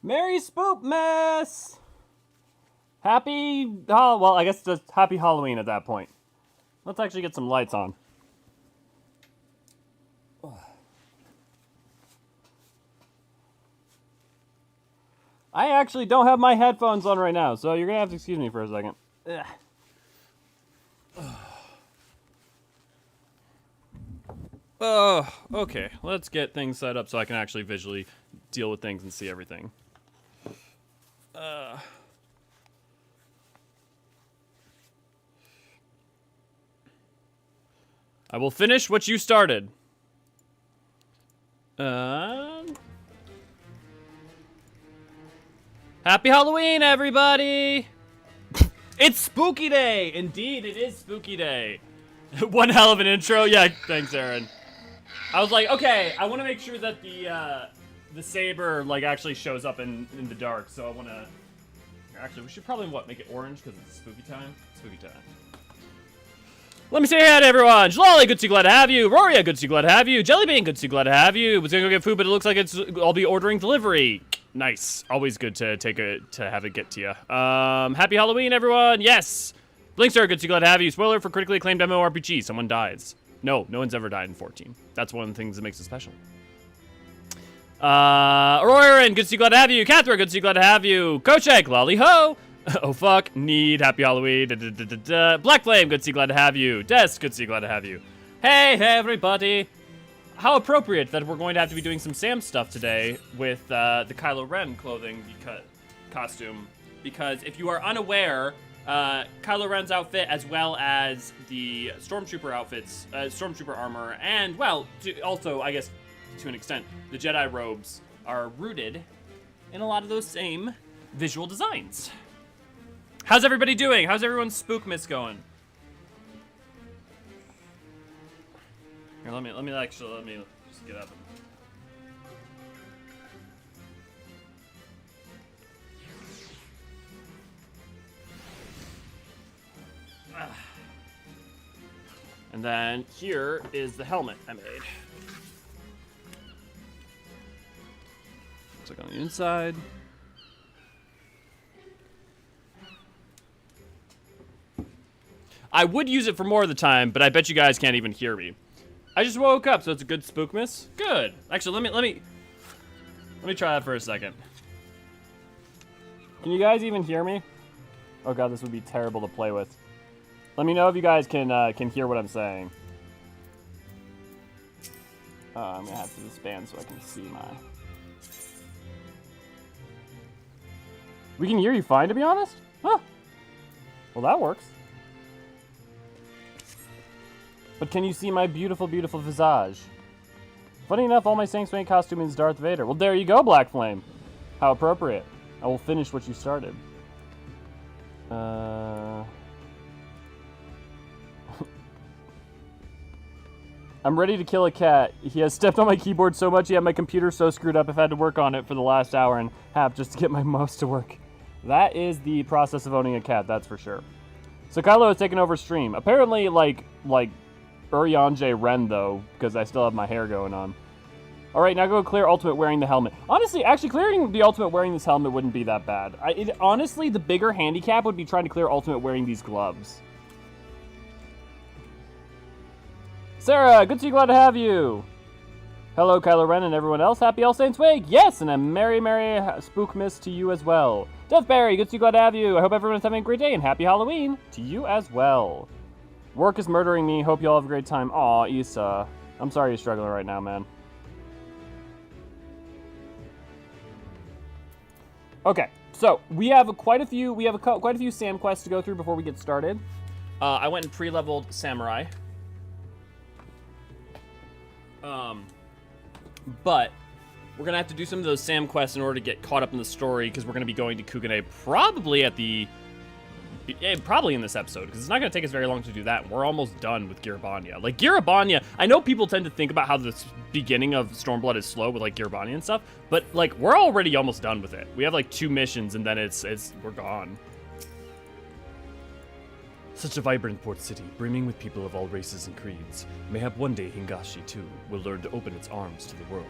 Merry Spoopmas! Happy, oh, well, I guess just happy Halloween at that point. Let's actually get some lights on. I actually don't have my headphones on right now, so you're gonna have to excuse me for a second. Okay, let's get things set up so I can actually visually deal with things and see everything. I will finish what you started. Happy Halloween, everybody! It's Spooky Day! Indeed, it is Spooky Day. One hell of an intro. Yeah, thanks, Aaron. I was like, okay, I want to make sure that the saber like actually shows up in the dark. So I want to. Actually, we should probably make it orange because it's spooky time. Spooky time. Let me say hi to everyone. Jalali, good to see, glad to have you. Roria, good to see, glad to have you. Jellybean, good to see, glad to have you. Was gonna go get food, but it looks like I'll be ordering delivery. Nice. Always good to have it get to you. Happy Halloween, everyone. Yes. Blinkstar, good to see, glad to have you. Spoiler for critically acclaimed MMORPG. Someone dies. No one's ever died in 14. That's one of the things that makes it special. Aurora, good to see, glad to have you. Catherine, good to see, glad to have you. Kochek, lolly ho. Oh fuck, need, happy Halloween. Black Flame, good to see, glad to have you. Des, good to see, glad to have you. Hey everybody. How appropriate that we're going to have to be doing some Sam stuff today with the Kylo Ren clothing costume. Because if you are unaware, Kylo Ren's outfit as well as the Stormtrooper outfits, Stormtrooper armor, and, well, also, I guess, to an extent, the Jedi robes are rooted in a lot of those same visual designs. How's everybody doing? How's everyone's Spookmas going? Here, let me just get up. And then here is the helmet I made. Looks like on the inside. I would use it for more of the time, but I bet you guys can't even hear me. I just woke up, so it's a good Spookmas. Good. Actually, let me try that for a second. Can you guys even hear me? Oh god, this would be terrible to play with. Let me know if you guys can hear what I'm saying. I'm gonna have to disband so I can see my. We can hear you fine, to be honest. Huh. Well, that works. But can you see my beautiful, beautiful visage? Funny enough, all my Saints Mate costume is Darth Vader. Well, there you go, Black Flame. How appropriate. I will finish what you started. I'm ready to kill a cat. He has stepped on my keyboard so much, he had my computer so screwed up I've had to work on it for the last hour and a half just to get my mouse to work. That is the process of owning a cat, that's for sure. So Kylo has taken over stream. Apparently, like Eorzean Ren, though, because I still have my hair going on. Alright, now go clear Ultimate wearing the helmet. Honestly, actually, clearing the Ultimate wearing this helmet wouldn't be that bad. Honestly, the bigger handicap would be trying to clear Ultimate wearing these gloves. Sarah, good to see you, glad to have you. Hello, Kylo Ren and everyone else. Happy All Saints Week. Yes, and a merry, merry Spookmas to you as well. Deathberry, good to see you, glad to have you. I hope everyone's having a great day and happy Halloween to you as well. Work is murdering me. Hope you all have a great time. Aw, Issa. I'm sorry you're struggling right now, man. Okay, so we have quite a few Sam quests to go through before we get started. I went and pre-leveled Samurai. But we're gonna have to do some of those Sam quests in order to get caught up in the story because we're gonna be going to Kugane probably in this episode because it's not gonna take us very long to do that. We're almost done with Girabania. Like Girabania, I know people tend to think about how the beginning of Stormblood is slow with like Girabania and stuff, but like we're already almost done with it. We have like 2 missions and then we're gone. Such a vibrant port city, brimming with people of all races and creeds. Mayhap one day Hingashi, too, will learn to open its arms to the world.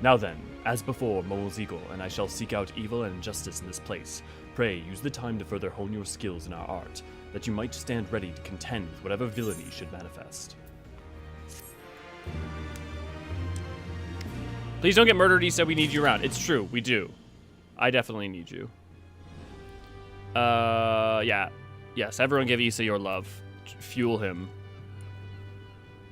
Now then, as before, Momo's eagle, and I shall seek out evil and injustice in this place. Pray, use the time to further hone your skills in our art, that you might stand ready to contend with whatever villainy should manifest. Please don't get murdered, he said we need you around. It's true, we do. I definitely need you. Yeah. Yes, everyone give Issa your love. Fuel him.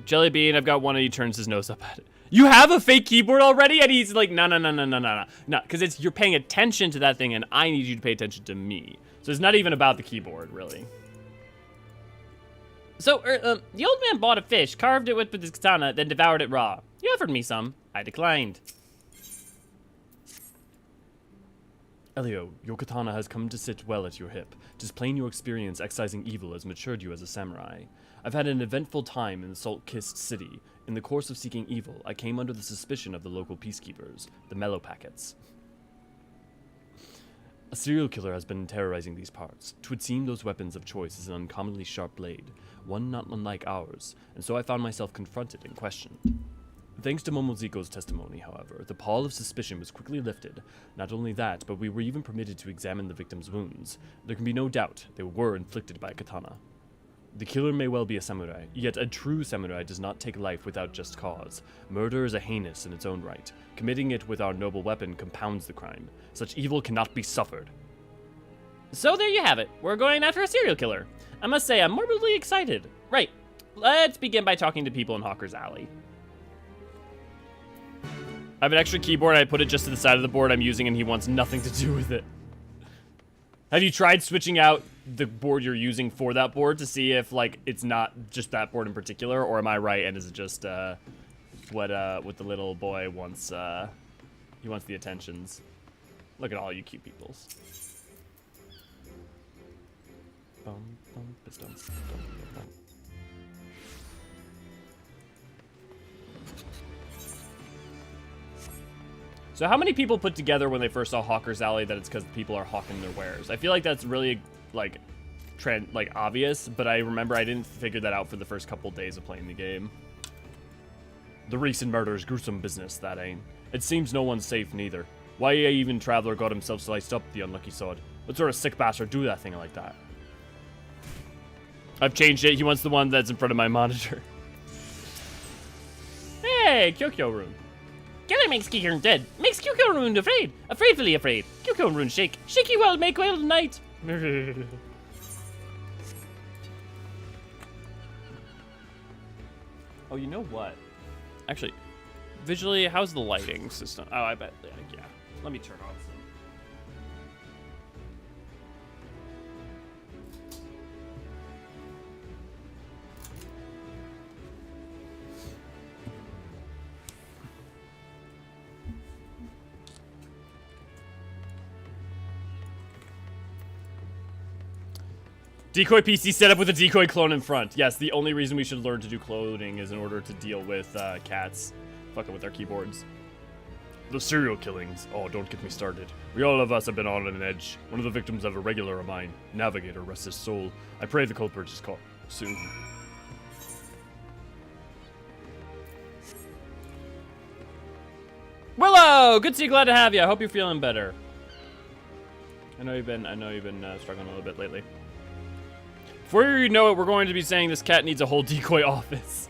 Jelly Bean, I've got one and he turns his nose up at it. You have a fake keyboard already? And he's like, no. No, because you're paying attention to that thing and I need you to pay attention to me. So it's not even about the keyboard, really. So, the old man bought a fish, carved it with his katana, then devoured it raw. You offered me some. I declined. Elio, your katana has come to sit well at your hip. 'Tis plain your experience excising evil has matured you as a samurai. I've had an eventful time in the salt-kissed city. In the course of seeking evil, I came under the suspicion of the local peacekeepers, the Mellow Packets. A serial killer has been terrorizing these parts. 'Twould seem those weapons of choice is an uncommonly sharp blade, one not unlike ours, and so I found myself confronted and questioned. Thanks to Momoziko's testimony, however, the pall of suspicion was quickly lifted. Not only that, but we were even permitted to examine the victim's wounds. There can be no doubt they were inflicted by a katana. The killer may well be a samurai, yet a true samurai does not take life without just cause. Murder is a heinous in its own right. Committing it with our noble weapon compounds the crime. Such evil cannot be suffered. So there you have it. We're going after a serial killer. I must say, I'm morbidly excited. Right, let's begin by talking to people in Hawker's Alley. I have an extra keyboard, I put it just to the side of the board I'm using and he wants nothing to do with it. Have you tried switching out the board you're using for that board to see if, like, it's not just that board in particular, or am I right and is it just, what the little boy wants, he wants the attentions. Look at all you cute peoples. So how many people put together when they first saw Hawker's Alley that it's because people are hawking their wares? I feel like that's really, like, obvious, but I remember I didn't figure that out for the first couple days of playing the game. The recent murders, gruesome business, that ain't. It seems no one's safe, neither. Why a even traveler got himself sliced up, the unlucky sod? What sort of sick bastard do that thing like that? I've changed it. He wants the one that's in front of my monitor. Hey, Kyokyo Rune. Killer makes Kyokyo dead. Makes Kyokyo Rune afraid. Afraidfully afraid. Kyokyo Rune shake. Shaky well, make well night. Oh, you know what? Actually, visually, how's the lighting system? Oh, I bet, yeah. Let me turn on some. Decoy PC set up with a decoy clone in front. Yes, the only reason we should learn to do cloning is in order to deal with cats fucking with their keyboards. The serial killings. Oh, don't get me started. We all of us have been on an edge. One of the victims of a regular of mine. Navigator, rest his soul. I pray the culprit is caught soon. Willow! Good to see you, glad to have you. I hope you're feeling better. I know you've been struggling a little bit lately. Before you know it, we're going to be saying this cat needs a whole decoy office.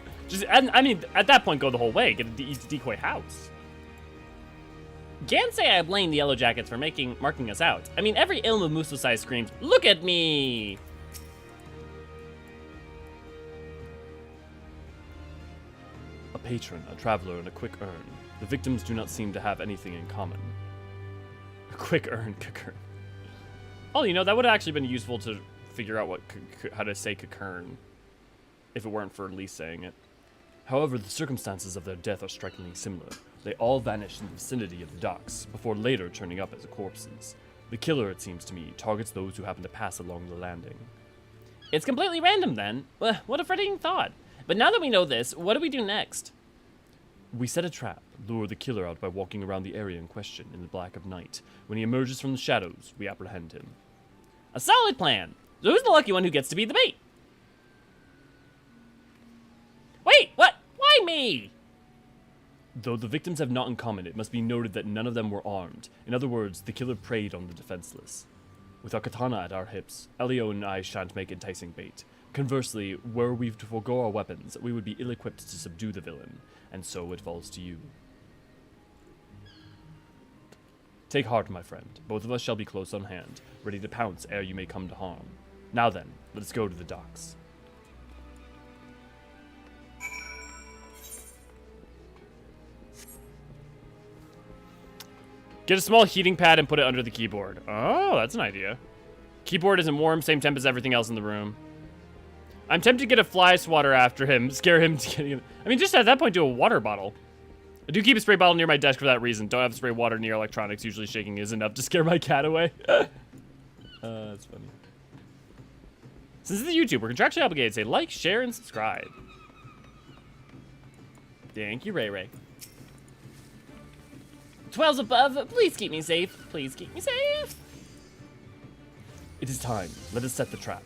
I mean, at that point, go the whole way. Get a decoy house. Can't say I blame the Yellow Jackets for marking us out. I mean, every ilm of Musosai screams, "Look at me!" A patron, a traveler, and a quick urn. The victims do not seem to have anything in common. A quick urn, Kakern. Oh, you know, that would have actually been useful to figure out how to say Kakern, if it weren't for Lee saying it. However, the circumstances of their death are strikingly similar. They all vanished in the vicinity of the docks, before later turning up as corpses. The killer, it seems to me, targets those who happen to pass along the landing. It's completely random then. What a frightening thought. But now that we know this, what do we do next? We set a trap, lure the killer out by walking around the area in question in the black of night. When he emerges from the shadows, we apprehend him. A solid plan. So who's the lucky one who gets to be the bait? Wait, what? Why me? Though the victims have not in common, it must be noted that none of them were armed. In other words, the killer preyed on the defenseless. With our katana at our hips, Elio and I shan't make enticing bait. Conversely, were we to forego our weapons, we would be ill-equipped to subdue the villain, and so it falls to you. Take heart, my friend. Both of us shall be close on hand, ready to pounce ere you may come to harm. Now then, let us go to the docks. Get a small heating pad and put it under the keyboard. Oh, that's an idea. Keyboard isn't warm, same temp as everything else in the room. I'm tempted to get a fly swatter after him, scare him to getting... I mean, just at that point, do a water bottle. I do keep a spray bottle near my desk for that reason. Don't have to spray water near electronics. Usually shaking is enough to scare my cat away. That's funny. Since this is YouTube, we're contractually obligated to say like, share, and subscribe. Thank you, Ray Ray. 12's above. Please keep me safe. Please keep me safe. It is time. Let us set the trap.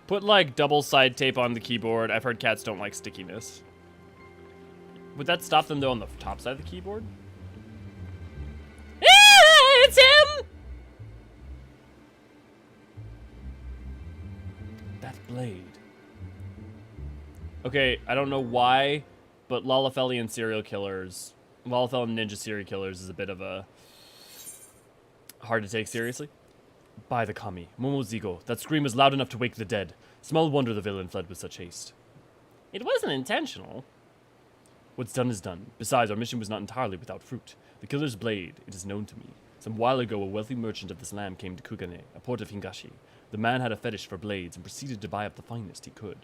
Put, like, double side tape on the keyboard. I've heard cats don't like stickiness. Would that stop them, though, on the top side of the keyboard? Ah, it's him! That blade. Okay, I don't know why, but Lalafelian serial killers... Lalafelian ninja serial killers is a bit of a... hard to take seriously. By the kami, Momozigo, that scream was loud enough to wake the dead. Small wonder the villain fled with such haste. It wasn't intentional. What's done is done. Besides, our mission was not entirely without fruit. The killer's blade, it is known to me. Some while ago, a wealthy merchant of this land came to Kugane, a port of Hingashi. The man had a fetish for blades and proceeded to buy up the finest he could.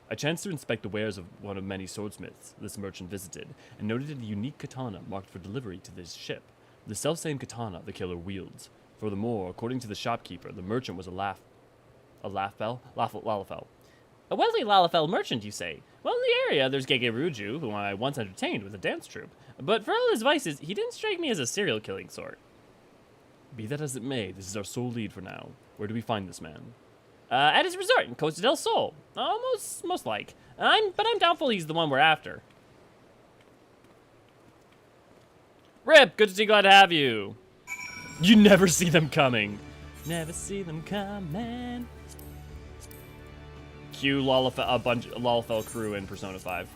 I chanced to inspect the wares of one of many swordsmiths this merchant visited, and noted a unique katana marked for delivery to this ship. The selfsame katana the killer wields. Furthermore, according to the shopkeeper, the merchant was a Lalafell? A wealthy Lalafell merchant, you say? Well, in the area, there's Gege Ruju, whom I once entertained with a dance troupe. But for all his vices, he didn't strike me as a serial killing sort. Be that as it may, this is our sole lead for now. Where do we find this man? At his resort in Costa del Sol. Most like. But I'm doubtful he's the one we're after. Rip, good to see, glad to have you. You never see them coming. Never see them coming. Cue a bunch of Lalafell crew in Persona 5.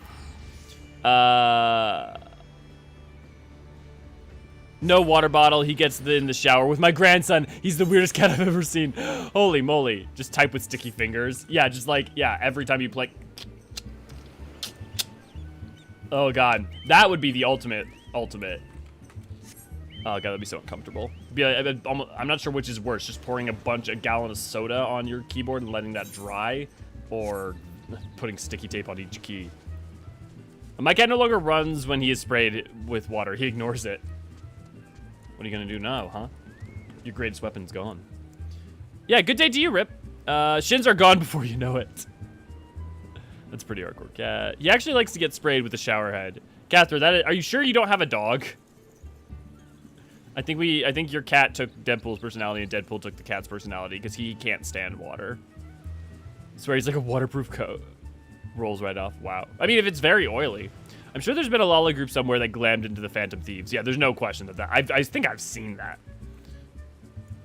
No water bottle. He gets in the shower with my grandson. He's the weirdest cat I've ever seen. Holy moly. Just type with sticky fingers. Yeah, just like, yeah, every time you play. Oh, God. That would be the ultimate. Oh, God, that'd be so uncomfortable. I'm not sure which is worse, just pouring a gallon of soda on your keyboard and letting that dry, or putting sticky tape on each key. My cat no longer runs when he is sprayed with water. He ignores it. What are you gonna do now, huh? Your greatest weapon's gone. Yeah, good day to you, Rip. Shins are gone before you know it. That's pretty hardcore. Cat. He actually likes to get sprayed with a shower head. Catherine, are you sure you don't have a dog? I think your cat took Deadpool's personality and Deadpool took the cat's personality because he can't stand water. I swear he's like a waterproof coat. Rolls right off. Wow. I mean, if it's very oily. I'm sure there's been a Lala group somewhere that glammed into the Phantom Thieves. Yeah, there's no question that I think I've seen that.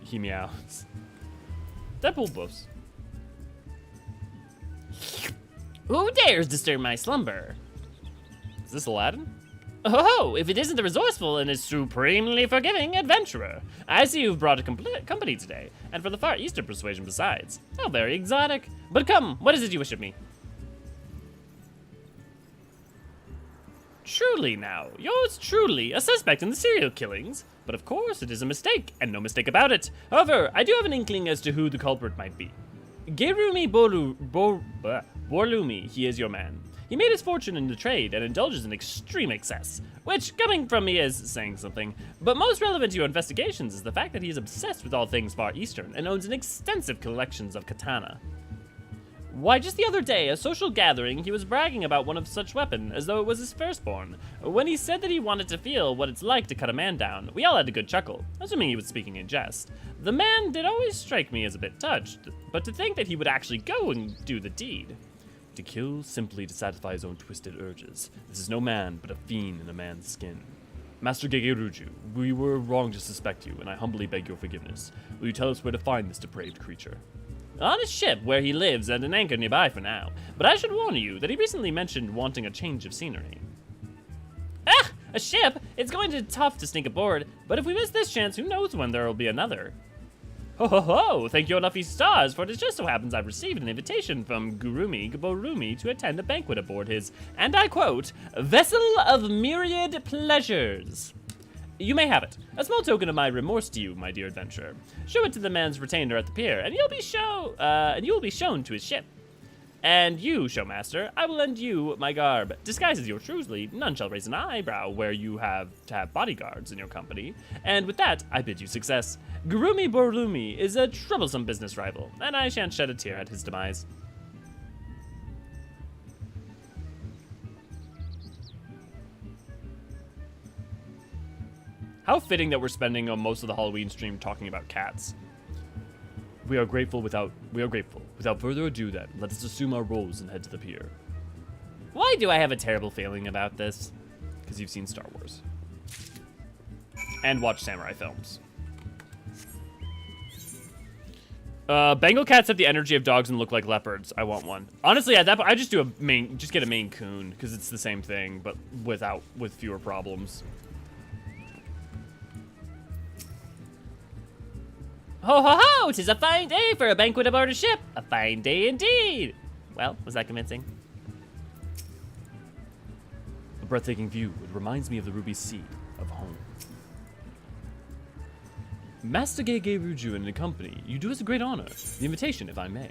He meows. Deadpool boofs. Who dares disturb my slumber? Is this Aladdin? Oh, if it isn't the resourceful and is supremely forgiving adventurer. I see you've brought a company today, and for the far eastern persuasion besides. How very exotic. But come, what is it you wish of me? Truly now, yours truly, a suspect in the serial killings. But of course, it is a mistake, and no mistake about it. However, I do have an inkling as to who the culprit might be. Gerumi Borlumi, he is your man. He made his fortune in the trade and indulges in extreme excess, which, coming from me, is saying something. But most relevant to your investigations is the fact that he is obsessed with all things Far Eastern and owns an extensive collections of katana. Why, just the other day, a social gathering, he was bragging about one of such weapon, as though it was his firstborn. When he said that he wanted to feel what it's like to cut a man down, we all had a good chuckle, assuming he was speaking in jest. The man did always strike me as a bit touched, but to think that he would actually go and do the deed. To kill simply to satisfy his own twisted urges. This is no man, but a fiend in a man's skin. Master Gegeruju, we were wrong to suspect you, and I humbly beg your forgiveness. Will you tell us where to find this depraved creature? On his ship, where he lives, and an anchor nearby for now. But I should warn you that he recently mentioned wanting a change of scenery. Ah! A ship? It's going to be tough to sneak aboard, but if we miss this chance, who knows when there will be another. Ho ho ho! Thank your lucky stars, for it just so happens I've received an invitation from Gurumi Gaborumi to attend a banquet aboard his, and I quote, vessel of myriad pleasures. You may have it. A small token of my remorse to you, my dear adventurer. Show it to the man's retainer at the pier, and you will be shown to his ship. And you, showmaster, I will lend you my garb. Disguised as your truly, none shall raise an eyebrow where you have to have bodyguards in your company. And with that, I bid you success. Gurumi Borlumi is a troublesome business rival, and I shan't shed a tear at his demise. How fitting that we're spending most of the Halloween stream talking about cats. We are grateful. Without further ado then, let us assume our roles and head to the pier. Why do I have a terrible feeling about this? Because you've seen Star Wars. And watched samurai films. Bengal cats have the energy of dogs and look like leopards. I want one. Honestly, at that point, I just get a Maine Coon, because it's the same thing, but with fewer problems. Ho ho ho! 'Tis a fine day for a banquet aboard a ship. A fine day indeed. Well, was that convincing? A breathtaking view. It reminds me of the ruby sea of home. Master Gegeruju and the company, you do us a great honor. The invitation, if I may.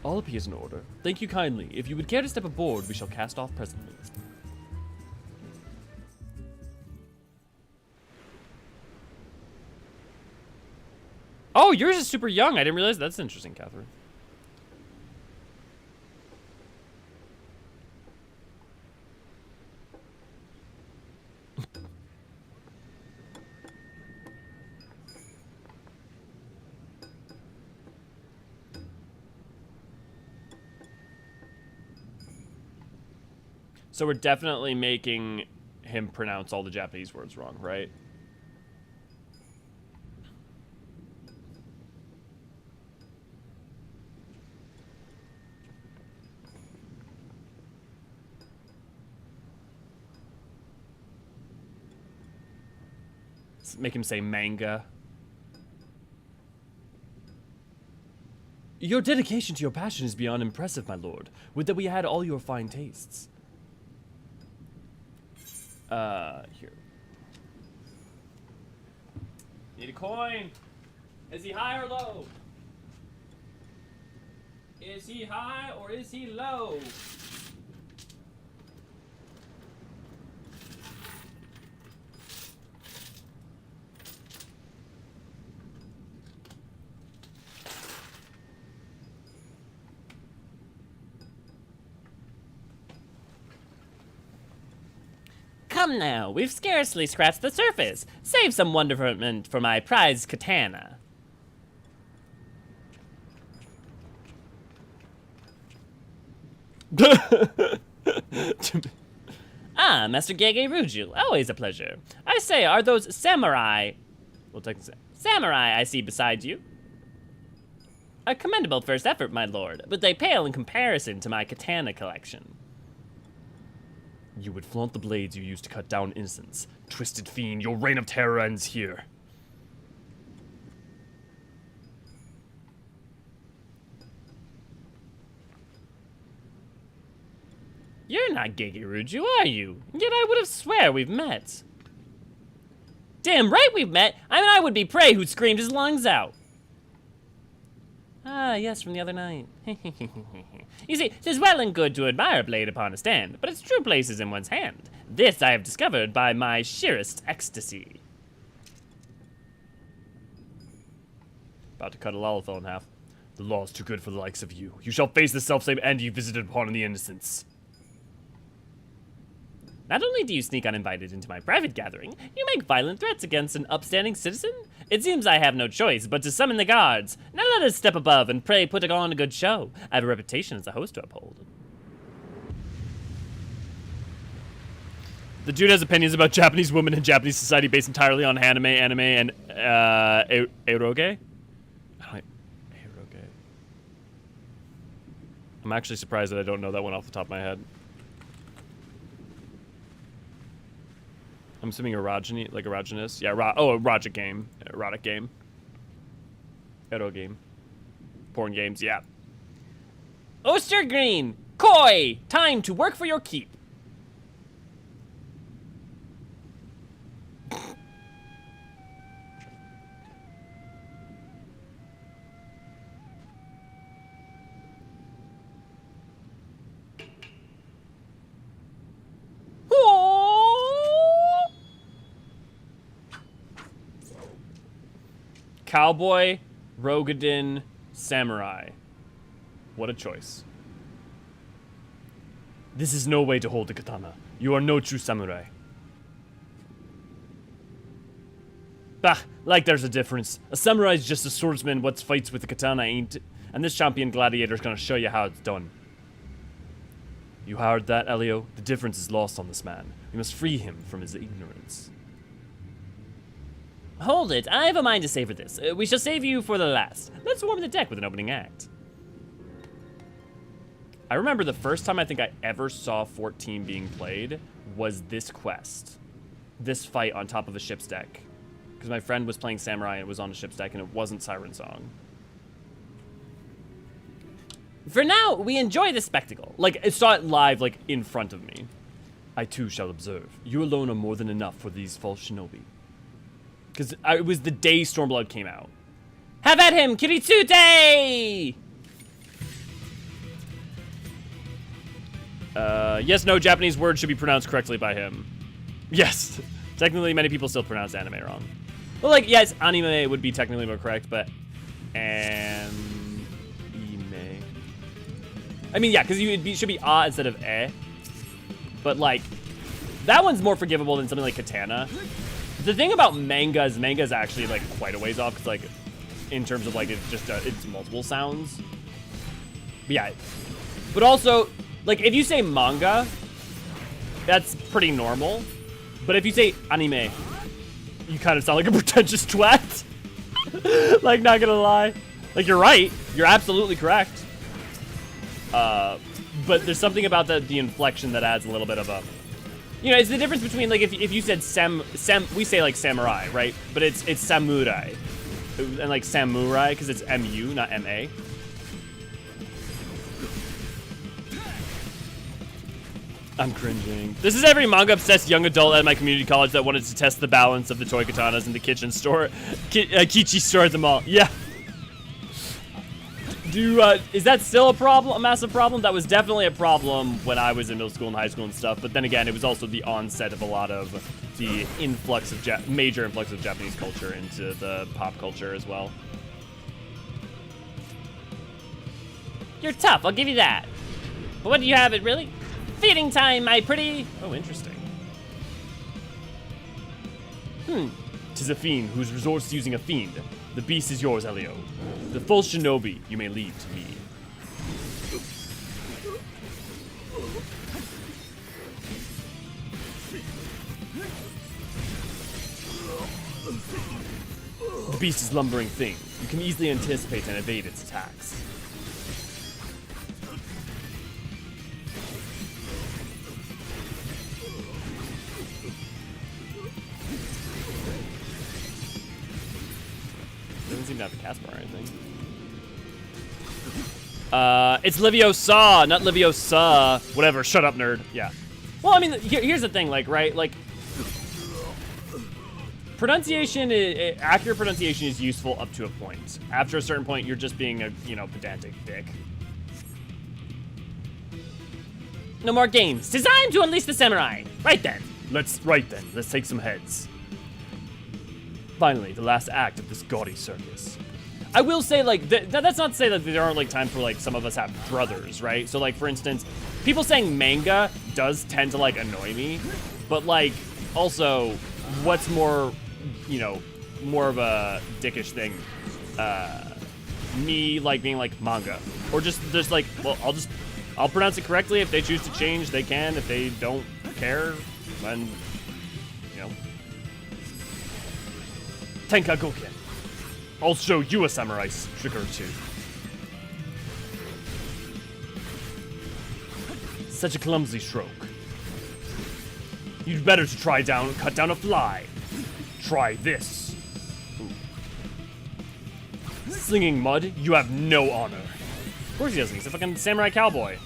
All appears in order. Thank you kindly. If you would care to step aboard, we shall cast off presently. Oh, yours is super young. I didn't realize. That's interesting, Catherine. So we're definitely making him pronounce all the Japanese words wrong, right? Make him say manga. Your dedication to your passion is beyond impressive, my lord. Would that we had all your fine tastes. Here. Need a coin. Is he high or low? Is he high or is he low? Come now, we've scarcely scratched the surface. Save some wonderment for my prized katana. Ah, Master Gegeruju, always a pleasure. I say, are those samurai... We'll take samurai I see beside you. A commendable first effort, my lord, but they pale in comparison to my katana collection. You would flaunt the blades you used to cut down innocents. Twisted fiend, your reign of terror ends here. You're not Gegeruju, are you? Yet I would have swear we've met. Damn right we've met. I mean, I would be prey who screamed his lungs out. Ah, yes, from the other night. You see, 'tis well and good to admire a blade upon a stand, but its true place is in one's hand. This I have discovered by my sheerest ecstasy. About to cut a Lalithal in half. The law is too good for the likes of you. You shall face the self-same end you visited upon in the innocents. Not only do you sneak uninvited into my private gathering, you make violent threats against an upstanding citizen? It seems I have no choice but to summon the guards. Now let us step above and pray put on a good show. I have a reputation as a host to uphold. The dude has opinions about Japanese women and Japanese society based entirely on anime, and eroge? I'm actually surprised that I don't know that one off the top of my head. I'm assuming erogyny, like erogenous. Yeah, erotic game. Erotic game. Ero game. Porn games, yeah. Oster Green! Koi! Time to work for your keep. Cowboy, Rogadin, Samurai. What a choice. This is no way to hold the katana. You are no true samurai. Bah, like there's a difference. A samurai is just a swordsman what fights with a katana ain't. And this champion gladiator's gonna show you how it's done. You heard that, Elio? The difference is lost on this man. We must free him from his ignorance. Hold it, I have a mind to savor this. We shall save you for the last. Let's warm the deck with an opening act. I remember the first time I think I ever saw 14 being played was this quest. This fight on top of a ship's deck. Because my friend was playing Samurai and it was on a ship's deck and it wasn't Siren Song. For now, we enjoy the spectacle. Like, I saw it live, like, in front of me. I too shall observe. You alone are more than enough for these false shinobi. Because it was the day Stormblood came out. Have at him, Kiritsute! Yes, no, Japanese words should be pronounced correctly by him. Yes. Technically, many people still pronounce anime wrong. Well, like, yes, anime would be technically more correct, but... anime. I mean, yeah, because it should be ah instead of eh. But, like, that one's more forgivable than something like Katana. The thing about manga is actually, like, quite a ways off, because, like, in terms of, like, it's just, it's multiple sounds. But, yeah. But also, like, if you say manga, that's pretty normal. But if you say anime, you kind of sound like a pretentious twat. Like, not gonna lie. Like, you're right. You're absolutely correct. But there's something about the inflection that adds a little bit of a... You know, it's the difference between, like, if you said we say, like, samurai, right? But it's samurai. And, like, samurai, because it's M-U, not M-A. I'm cringing. This is every manga-obsessed young adult at my community college that wanted to test the balance of the toy katanas in the kitchen store. Kichi store at the mall. Yeah. Is that still a problem? A massive problem? That was definitely a problem when I was in middle school and high school and stuff. But then again, it was also the onset of a lot of the influx of major influx of Japanese culture into the pop culture as well. You're tough, I'll give you that. But what do you have it really? Feeding time, my pretty. Oh, interesting. 'Tis a fiend whose resorts to using a fiend. The beast is yours, Elio. The full shinobi you may leave to me. The beast is a lumbering thing. You can easily anticipate and evade its attacks. Doesn't seem to have a cast bar or anything. It's Leviosa, not Leviosa. Whatever, shut up, nerd. Yeah. Well, I mean, here's the thing, like, right? Like, pronunciation, accurate pronunciation is useful up to a point. After a certain point, you're just being a, you know, pedantic dick. No more games. 'Tis time to unleash the samurai. Right then. Let's take some heads. Finally, the last act of this gaudy circus. I will say, like, that's not to say that there aren't, like, times where, like, some of us have brothers, right? So, like, for instance, people saying manga does tend to, like, annoy me. But, like, also, what's more, you know, more of a dickish thing? Me, like, being like, manga. Or just like, well, I'll pronounce it correctly. If they choose to change, they can. If they don't care, then, you know. Tenkagoken. I'll show you a samurai trick or two. Such a clumsy stroke. You'd better to cut down a fly. Try this. Ooh. Slinging mud, you have no honor. Of course he doesn't, he's a fucking samurai cowboy.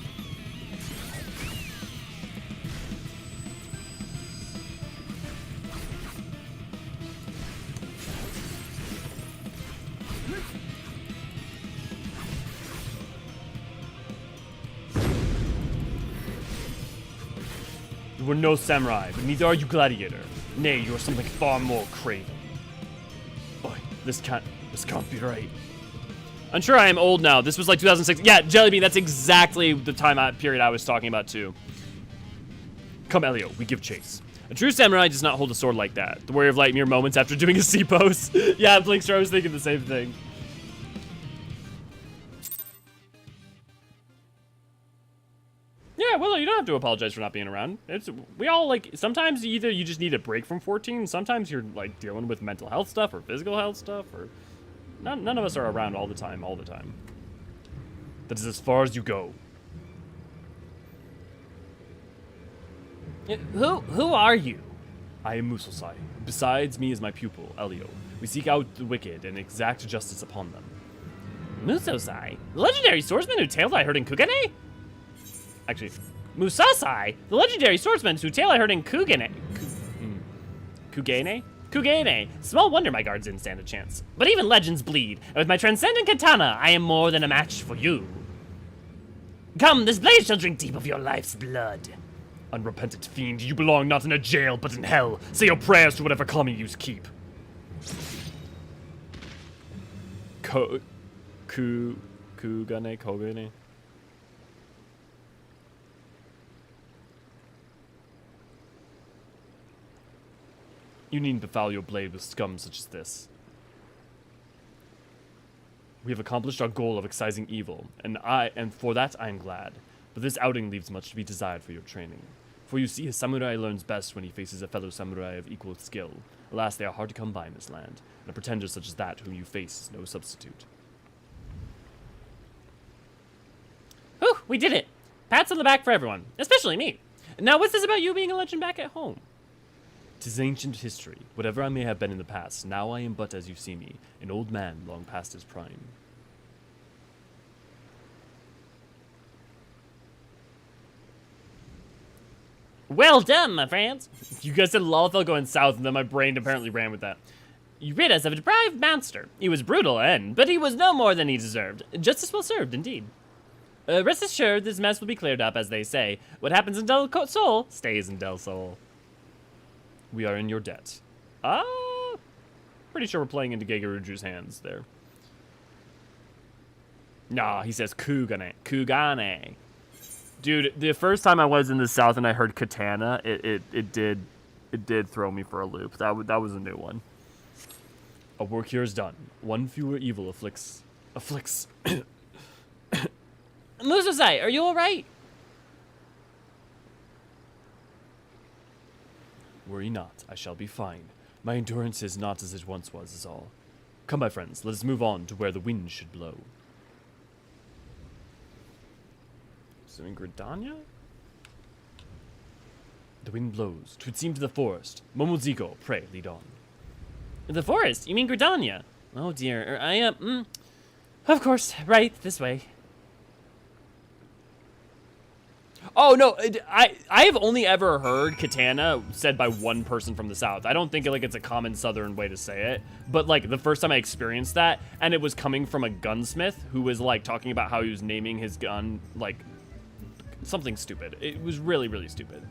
You were no samurai, but neither are you gladiator. Nay, you are something far more craven. Boy, this can't be right. I'm sure I am old now. This was like 2006. Yeah, Jellybean, that's exactly the time period I was talking about too. Come, Elio, we give chase. A true samurai does not hold a sword like that. The warrior of light mere moments after doing a C-pose. Yeah, Blinkster, I was thinking the same thing. Yeah, Willow, you don't have to apologize for not being around. We all, like, sometimes either you just need a break from 14, sometimes you're, like, dealing with mental health stuff or physical health stuff, or... None of us are around all the time. That is as far as you go. Who are you? I am Musosai. Besides me is my pupil, Elio. We seek out the wicked and exact justice upon them. Musosai? The legendary swordsman who tailed I heard in Kugane? Actually, Musosai, the legendary swordsman whose tale I heard in Kugane. Kugane. Small wonder my guards didn't stand a chance. But even legends bleed, and with my transcendent katana, I am more than a match for you. Come, this blade shall drink deep of your life's blood. Unrepentant fiend, you belong not in a jail, but in hell. Say your prayers to whatever kami yous keep. Kugane. You needn't befoul your blade with scum such as this. We have accomplished our goal of excising evil, and for that I am glad. But this outing leaves much to be desired for your training. For you see, a samurai learns best when he faces a fellow samurai of equal skill. Alas, they are hard to come by in this land, and a pretender such as that whom you face is no substitute. Whew, we did it! Pats on the back for everyone, especially me. Now what's this about you being a legend back at home? 'Tis ancient history. Whatever I may have been in the past, now I am but as you see me, an old man long past his prime. Well done, my friends! You guys said Lalfell going south, and then my brain apparently ran with that. You rid us of a deprived monster. He was brutal, but he was no more than he deserved. Justice well served, indeed. Rest assured, this mess will be cleared up, as they say. What happens in Del Sol stays in Del Sol. We are in your debt. Pretty sure we're playing into Gegaruju's hands there. Nah, he says Kugane. Dude, the first time I was in the south and I heard katana, it did throw me for a loop. That was a new one. Our work here is done. One fewer evil afflicts. Musosai, are you alright? Worry not, I shall be fine. My endurance is not as it once was, is all. Come, my friends, let us move on to where the wind should blow. So in Gridania? The wind blows. 'Twould seem to the forest. Momoziko, pray, lead on. The forest? You mean Gridania? Oh dear, of course, right, this way. Oh, no, I have only ever heard katana said by one person from the south. I don't think like it's a common southern way to say it, but like the first time I experienced that, and it was coming from a gunsmith who was like talking about how he was naming his gun like something stupid. It was really, really stupid.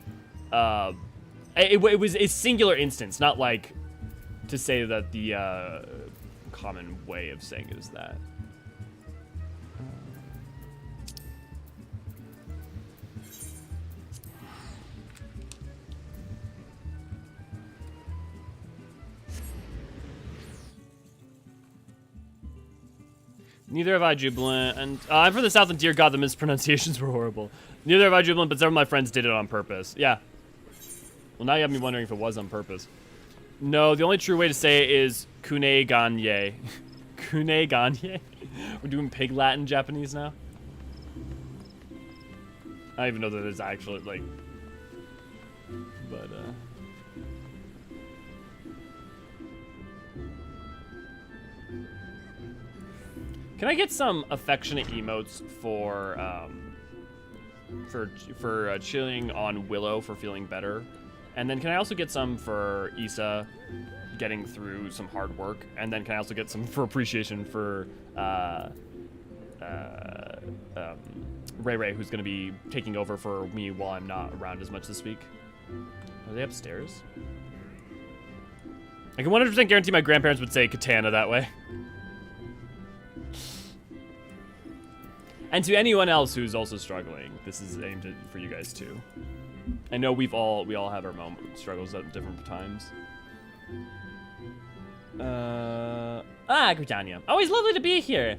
It was a singular instance, not like to say that the common way of saying it is that. Neither have I, Jubilant, and I'm from the South, and dear God, the mispronunciations were horrible. Neither have I, Jubilant, but some of my friends did it on purpose. Yeah. Well, now you have me wondering if it was on purpose. No, the only true way to say it is Kune Ganye. Kune Ganye? We're doing pig Latin Japanese now? I don't even know that it's actually, like... But, Can I get some affectionate emotes for chilling on Willow for feeling better? And then can I also get some for Issa getting through some hard work? And then can I also get some for appreciation for Ray Ray, who's going to be taking over for me while I'm not around as much this week? Are they upstairs? I can 100% guarantee my grandparents would say katana that way. And to anyone else who's also struggling, this is aimed for you guys too. I know we all have our struggles at different times. Britannia. Always lovely to be here.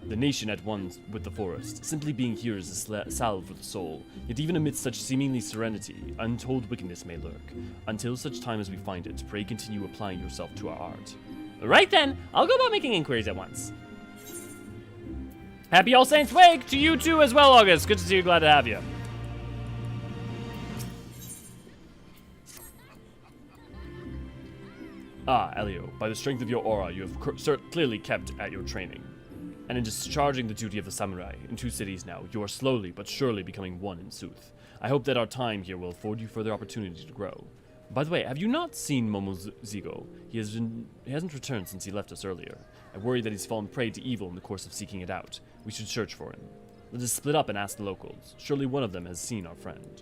The nation at one with the forest. Simply being here is a salve for the soul. Yet even amidst such seemingly serenity, untold wickedness may lurk. Until such time as we find it, pray continue applying yourself to our art. Right then, I'll go about making inquiries at once. Happy All Saints Wake to you too as well, August. Good to see you, glad to have you. Ah, Elio, by the strength of your aura, you have clearly kept at your training. And in discharging the duty of the samurai in 2 cities now, you are slowly but surely becoming one in sooth. I hope that our time here will afford you further opportunity to grow. By the way, have you not seen Momozigo? He hasn't returned since he left us earlier. I worry that he's fallen prey to evil in the course of seeking it out. We should search for him. Let us split up and ask the locals. Surely one of them has seen our friend.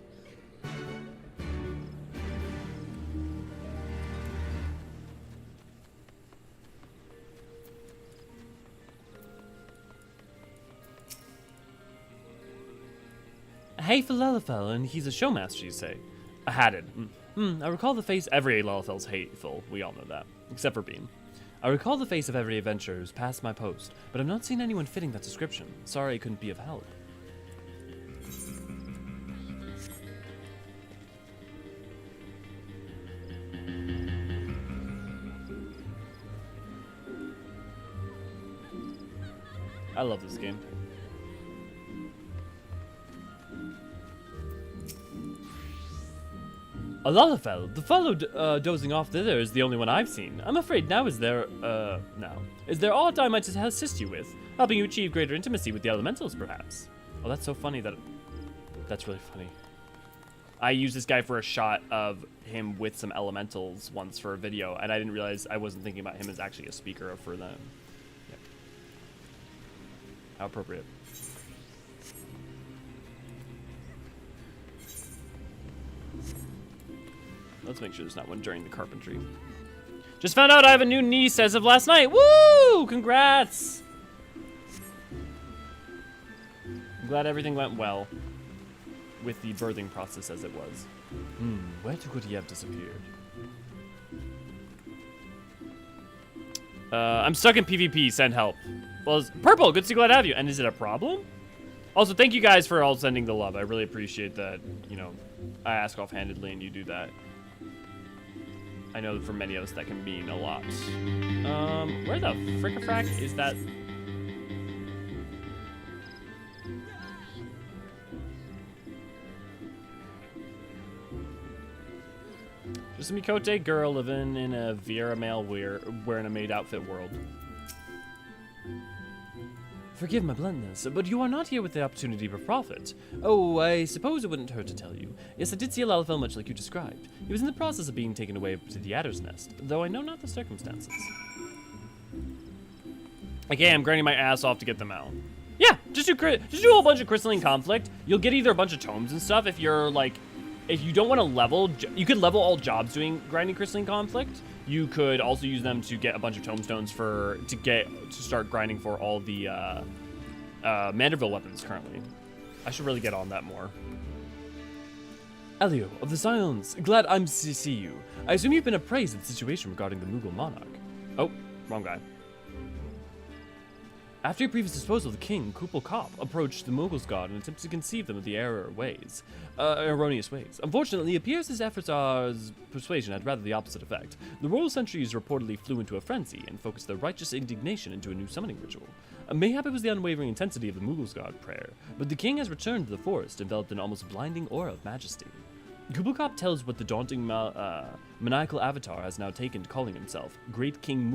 Hey for Lalafell, and he's a showmaster, you say? A hatted. I recall the face. Every Lalafell's hateful. We all know that. Except for Beam. I recall the face of every adventurer who's passed my post, but I've not seen anyone fitting that description. Sorry I couldn't be of help. I love this game. A Lalafell, the fellow dozing off thither is the only one I've seen. I'm afraid now is there aught I might assist you with? Helping you achieve greater intimacy with the elementals, perhaps? Oh, that's so funny that's really funny. I used this guy for a shot of him with some elementals once for a video, and I didn't realize I wasn't thinking about him as actually a speaker for them. Yep. How appropriate. Let's make sure there's not one during the carpentry. Just found out I have a new niece as of last night. Woo! Congrats! I'm glad everything went well with the birthing process as it was. Where could he have disappeared? I'm stuck in PvP. Send help. Well, Purple, good to see, glad to have you. And is it a problem? Also, thank you guys for all sending the love. I really appreciate that, you know, I ask offhandedly and you do that. I know for many of us that can mean a lot. Where the frick-a-frack is that? Just a Mikote girl living in a Viera male wearing a maid outfit world. Forgive my bluntness, but you are not here with the opportunity for profit. Oh, I suppose it wouldn't hurt to tell you. Yes, I did see a Lalafell much like you described. He was in the process of being taken away to the Adder's Nest, though I know not the circumstances. Okay, I'm grinding my ass off to get them out. Yeah, just do a whole bunch of crystalline conflict. You'll get either a bunch of tomes and stuff if you're, like, if you don't want to level, you could level all jobs doing grinding crystalline conflict. You could also use them to get a bunch of tomestones to start grinding for all the Manderville weapons currently. I should really get on that more. Elio of the Scions, glad I'm to see you. I assume you've been appraised of the situation regarding the Mughal monarch. Oh, wrong guy. After your previous disposal, the king, Kupal Kop, approached the Mogul's god and attempted to conceive them of the erroneous ways. Unfortunately, it appears his efforts as persuasion had rather the opposite effect. The royal sentries reportedly flew into a frenzy and focused their righteous indignation into a new summoning ritual. Mayhap it was the unwavering intensity of the Mogul's god prayer, but the king has returned to the forest, enveloped in almost blinding aura of majesty. Kupal Kop tells what the daunting maniacal avatar has now taken to calling himself Great King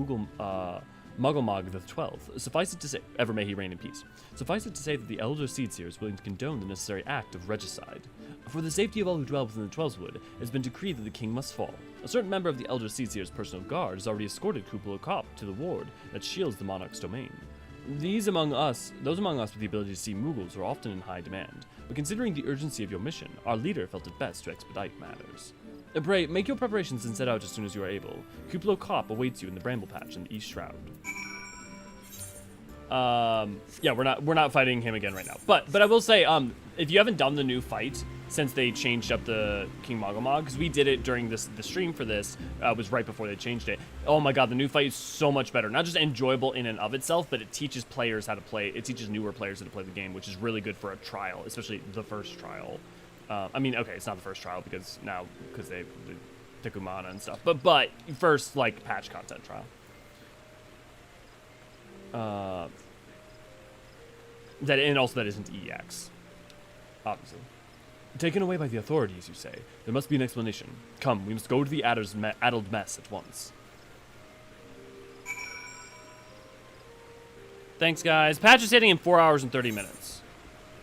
Mugglemog the 12th. Suffice it to say, ever may he reign in peace. Suffice it to say that the Elder Seedseer is willing to condone the necessary act of regicide. For the safety of all who dwell within the Twelveswood, it has been decreed that the king must fall. A certain member of the Elder Seedseer's personal guard has already escorted Kupal Kop to the ward that shields the monarch's domain. Those among us with the ability to see Mughals are often in high demand, but considering the urgency of your mission, our leader felt it best to expedite matters. Pray, make your preparations and set out as soon as you are able. Kupal Kop awaits you in the bramble patch in the East Shroud. Yeah, we're not fighting him again right now. But I will say, if you haven't done the new fight since they changed up the King Mugglemog, because we did it during the stream for this, was right before they changed it. Oh my god, the new fight is so much better. Not just enjoyable in and of itself, but it teaches players how to play. It teaches newer players how to play the game, which is really good for a trial, especially the first trial. I mean, okay, it's not the first trial because they took Umana and stuff, but first like patch content trial. That isn't EX, obviously. Taken away by the authorities, you say. There must be an explanation. Come, we must go to the addled mess at once. Thanks, guys. Patch is hitting in 4 hours and 30 minutes.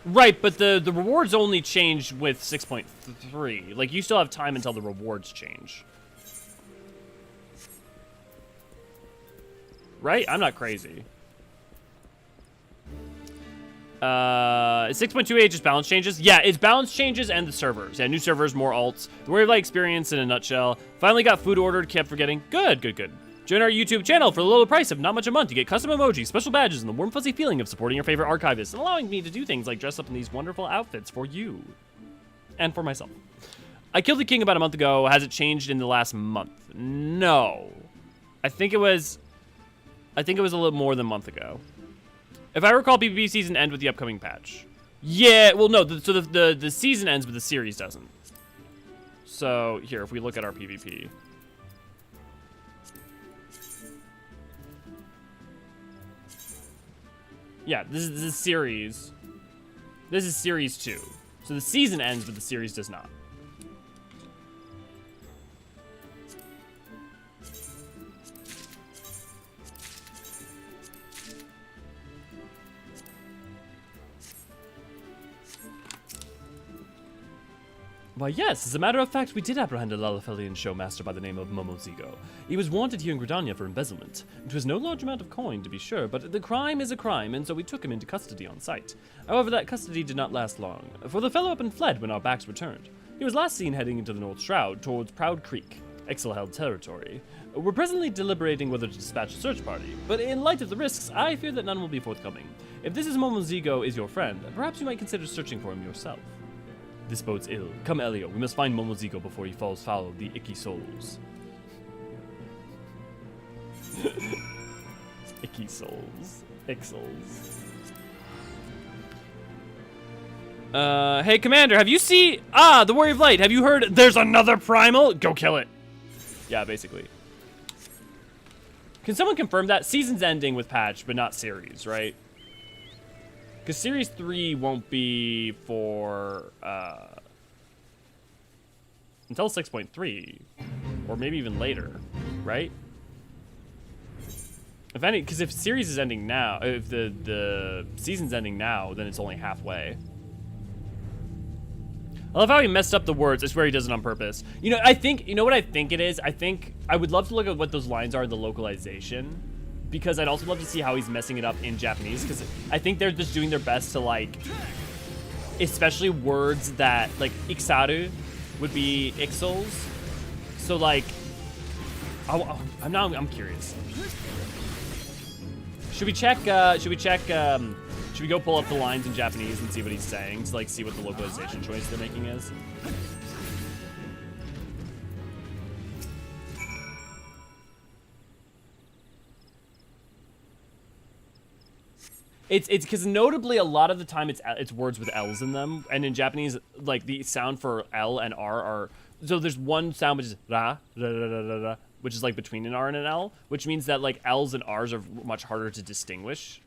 Right, but the rewards only change with 6.3. Like, you still have time until the rewards change. Right? I'm not crazy. 6.28 just balance changes? Yeah, it's balance changes and the servers. Yeah, new servers, more alts. The Warrior of Light experience in a nutshell. Finally got food ordered, kept forgetting. Good. Join our YouTube channel for the low price of not much a month. You get custom emojis, special badges, and the warm fuzzy feeling of supporting your favorite archivists and allowing me to do things like dress up in these wonderful outfits for you. And for myself. I killed the king about a month ago. Has it changed in the last month? No. I think it was a little more than a month ago. If I recall, PvP season ends with the upcoming patch. Yeah, well, no, so the season ends, but the series doesn't. So, here, if we look at our PvP. Yeah, this is series. This is series 2. So the season ends, but the series does not. Why, yes, as a matter of fact, we did apprehend a Lalafelian showmaster by the name of Momozigo. He was wanted here in Gridania for embezzlement. It was no large amount of coin, to be sure, but the crime is a crime, and so we took him into custody on sight. However, that custody did not last long, for the fellow up and fled when our backs were turned. He was last seen heading into the North Shroud, towards Proud Creek, Exil-held territory. We're presently deliberating whether to dispatch a search party, but in light of the risks, I fear that none will be forthcoming. If this is Momozigo is your friend, perhaps you might consider searching for him yourself. This bodes ill. Come, Elio. We must find Momozigo before he falls foul of the icky souls. Icky souls. Ixels. Hey, Commander, have you seen... the Warrior of Light. Have you heard there's another primal? Go kill it. Yeah, basically. Can someone confirm that? Season's ending with patch, but not series, right? Because Series 3 won't be for, until 6.3, or maybe even later, right? If any, because if Series is ending now, if the season's ending now, then it's only halfway. I love how he messed up the words. I swear he does it on purpose. You know, you know what I think it is? I would love to look at what those lines are in the localization. Because I'd also love to see how he's messing it up in Japanese, because I think they're just doing their best to, like, especially words that, like, iksaru, would be Ixals. So like, I'm curious. Should we check? Should we go pull up the lines in Japanese and see what he's saying to like see what the localization choice they're making is? It's because notably a lot of the time it's words with L's in them, and in Japanese like the sound for L and R are, so there's one sound which is ra, ra, ra, ra, ra, ra, which is like between an R and an L, which means that like L's and R's are much harder to distinguish.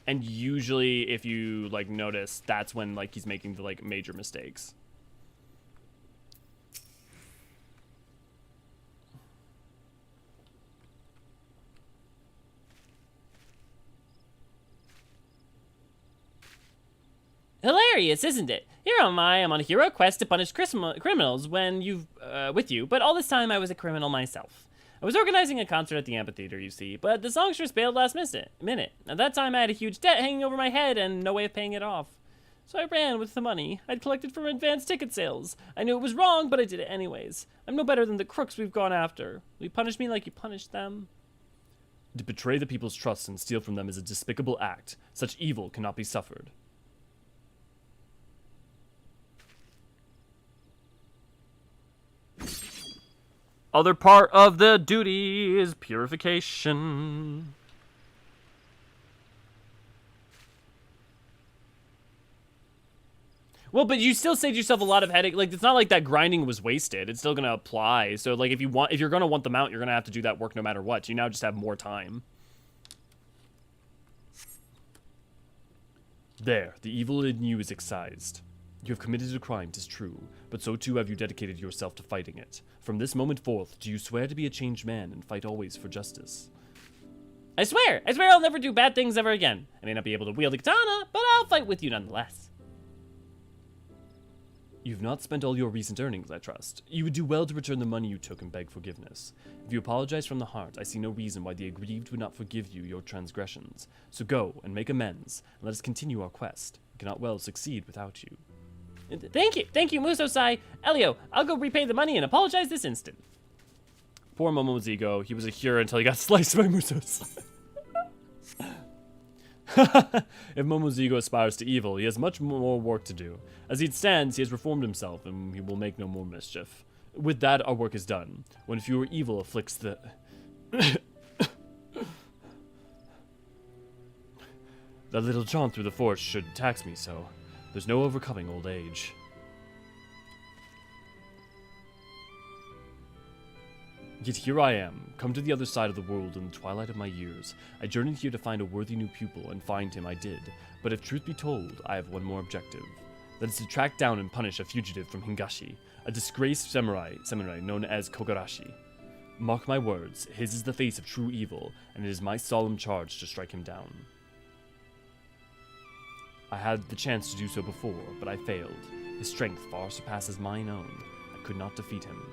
And usually if you like notice, that's when like he's making the like major mistakes. Hilarious, isn't it? Here am I, I'm on a hero quest to punish criminals with you, but all this time I was a criminal myself. I was organizing a concert at the amphitheater, you see, but the songstress bailed last minute. At that time I had a huge debt hanging over my head and no way of paying it off. So I ran with the money I'd collected from advanced ticket sales. I knew it was wrong, but I did it anyways. I'm no better than the crooks we've gone after. Will you punish me like you punished them? To betray the people's trust and steal from them is a despicable act. Such evil cannot be suffered. Other part of the duty is purification. Well, but you still saved yourself a lot of headache. Like, it's not like that grinding was wasted. It's still gonna apply. So, like, if you're gonna want them out, you're gonna have to do that work no matter what. You now just have more time. There, the evil in you is excised. You have committed a crime, 'tis true, but so too have you dedicated yourself to fighting it. From this moment forth, do you swear to be a changed man and fight always for justice? I swear I'll never do bad things ever again. I may not be able to wield a katana, but I'll fight with you nonetheless. You've not spent all your recent earnings, I trust. You would do well to return the money you took and beg forgiveness. If you apologize from the heart, I see no reason why the aggrieved would not forgive you your transgressions. So go and make amends, and let us continue our quest. We cannot well succeed without you. Thank you, Musosai. Elio, I'll go repay the money and apologize this instant. Poor Momozigo, he was a hero until he got sliced by Musosai. If Momozigo aspires to evil, he has much more work to do. As it stands, he has reformed himself, and he will make no more mischief. With that, our work is done. When fewer evil afflicts the... That little jaunt through the forest should tax me so. There's no overcoming old age. Yet here I am, come to the other side of the world in the twilight of my years. I journeyed here to find a worthy new pupil, and find him I did. But if truth be told, I have one more objective. That is to track down and punish a fugitive from Hingashi, a disgraced samurai known as Kogarashi. Mark my words, his is the face of true evil, and it is my solemn charge to strike him down. I had the chance to do so before, but I failed. His strength far surpasses mine own. I could not defeat him.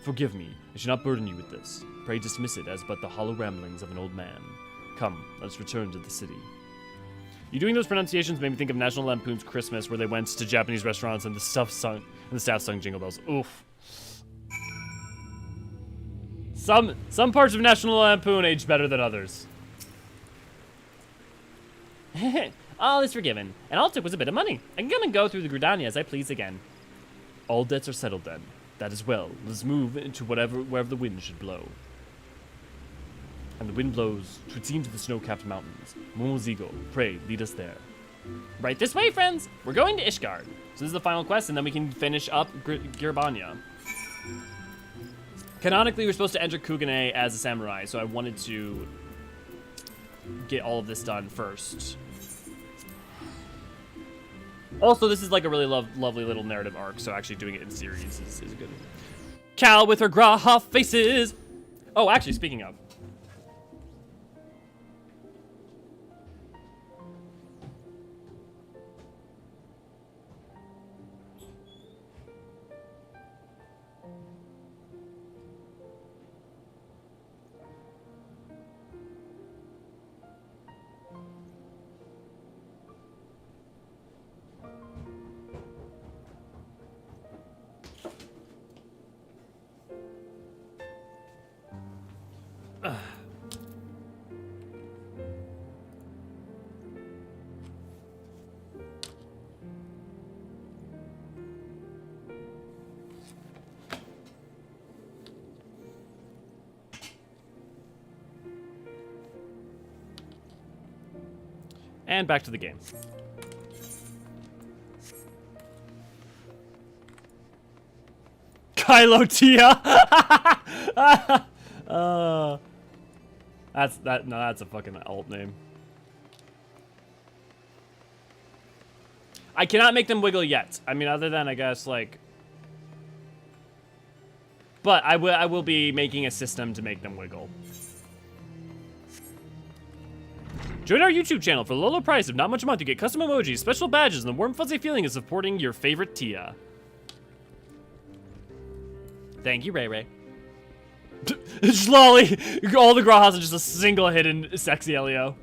Forgive me, I should not burden you with this. Pray dismiss it as but the hollow ramblings of an old man. Come, let us return to the city. You doing those pronunciations made me think of National Lampoon's Christmas, where they went to Japanese restaurants and the staff sung Jingle Bells. Oof. Some parts of National Lampoon age better than others. All is forgiven, and all it took was a bit of money. I can come and go through the Gridania as I please again. All debts are settled then. That is well. Let's move into wherever the wind should blow. And the wind blows, 'twould seem, to the snow-capped mountains. Momozigo, pray, lead us there. Right this way, friends! We're going to Ishgard. So this is the final quest, and then we can finish up Girbania. Canonically, we're supposed to enter Kugane as a samurai, so I wanted to get all of this done first. Also, this is like a really lovely little narrative arc, so actually doing it in series is a good one. Cal with her Graha faces! Oh, actually, speaking of. And back to the game. Kylo Tia. That's a fucking alt name. I cannot make them wiggle yet. I mean, other than I guess like. But I will be making a system to make them wiggle. Join our YouTube channel for the low price of not much a month. You get custom emojis, special badges, and the warm fuzzy feeling of supporting your favorite Tia. Thank you, Ray Ray. Lolly, all the Grahas are just a single hidden sexy Elio.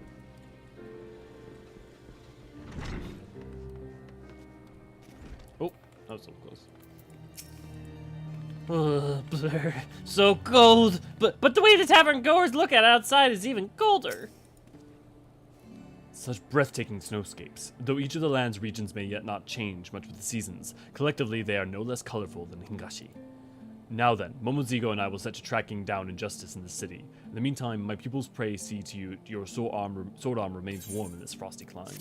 Oh, that was so close. Blur. So cold, but the way the tavern goers look at it outside is even colder. Such breathtaking snowscapes. Though each of the land's regions may yet not change much with the seasons, collectively they are no less colorful than Hingashi. Now then, Momozigo and I will set to tracking down injustice in the city. In the meantime, my pupils pray see to you your sword arm remains warm in this frosty climate.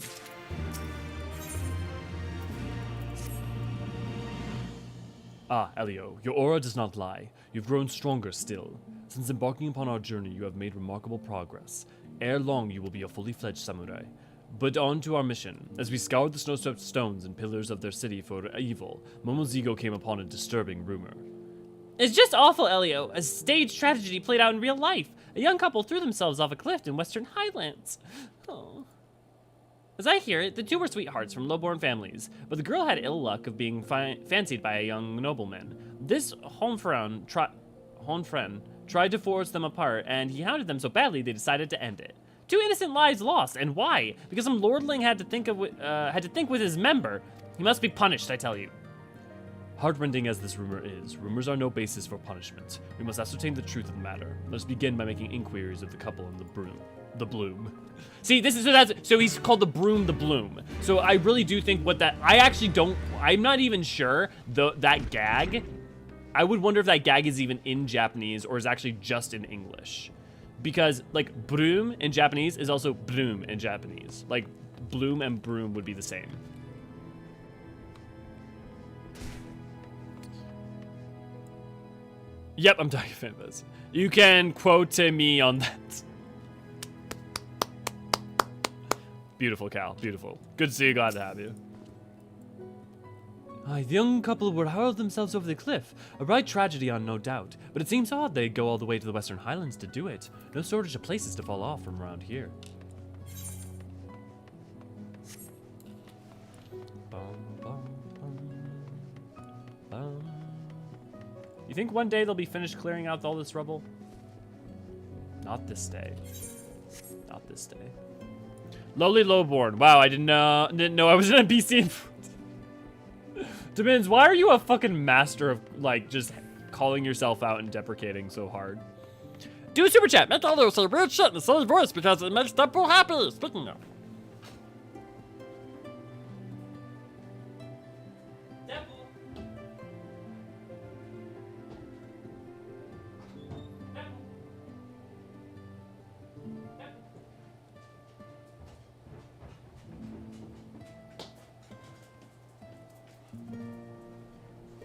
Ah, Elio, your aura does not lie. You've grown stronger still. Since embarking upon our journey, you have made remarkable progress. Ere long, you will be a fully fledged samurai. But on to our mission. As we scoured the snow-swept stones and pillars of their city for evil, Momozigo came upon a disturbing rumor. It's just awful, Elio. A staged tragedy played out in real life. A young couple threw themselves off a cliff in Western Highlands. Oh. As I hear it, the two were sweethearts from low-born families, but the girl had ill luck of being fancied by a young nobleman. This Honfren tried to force them apart, and he hounded them so badly they decided to end it. 2 innocent lives lost, and why? Because some lordling had to think with his member. He must be punished, I tell you. Heartrending as this rumor is, rumors are no basis for punishment. We must ascertain the truth of the matter. Let us begin by making inquiries of the couple and the bloom. See, so he's called the bloom. So I really do think I'm not even sure that gag. I would wonder if that gag is even in Japanese or is actually just in English. Because like broom in Japanese is also bloom in Japanese. Like bloom and broom would be the same. Yep, I'm talking fanbase. You can quote me on that. Beautiful, Cal. Beautiful. Good to see you. Glad to have you. The young couple would hurl themselves over the cliff. A right tragedy on no doubt. But it seems odd they'd go all the way to the Western Highlands to do it. No shortage of places to fall off from around here. You think one day they'll be finished clearing out all this rubble? Not this day. Not this day. Lowly lowborn. Wow, I didn't know I was an NPC. Demins, why are you a fucking master of like just calling yourself out and deprecating so hard? Do a super chat. Make all those say weird shit in a silly voice because it makes people happy. Speaking of.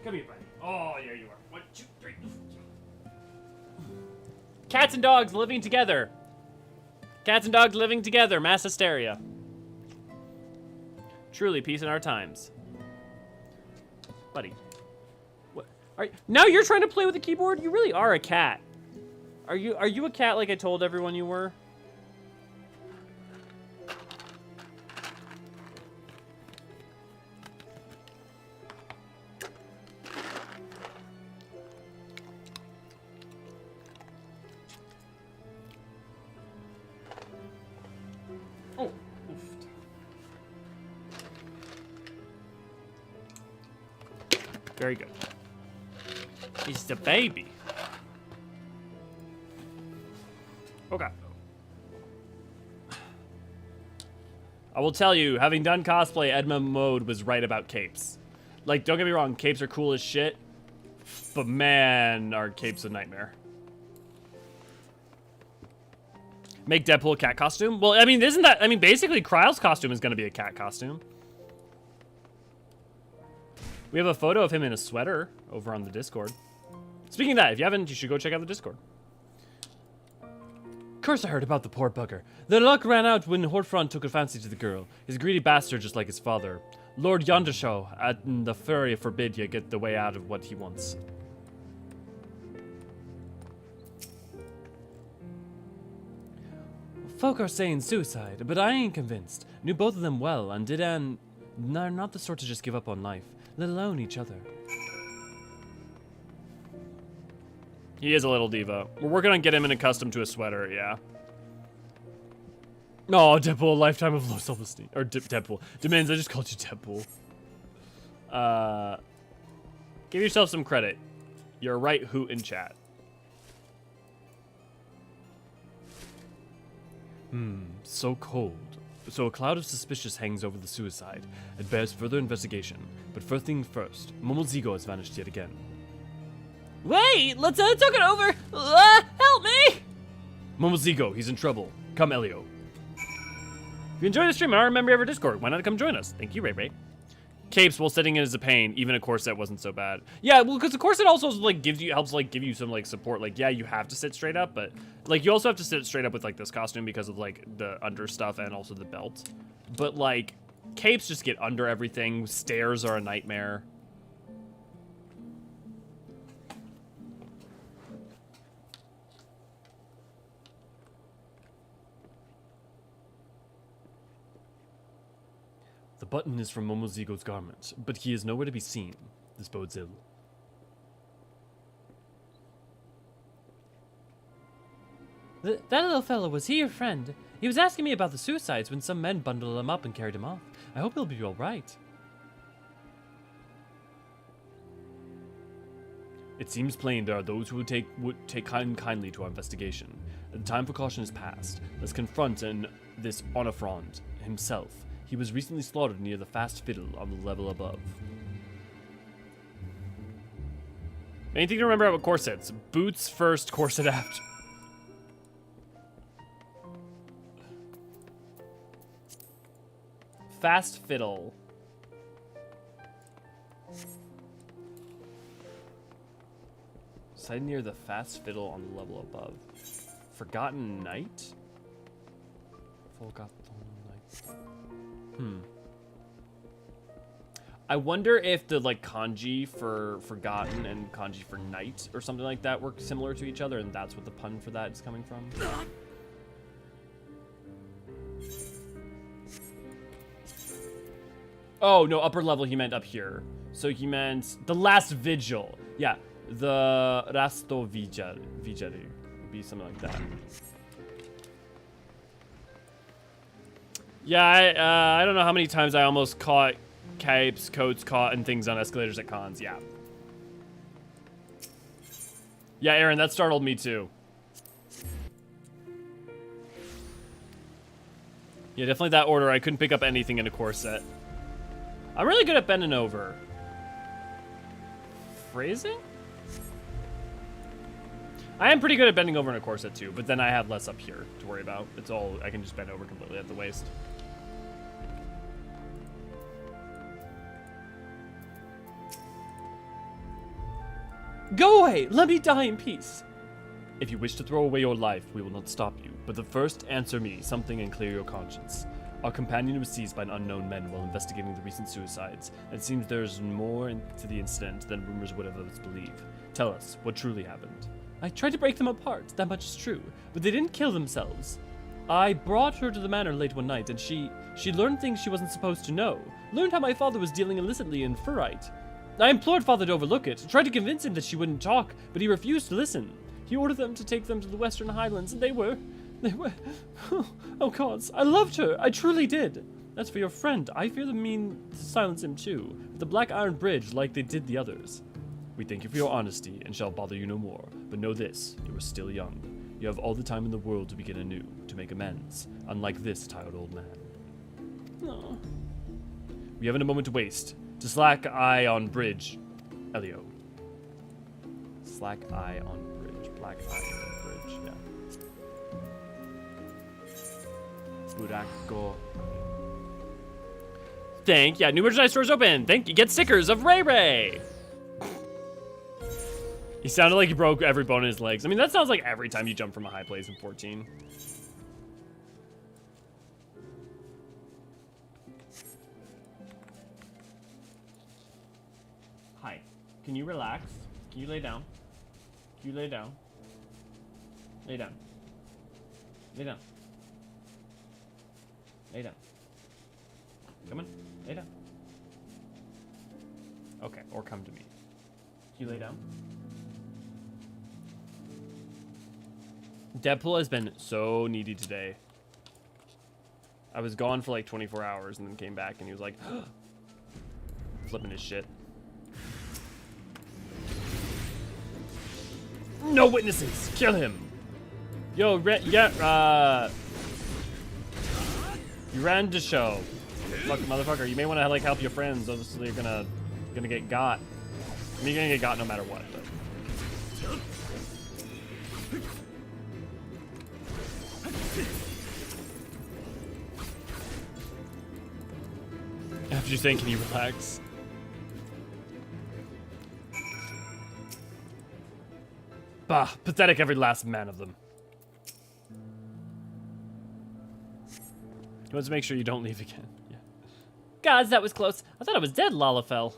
Come here, buddy. Oh, there you are. 1, 2, 3. Cats and dogs living together. Cats and dogs living together. Mass hysteria. Truly, peace in our times. Buddy. What? Now you're trying to play with the keyboard? You really are a cat. Are you a cat like I told everyone you were? Very good. It's the baby. Okay. I will tell you, having done cosplay, Edma Mode was right about capes. Like, don't get me wrong, capes are cool as shit, but man, are capes a nightmare. Make Deadpool a cat costume? Well, I mean, isn't that... I mean, basically, Kryle's costume is going to be a cat costume. We have a photo of him in a sweater over on the Discord. Speaking of that, if you haven't, you should go check out the Discord. Curse, I heard about the poor bugger. Their luck ran out when Horfront took a fancy to the girl. He's a greedy bastard just like his father. Lord Yondershaw and the Furry forbid you get the way out of what he wants. Folk are saying suicide, but I ain't convinced. Knew both of them well, and they're not the sort to just give up on life, let alone each other. He is a little diva. We're working on getting him accustomed to a sweater, yeah. Oh, Deadpool, a lifetime of low self-esteem. Or Deadpool. Demins, I just called you Deadpool. Give yourself some credit. You're a right hoot in chat. So cold. So a cloud of suspicious hangs over the suicide. It bears further investigation. But first thing first, Momozigo has vanished yet again. Wait, let's talk it over. Help me! Momozigo, he's in trouble. Come, Elio. If you enjoy the stream, I remember you have our Discord. Why not come join us? Thank you, Ray Ray. Capes, while sitting in is a pain. Even a corset wasn't so bad. Yeah, well, because the corset also like helps give you some like support. Like, yeah, you have to sit straight up, but like you also have to sit straight up with like this costume because of like the under stuff and also the belt. But like capes just get under everything. Stairs are a nightmare. The button is from Momozigo's garment, but he is nowhere to be seen. This bodes ill. That little fellow, was he your friend? He was asking me about the suicides when some men bundled him up and carried him off. I hope he'll be all right. It seems plain there are those who would take kindly to our investigation. The time for caution is past. Let's confront this Onafrond himself. He was recently slaughtered near the Fast Fiddle on the level above. Anything to remember about corsets? Boots first, corset after. Fast Fiddle. Side near the Fast Fiddle on the level above. Forgotten Knight? Forgotten Knight. I wonder if the like kanji for forgotten and kanji for night or something like that work similar to each other, and that's what the pun for that is coming from. Oh no, upper level he meant up here. So he meant the last vigil. Yeah, the Rasto Vigil would be something like that. Yeah, I don't know how many times I almost caught capes, coats, caught, and things on escalators at cons. Yeah. Yeah, Aaron, that startled me too. Yeah, definitely that order. I couldn't pick up anything in a corset. I'm really good at bending over. Phrasing? I am pretty good at bending over in a corset too, but then I have less up here to worry about. It's all, I can just bend over completely at the waist. Go away! Let me die in peace! If you wish to throw away your life, we will not stop you. But the first, answer me something and clear your conscience. Our companion was seized by an unknown men while investigating the recent suicides. It seems there's more to the incident than rumors would have us believe. Tell us, what truly happened? I tried to break them apart, that much is true. But they didn't kill themselves. I brought her to the manor late one night, and she learned things she wasn't supposed to know. Learned how my father was dealing illicitly in ferrite. I implored father to overlook it, tried to convince him that she wouldn't talk, but he refused to listen. He ordered them to take them to the Western Highlands, and they were... Oh gods, I loved her, I truly did. As for your friend, I fear the mean to silence him too, with the Black Iron Bridge like they did the others. We thank you for your honesty, and shall bother you no more, but know this, you are still young. You have all the time in the world to begin anew, to make amends, unlike this tired old man. No. We haven't a moment to waste. To slack eye on bridge, Elio. Slack eye on bridge. Black eye on bridge, yeah. Buracco. Yeah, new merchandise stores open. Thank you. Get stickers of Ray Ray. He sounded like he broke every bone in his legs. I mean, that sounds like every time you jump from a high place in 14. Hi. Can you relax? Can you lay down? Can you lay down? Lay down. Lay down. Lay down. Come on. Lay down. Okay, or come to me. Can you lay down? Deadpool has been so needy today. I was gone for like 24 hours and then came back and he was like, flipping his shit. No witnesses! Kill him! Yo, you ran to show. Look, motherfucker, you may want to like help your friends. Obviously, you're gonna get got. I mean, you're gonna get got no matter what. But. After you saying, can you relax? Bah, pathetic every last man of them. He wants to make sure you don't leave again. Yeah. Gods, that was close. I thought I was dead, Lalafell.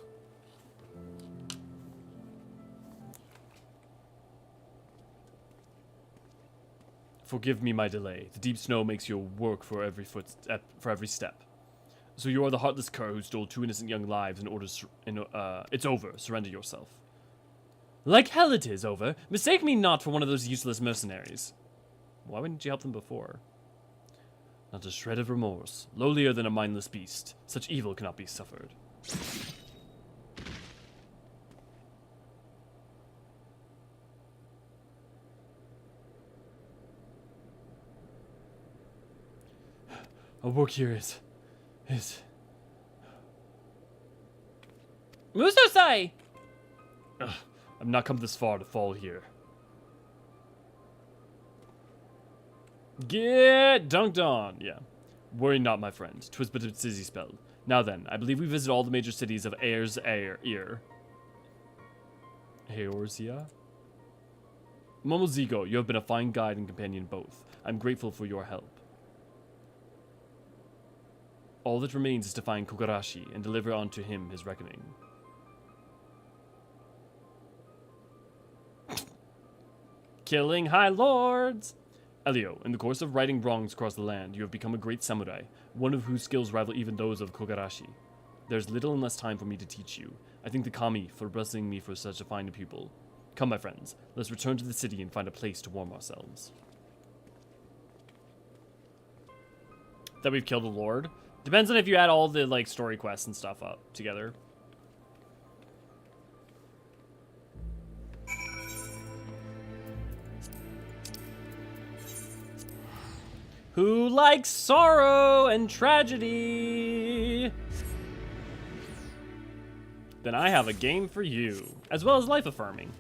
Forgive me my delay. The deep snow makes you work for every step. So you are the heartless cur who stole 2 innocent young lives in order to... it's over. Surrender yourself. Like hell it is over. Mistake me not for one of those useless mercenaries. Why wouldn't you help them before? Not a shred of remorse. Lowlier than a mindless beast. Such evil cannot be suffered. Our work here is... Musosai! I've not come this far to fall here. Get dunked on. Yeah. Worry not, my friend. 'Twas but a dizzy spell. Now then, I believe we visit all the major cities of Eorzean. Momozigo, you have been a fine guide and companion both. I'm grateful for your help. All that remains is to find Kogarashi and deliver unto him his reckoning. Killing high lords! Elio, in the course of righting wrongs across the land, you have become a great samurai, one of whose skills rival even those of Kogarashi. There's little and less time for me to teach you. I thank the kami for blessing me for such a fine pupil. Come, my friends, let's return to the city and find a place to warm ourselves. That we've killed a lord? Depends on if you add all the like story quests and stuff up together. Who likes sorrow and tragedy? Then I have a game for you, as well as life affirming.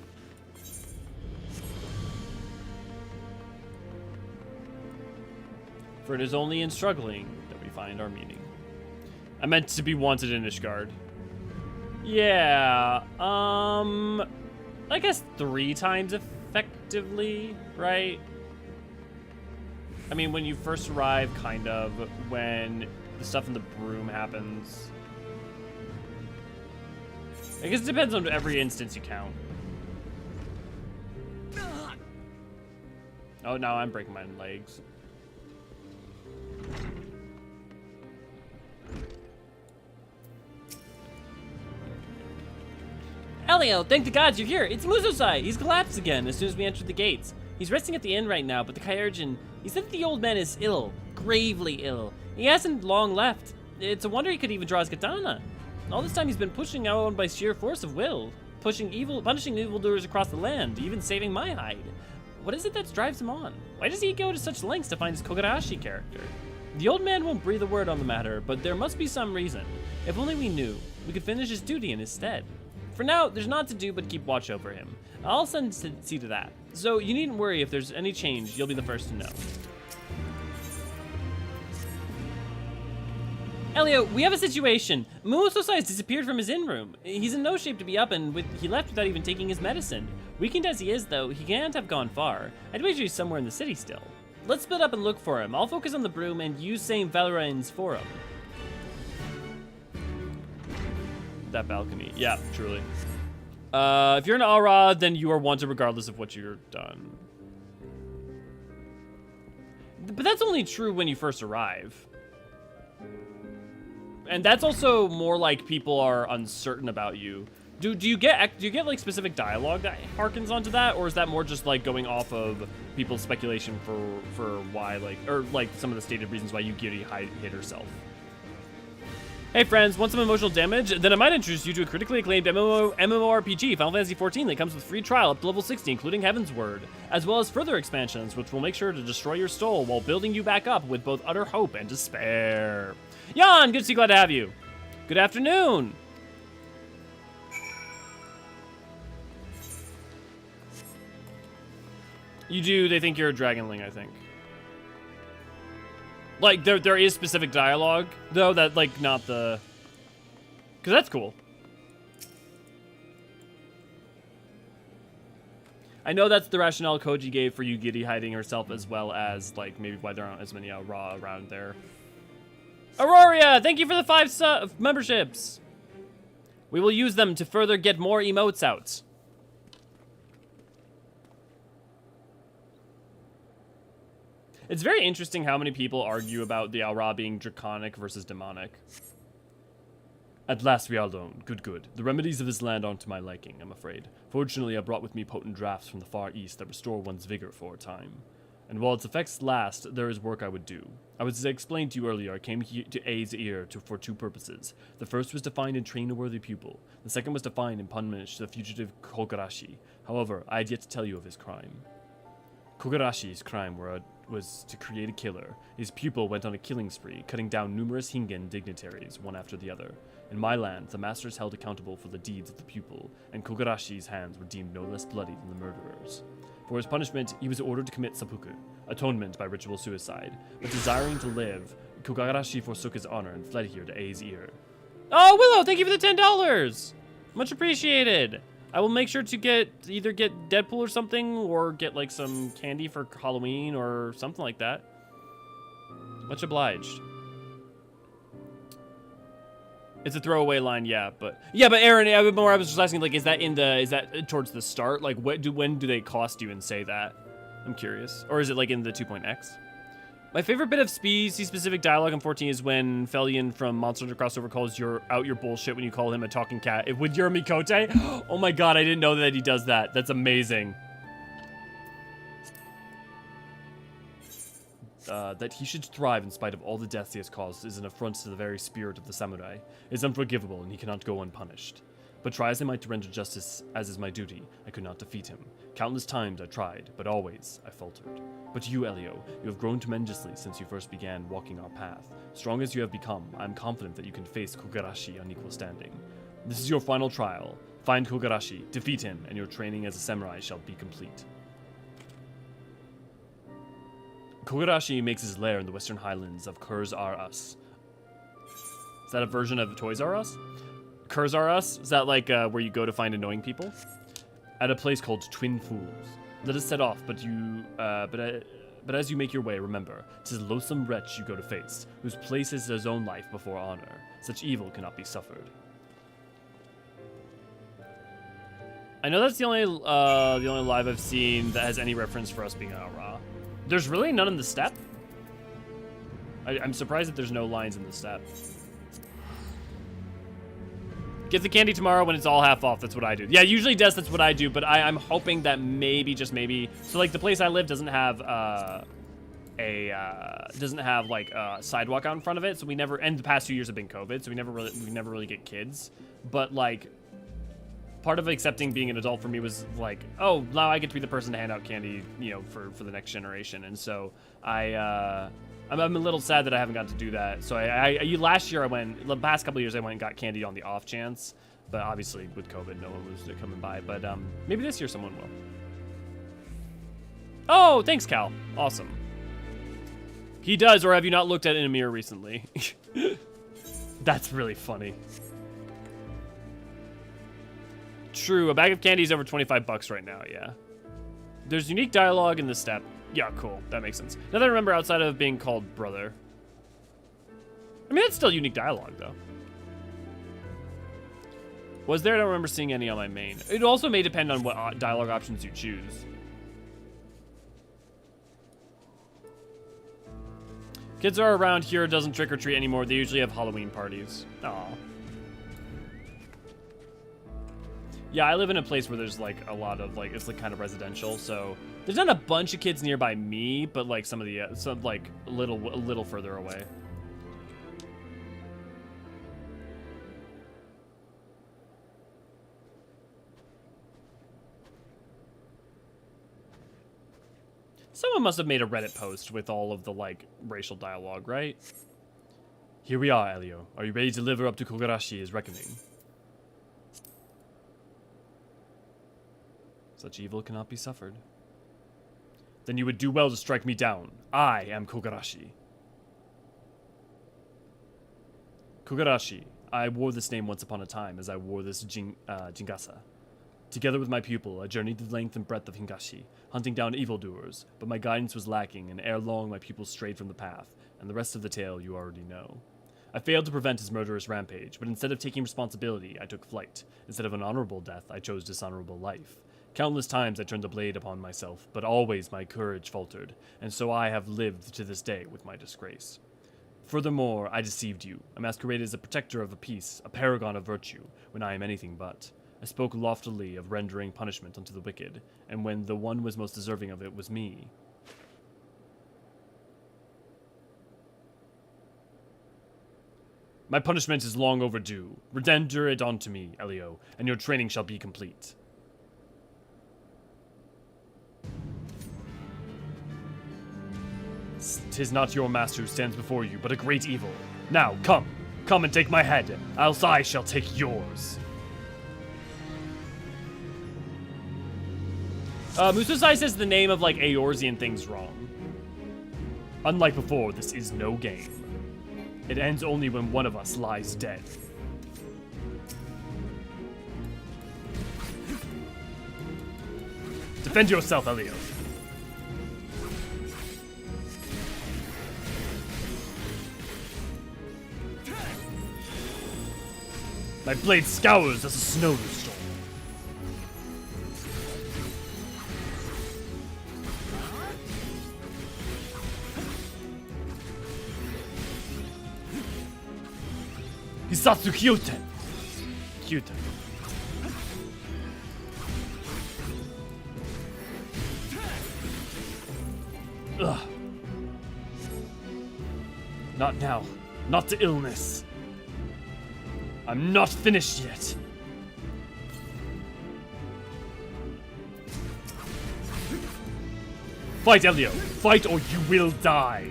For it is only in struggling that we find our meaning. I meant to be wanted in Ishgard. Yeah, I guess 3 times effectively, right? I mean, when you first arrive, kind of, when the stuff in the broom happens. I guess it depends on every instance you count. Oh, now I'm breaking my legs. Elio, thank the gods you're here. It's Musosai. He's collapsed again as soon as we entered the gates. He's resting at the inn right now, but the Kyogen, he said that the old man is ill, gravely ill. He hasn't long left. It's a wonder he could even draw his katana. All this time he's been pushing out by sheer force of will, punishing evildoers across the land, even saving my hide. What is it that drives him on? Why does he go to such lengths to find his Kogarashi character? The old man won't breathe a word on the matter, but there must be some reason. If only we knew, we could finish his duty in his stead. For now, there's naught to do but keep watch over him. I'll see to that. So you needn't worry if there's any change, you'll be the first to know. Elio, we have a situation. Musosai has disappeared from his inn room. He's in no shape to be up, and he left without even taking his medicine. Weakened as he is, though, he can't have gone far. I'd wager he's somewhere in the city still. Let's split up and look for him. I'll focus on the broom and use St. Valerian's forum. That balcony. Yeah, truly. If you're an Aura, then you are wanted regardless of what you've done. But that's only true when you first arrive. And that's also more like people are uncertain about you. Do you get like specific dialogue that harkens onto that, or is that more just like going off of people's speculation for why, like, or like some of the stated reasons why Yugiri hid herself? Hey friends, want some emotional damage? Then I might introduce you to a critically acclaimed MMORPG, Final Fantasy XIV, that comes with free trial up to level 60, including Heaven's Word, as well as further expansions, which will make sure to destroy your soul while building you back up with both utter hope and despair. Jan, good to see you, glad to have you. Good afternoon. They think you're a dragonling, I think. Like, there is specific dialogue, though, that, like, not the... Because that's cool. I know that's the rationale Koji gave for Yugiri hiding herself, as well as, like, maybe why there aren't as many Raw around there. Auroria, thank you for the 5 memberships. We will use them to further get more emotes out. It's very interesting how many people argue about the Aura being draconic versus demonic. At last we are alone. Good. The remedies of this land aren't to my liking, I'm afraid. Fortunately, I brought with me potent drafts from the far east that restore one's vigor for a time. And while its effects last, there is work I would do. As I explained to you earlier, I came here to A's ear for 2 purposes. The first was to find and train a worthy pupil. The second was to find and punish the fugitive Kogarashi. However, I had yet to tell you of his crime. Kogarashi's crime was to create a killer. His pupil went on a killing spree, cutting down numerous Hingen dignitaries, one after the other. In my land, the master is held accountable for the deeds of the pupil, and Kogarashi's hands were deemed no less bloody than the murderers. For his punishment, he was ordered to commit seppuku, atonement by ritual suicide. But desiring to live, Kogarashi forsook his honor and fled here to A's ear. Oh, Willow, thank you for the $10! Much appreciated! I will make sure to either get Deadpool or something, or get like some candy for Halloween or something like that. Much obliged. It's a throwaway line, yeah, but Aaron, I was just asking, like, is that towards the start? Like, when do they cost you and say that? I'm curious. Or is it like in the 2.x? My favorite bit of species-specific dialogue in 14 is when Felion from Monster Hunter Crossover calls your bullshit when you call him a talking cat. With your Mikote? Oh my god, I didn't know that he does that. That's amazing. That he should thrive in spite of all the deaths he has caused is an affront to the very spirit of the samurai. It is unforgivable, and he cannot go unpunished. But try as I might to render justice, as is my duty, I could not defeat him. Countless times I tried, but always I faltered. But you, Elio, you have grown tremendously since you first began walking our path. Strong as you have become, I am confident that you can face Kogarashi on equal standing. This is your final trial. Find Kogarashi, defeat him, and your training as a samurai shall be complete. Kogarashi makes his lair in the western highlands of Kurz R Us. Is that a version of Toys R Us? Kurz R Us? Is that like where you go to find annoying people? At a place called Twin Fools. Let us set off, but as you make your way, remember, 'tis a loathsome wretch you go to face, whose places his own life before honor. Such evil cannot be suffered. I know that's the only live I've seen that has any reference for us being an Aura. There's really none in the step? I'm surprised that there's no lines in the step. Get the candy tomorrow when it's all half off. That's what I do. Yeah, usually that's what I do, but I'm hoping that maybe, just maybe. So like the place I live doesn't have like a sidewalk out in front of it, so we never. And the past 2 years have been COVID, so we never really get kids. But like, part of accepting being an adult for me was like, oh, now I get to be the person to hand out candy, you know, for the next generation. And so I'm a little sad that I haven't got to do that. So last year the past couple of years I went and got candy on the off chance, but obviously with COVID, no one was coming by. But maybe this year someone will. Oh, thanks, Cal. Awesome. He does, or have you not looked at it in a mirror recently? That's really funny. True, a bag of candy is over 25 bucks right now, yeah. There's unique dialogue in the step. Yeah, cool. That makes sense. Now that I remember, outside of being called brother. I mean, that's still unique dialogue, though. Was there? I don't remember seeing any on my main. It also may depend on what dialogue options you choose. Kids are around here doesn't trick or treat anymore. They usually have Halloween parties. Aw. Yeah, I live in a place where there's like a lot of like, it's like kind of residential, so there's not a bunch of kids nearby me, but like some of the some like a little further away. Someone must have made a Reddit post with all of the like racial dialogue, right? Here we are, Elio. Are you ready to live up to Kogarashi's reckoning? Such evil cannot be suffered. Then you would do well to strike me down. I am Kogarashi. Kogarashi. I wore this name once upon a time as I wore this Jingasa. Together with my pupil, I journeyed the length and breadth of Hingashi, hunting down evildoers, but my guidance was lacking, and ere long my pupil strayed from the path, and the rest of the tale you already know. I failed to prevent his murderous rampage, but instead of taking responsibility, I took flight. Instead of an honorable death, I chose dishonorable life. Countless times I turned the blade upon myself, but always my courage faltered, and so I have lived to this day with my disgrace. Furthermore, I deceived you. I masqueraded as a protector of a peace, a paragon of virtue, when I am anything but. I spoke loftily of rendering punishment unto the wicked, and when the one was most deserving of it was me. My punishment is long overdue. Render it unto me, Elio, and your training shall be complete. Tis not your master who stands before you, but a great evil. Now, come and take my head, else I shall take yours. Musosai says the name of, like, Eorzean thing's wrong. Unlike before, this is no game. It ends only when one of us lies dead. Defend yourself, Elio. My blade scours as a snowstorm. Hisatsu Kyuten. Kyuten. Ugh. Not now. Not to illness. I'm not finished yet. Fight, Elio. Fight or you will die.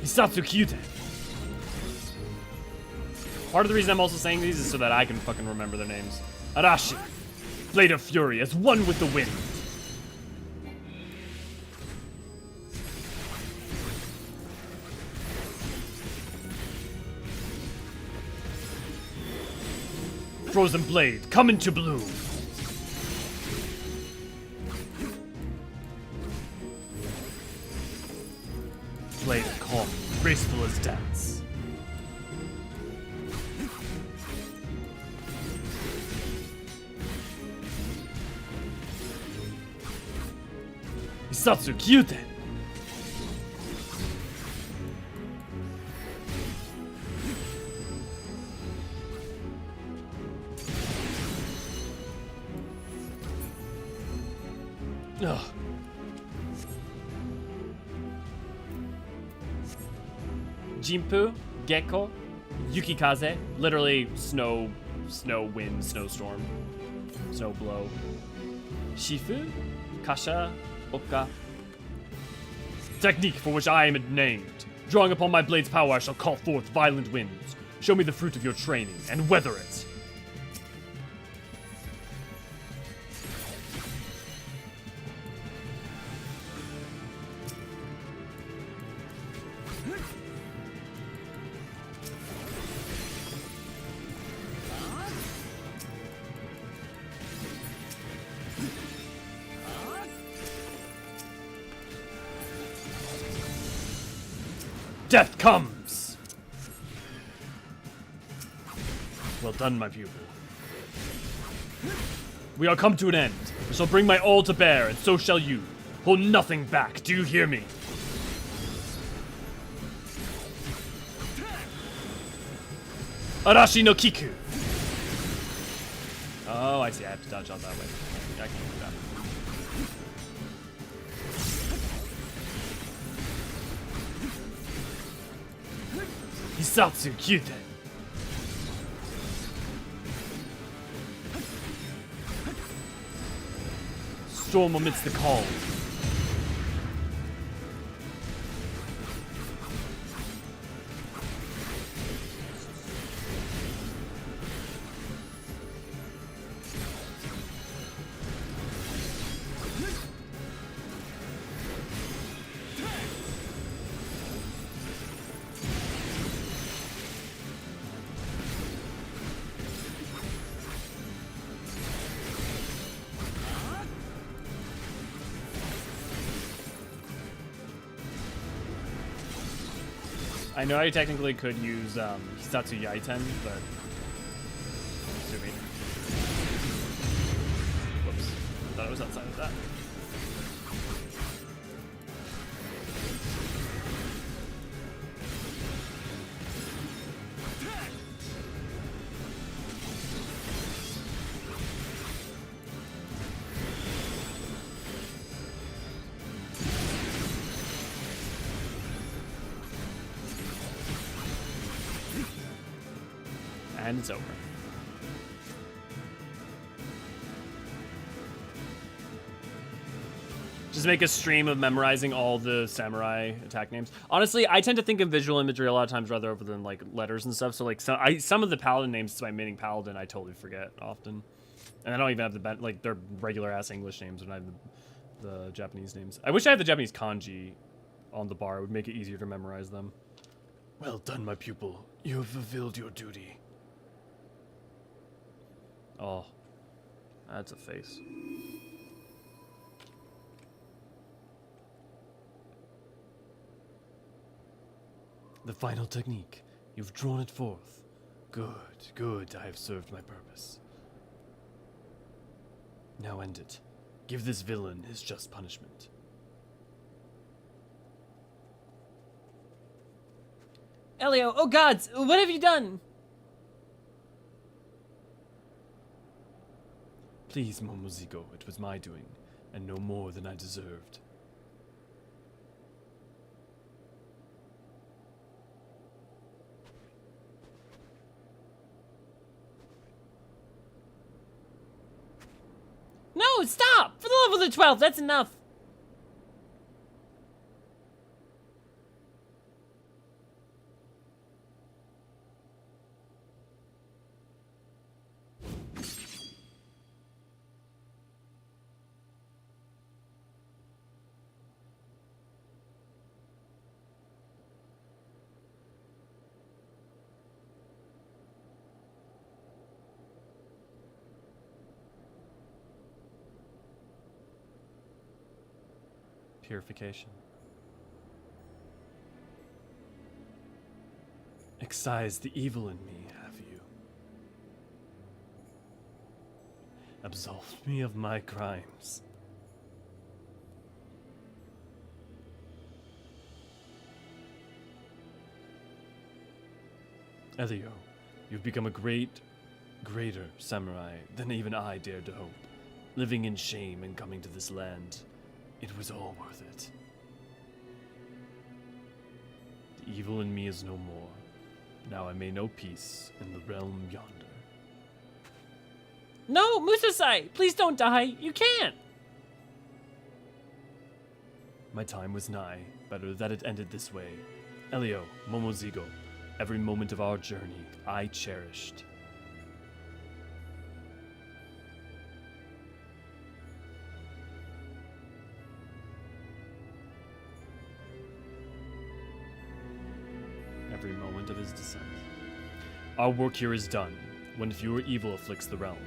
Hisatsu Kyuten. Part of the reason I'm also saying these is so that I can fucking remember their names. Arashi. Blade of Fury as one with the wind. Frozen Blade, come into bloom. Blade of calm, graceful as dance. Hisatsu Kyuten. Ugh. Jinpu, Gecko, Yukikaze, literally snow, wind, snowstorm, snow blow. Shifu, Kasha, Oka. Technique for which I am named. Drawing upon my blade's power, I shall call forth violent winds. Show me the fruit of your training, and weather it. Death comes! Well done, my pupil. We are come to an end. I shall bring my all to bear, and so shall you. Hold nothing back, do you hear me? Arashi no Kiku! Oh, I see, I have to dodge out that way. I can't do that. Hisatsu Kyuten! Storm amidst the calm. I know I technically could use Hisatsu Yaiten, but sue me. Whoops. I thought I was outside of that. And it's over. Just make a stream of memorizing all the samurai attack names. Honestly, I tend to think of visual imagery a lot of times rather over than like letters and stuff. So like some of the paladin names to my main paladin I totally forget often, and I don't even have the like their regular ass English names when I have the Japanese names. I wish I had the Japanese kanji on the bar. It would make it easier to memorize them. Well done, my pupil. You have fulfilled your duty. Oh, that's a face. The final technique. You've drawn it forth. Good, good. I have served my purpose. Now end it. Give this villain his just punishment. Elio, oh gods, what have you done? Please, Momozigo, it was my doing, and no more than I deserved. No, stop! For the love of the 12, that's enough. Purification. Excise the evil in me, have you? Absolve me of my crimes. Elio, you've become a greater samurai than even I dared to hope. Living in shame and coming to this land. It was all worth it. The evil in me is no more. Now I may know peace in the realm yonder. No, Musosai, please don't die. You can't. My time was nigh. Better that it ended this way. Elio, Momozigo, every moment of our journey I cherished. Every moment of his descent. Our work here is done, when fewer evil afflicts the realm.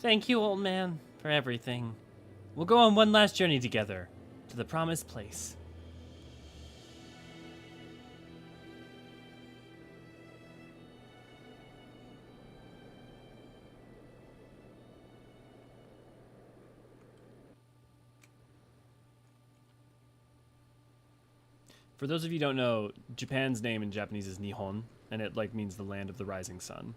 Thank you, old man, for everything. We'll go on one last journey together to the promised place. For those of you who don't know, Japan's name in Japanese is Nihon, and it like means the land of the rising sun.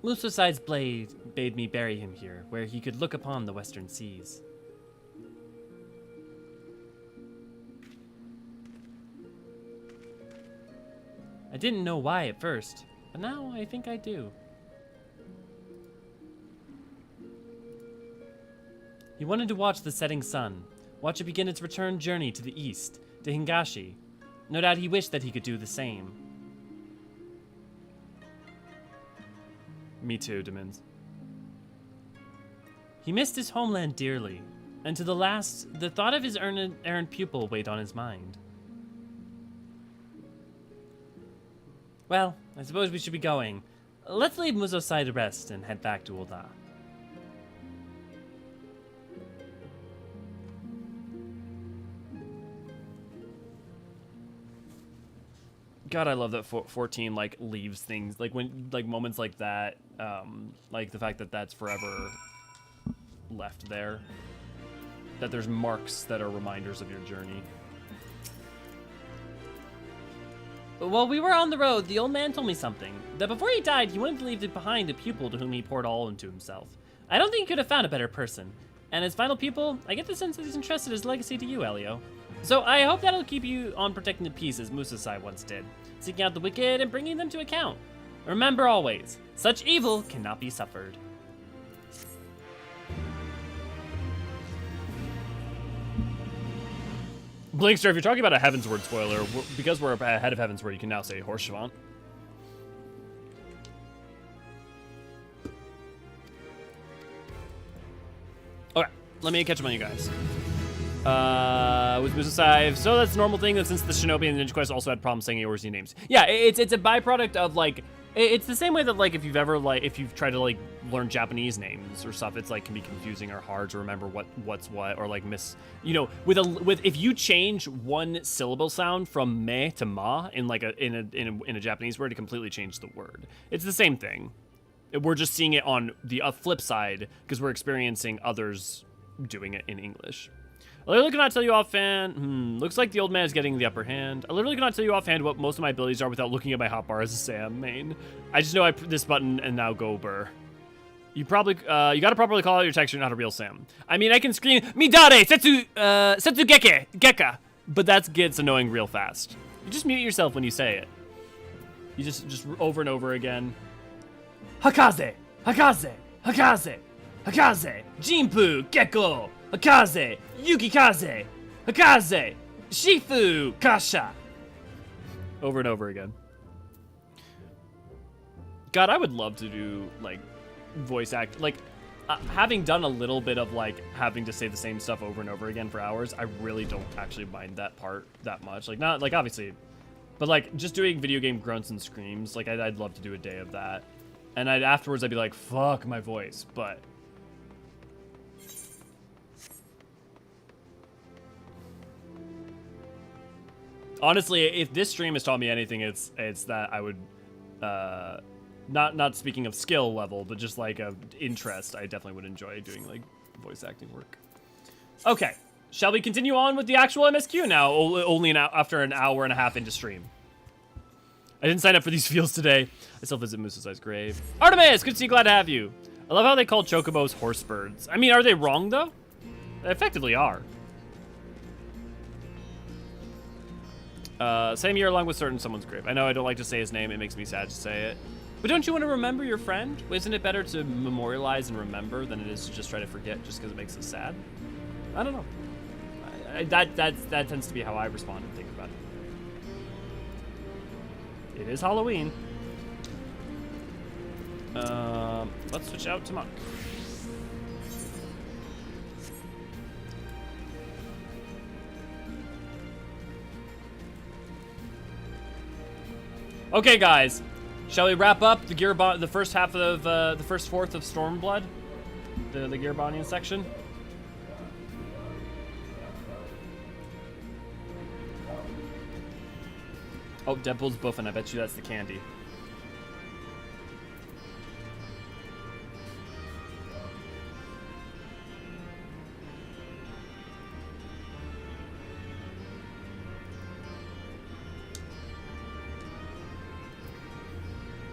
Musosai's blade bade me bury him here, where he could look upon the western seas. I didn't know why at first, but now I think I do. He wanted to watch the setting sun, watch it begin its return journey to the east, to Hingashi. No doubt he wished that he could do the same. Me too, Demins. He missed his homeland dearly, and to the last, the thought of his errant pupil weighed on his mind. Well, I suppose we should be going. Let's leave Musosai to rest and head back to Ul'dah. God, I love that 14 like leaves things like when like moments like that, like the fact that that's forever left there, that there's marks that are reminders of your journey. While we were on the road, the old man told me something, that before he died, he wanted to leave behind a pupil to whom he poured all into himself. I don't think he could have found a better person. And as final pupil, I get the sense that he's entrusted his legacy to you, Elio. So I hope that'll keep you on protecting the peace as Musosai once did, seeking out the wicked and bringing them to account. Remember always, such evil cannot be suffered. Blinkster, if you're talking about a Heavensward spoiler, because we're ahead of Heavensward, you can now say Horsevant. Okay, let me catch up on you guys. With Musosai, so that's a normal thing that since the Shinobi and Ninja Quest also had problems saying Eorzean names. Yeah, it's a byproduct of like, it's the same way that like if you've tried to like learn Japanese names or stuff, it's like can be confusing or hard to remember what's what or like if you change one syllable sound from me to ma in like in a Japanese word, it completely changed the word. It's the same thing. We're just seeing it on the flip side because we're experiencing others doing it in English. I literally cannot tell you offhand. Looks like the old man is getting the upper hand. I literally cannot tell you offhand what most of my abilities are without looking at my hotbar as a Sam main. I just know I put this button and now go burr. You probably, you gotta properly call out your text. You're not a real Sam. I mean, I can scream, Midare, Setsu Geka, but that gets annoying real fast. You just mute yourself when you say it. You just over and over again. Hakaze, Hakaze, Hakaze, Hakaze, Jinpu, Gecko. Hakaze, Yukikaze, Hakaze, Shifu, Kasha. Over and over again. God, I would love to do, like, voice act. Like, having done a little bit of, like, having to say the same stuff over and over again for hours, I really don't actually mind that part that much. Like, not, like, obviously, but, like, just doing video game grunts and screams, like, I'd love to do a day of that. And afterwards, I'd be like, fuck my voice, but... Honestly, if this stream has taught me anything, it's that I would, not speaking of skill level, but just like of interest, I definitely would enjoy doing like voice acting work. Okay, shall we continue on with the actual MSQ now? Only after an hour and a half into stream. I didn't sign up for these fields today. I still visit Musosai's grave. Artemis, good to see you. Glad to have you. I love how they call chocobos horse birds. I mean, are they wrong though? They effectively are. Same year along with certain someone's grave. I know I don't like to say his name. It makes me sad to say it. But don't you want to remember your friend? Isn't it better to memorialize and remember than it is to just try to forget just because it makes us sad? I don't know. That tends to be how I respond and think about it. It is Halloween. Let's switch out to Monk. Okay, guys. Shall we wrap up the first half of the first fourth of Stormblood? The Gearbonian section? Oh, Deadpool's buffing. I bet you that's the candy.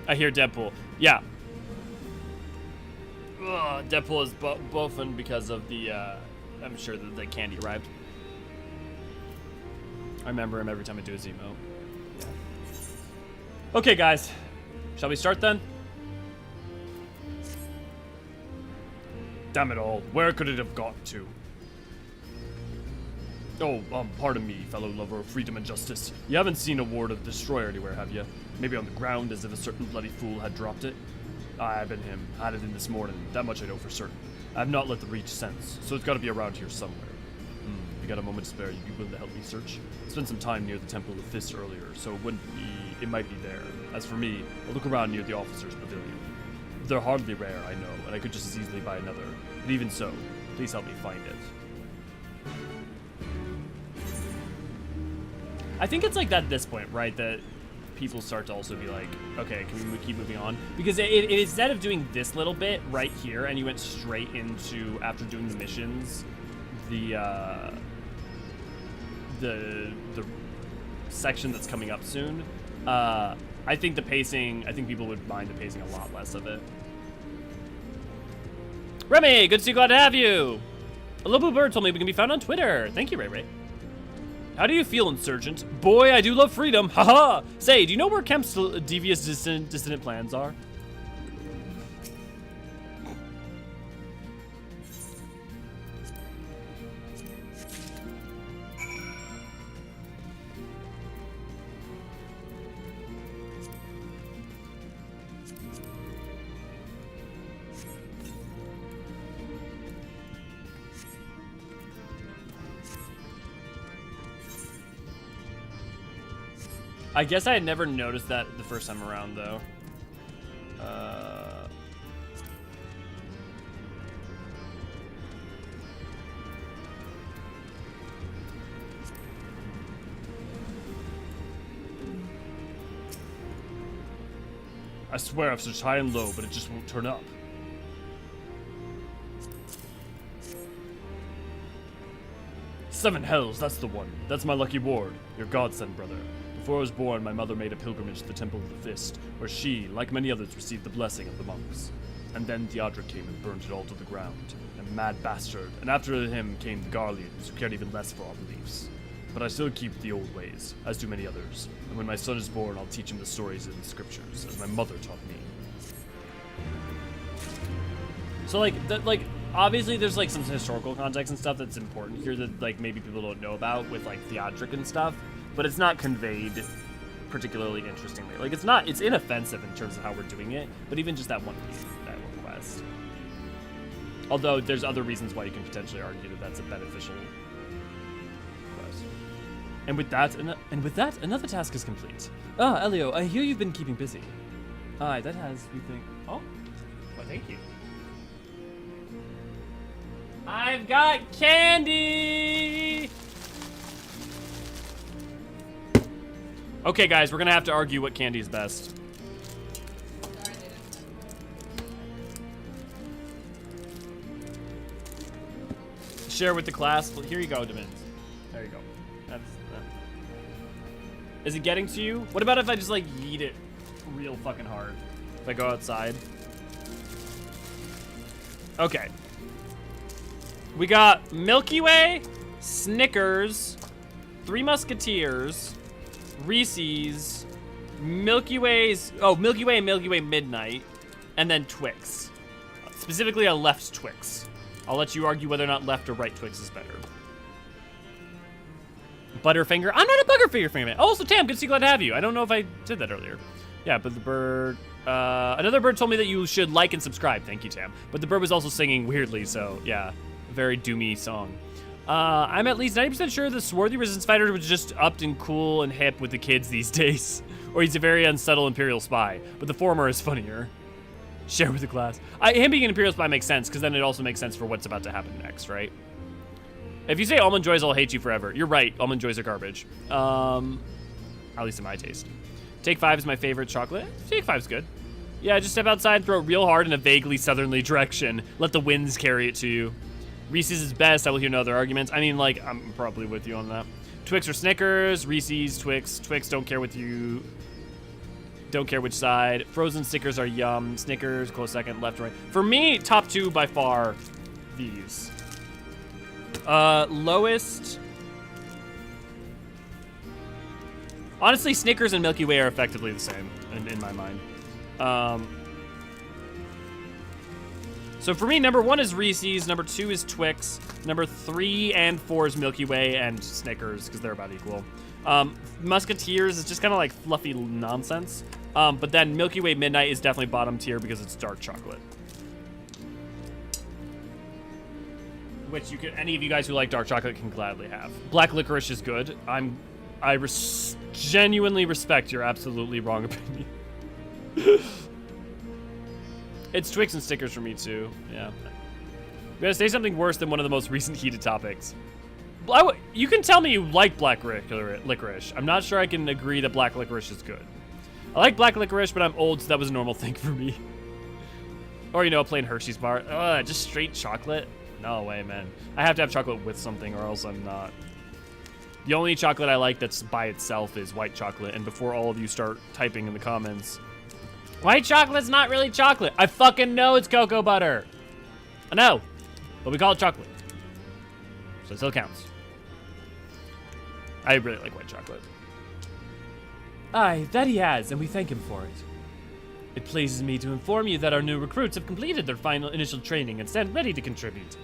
I hear Deadpool. Yeah. Ugh, Deadpool is buffing because of the, I'm sure that the candy arrived. I remember him every time I do his emote. Yeah. Okay, guys. Shall we start then? Damn it all. Where could it have got to? Oh, pardon me, fellow lover of freedom and justice. You haven't seen a ward of destroyer anywhere, have you? Maybe on the ground, as if a certain bloody fool had dropped it? I've been him. Had it in this morning. That much I know for certain. I have not let the reach sense, so it's got to be around here somewhere. If you got a moment to spare, you'd be willing to help me search? I spent some time near the Temple of the Fist earlier, so it might be there. As for me, I'll look around near the officers' pavilion. They're hardly rare, I know, and I could just as easily buy another. But even so, please help me find it. I think it's like that at this point, right? That people start to also be like, okay, can we keep moving on? Because instead of doing this little bit right here, and you went straight into, after doing the missions, the section that's coming up soon, I think the pacing, I think people would mind the pacing a lot less of it. Remy, good to see you, glad to have you. A little blue bird told me we can be found on Twitter. Thank you, Ray Ray. How do you feel, Insurgent? Boy, I do love freedom. Haha! Say, do you know where Kemp's devious dissident plans are? I guess I had never noticed that the first time around, though. I swear I've searched high and low, but it just won't turn up. Seven hells, that's the one. That's my lucky ward. Your godsend, brother. Before I was born, my mother made a pilgrimage to the Temple of the Fist, where she, like many others, received the blessing of the monks. And then Theodric came and burned it all to the ground. A mad bastard. And after him came the Garleans, who cared even less for our beliefs. But I still keep the old ways, as do many others. And when my son is born, I'll teach him the stories in the scriptures, as my mother taught me. So, obviously there's, some historical context and stuff that's important here that, maybe people don't know about with, Theodric and stuff. But it's not conveyed particularly interestingly. It's inoffensive in terms of how we're doing it, but even just that one piece, that one quest. Although there's other reasons why you can potentially argue that that's a beneficial quest. And with that, another task is complete. Ah, Elio, I hear you've been keeping busy. Aye, that has, we think. Oh, well, thank you. I've got candy! Okay, guys, we're gonna have to argue what candy is best. Share with the class. Well, here you go, Demins. There you go. That's that. Is it getting to you? What about if I just yeet it real fucking hard? If I go outside. Okay. We got Milky Way, Snickers, Three Musketeers, Reese's, Milky Way and Milky Way Midnight, and then Twix. Specifically a left Twix. I'll let you argue whether or not left or right Twix is better. Butterfinger. I'm not a Butterfinger fan. Also, Tam, good to see you, glad to have you. I don't know if I did that earlier. Yeah, but the bird... another bird told me that you should like and subscribe. Thank you, Tam. But the bird was also singing weirdly, so yeah. A very doomy song. I'm at least 90% sure the swarthy resistance fighter was just upped and cool and hip with the kids these days. Or he's a very unsubtle Imperial spy, but the former is funnier. Share with the class. Him being an Imperial spy makes sense, because then it also makes sense for what's about to happen next, right? If you say almond joys, I'll hate you forever. You're right, almond joys are garbage. At least in my taste. Take 5 is my favorite chocolate. Take 5's good. Yeah, just step outside, throw it real hard in a vaguely southerly direction. Let the winds carry it to you. Reese's is best. I will hear no other arguments. I mean, like, I'm probably with you on that. Twix or Snickers, Reese's, Twix. Twix, don't care with you. Don't care which side. Frozen Snickers are yum. Snickers, close second, left or right. For me, top 2 by far, these. Lowest. Honestly, Snickers and Milky Way are effectively the same in my mind. So for me, number 1 is Reese's, number 2 is Twix, number 3 and 4 is Milky Way and Snickers, because they're about equal. Musketeers is just kind of like fluffy nonsense. But then Milky Way Midnight is definitely bottom tier because it's dark chocolate. Which any of you guys who like dark chocolate can gladly have. Black licorice is good. I genuinely respect your absolutely wrong opinion. It's Twix and Snickers for me too. Yeah. I'm gonna say something worse than one of the most recent heated topics. You can tell me you like black licorice. I'm not sure I can agree that black licorice is good. I like black licorice, but I'm old, so that was a normal thing for me. Or, you know, a plain Hershey's bar. Just straight chocolate? No way, man. I have to have chocolate with something or else I'm not. The only chocolate I like that's by itself is white chocolate. And before all of you start typing in the comments, white chocolate's not really chocolate. I fucking know it's cocoa butter. I know, but we call it chocolate. So it still counts. I really like white chocolate. Aye, that he has, and we thank him for it. It pleases me to inform you that our new recruits have completed their final initial training and stand ready to contribute.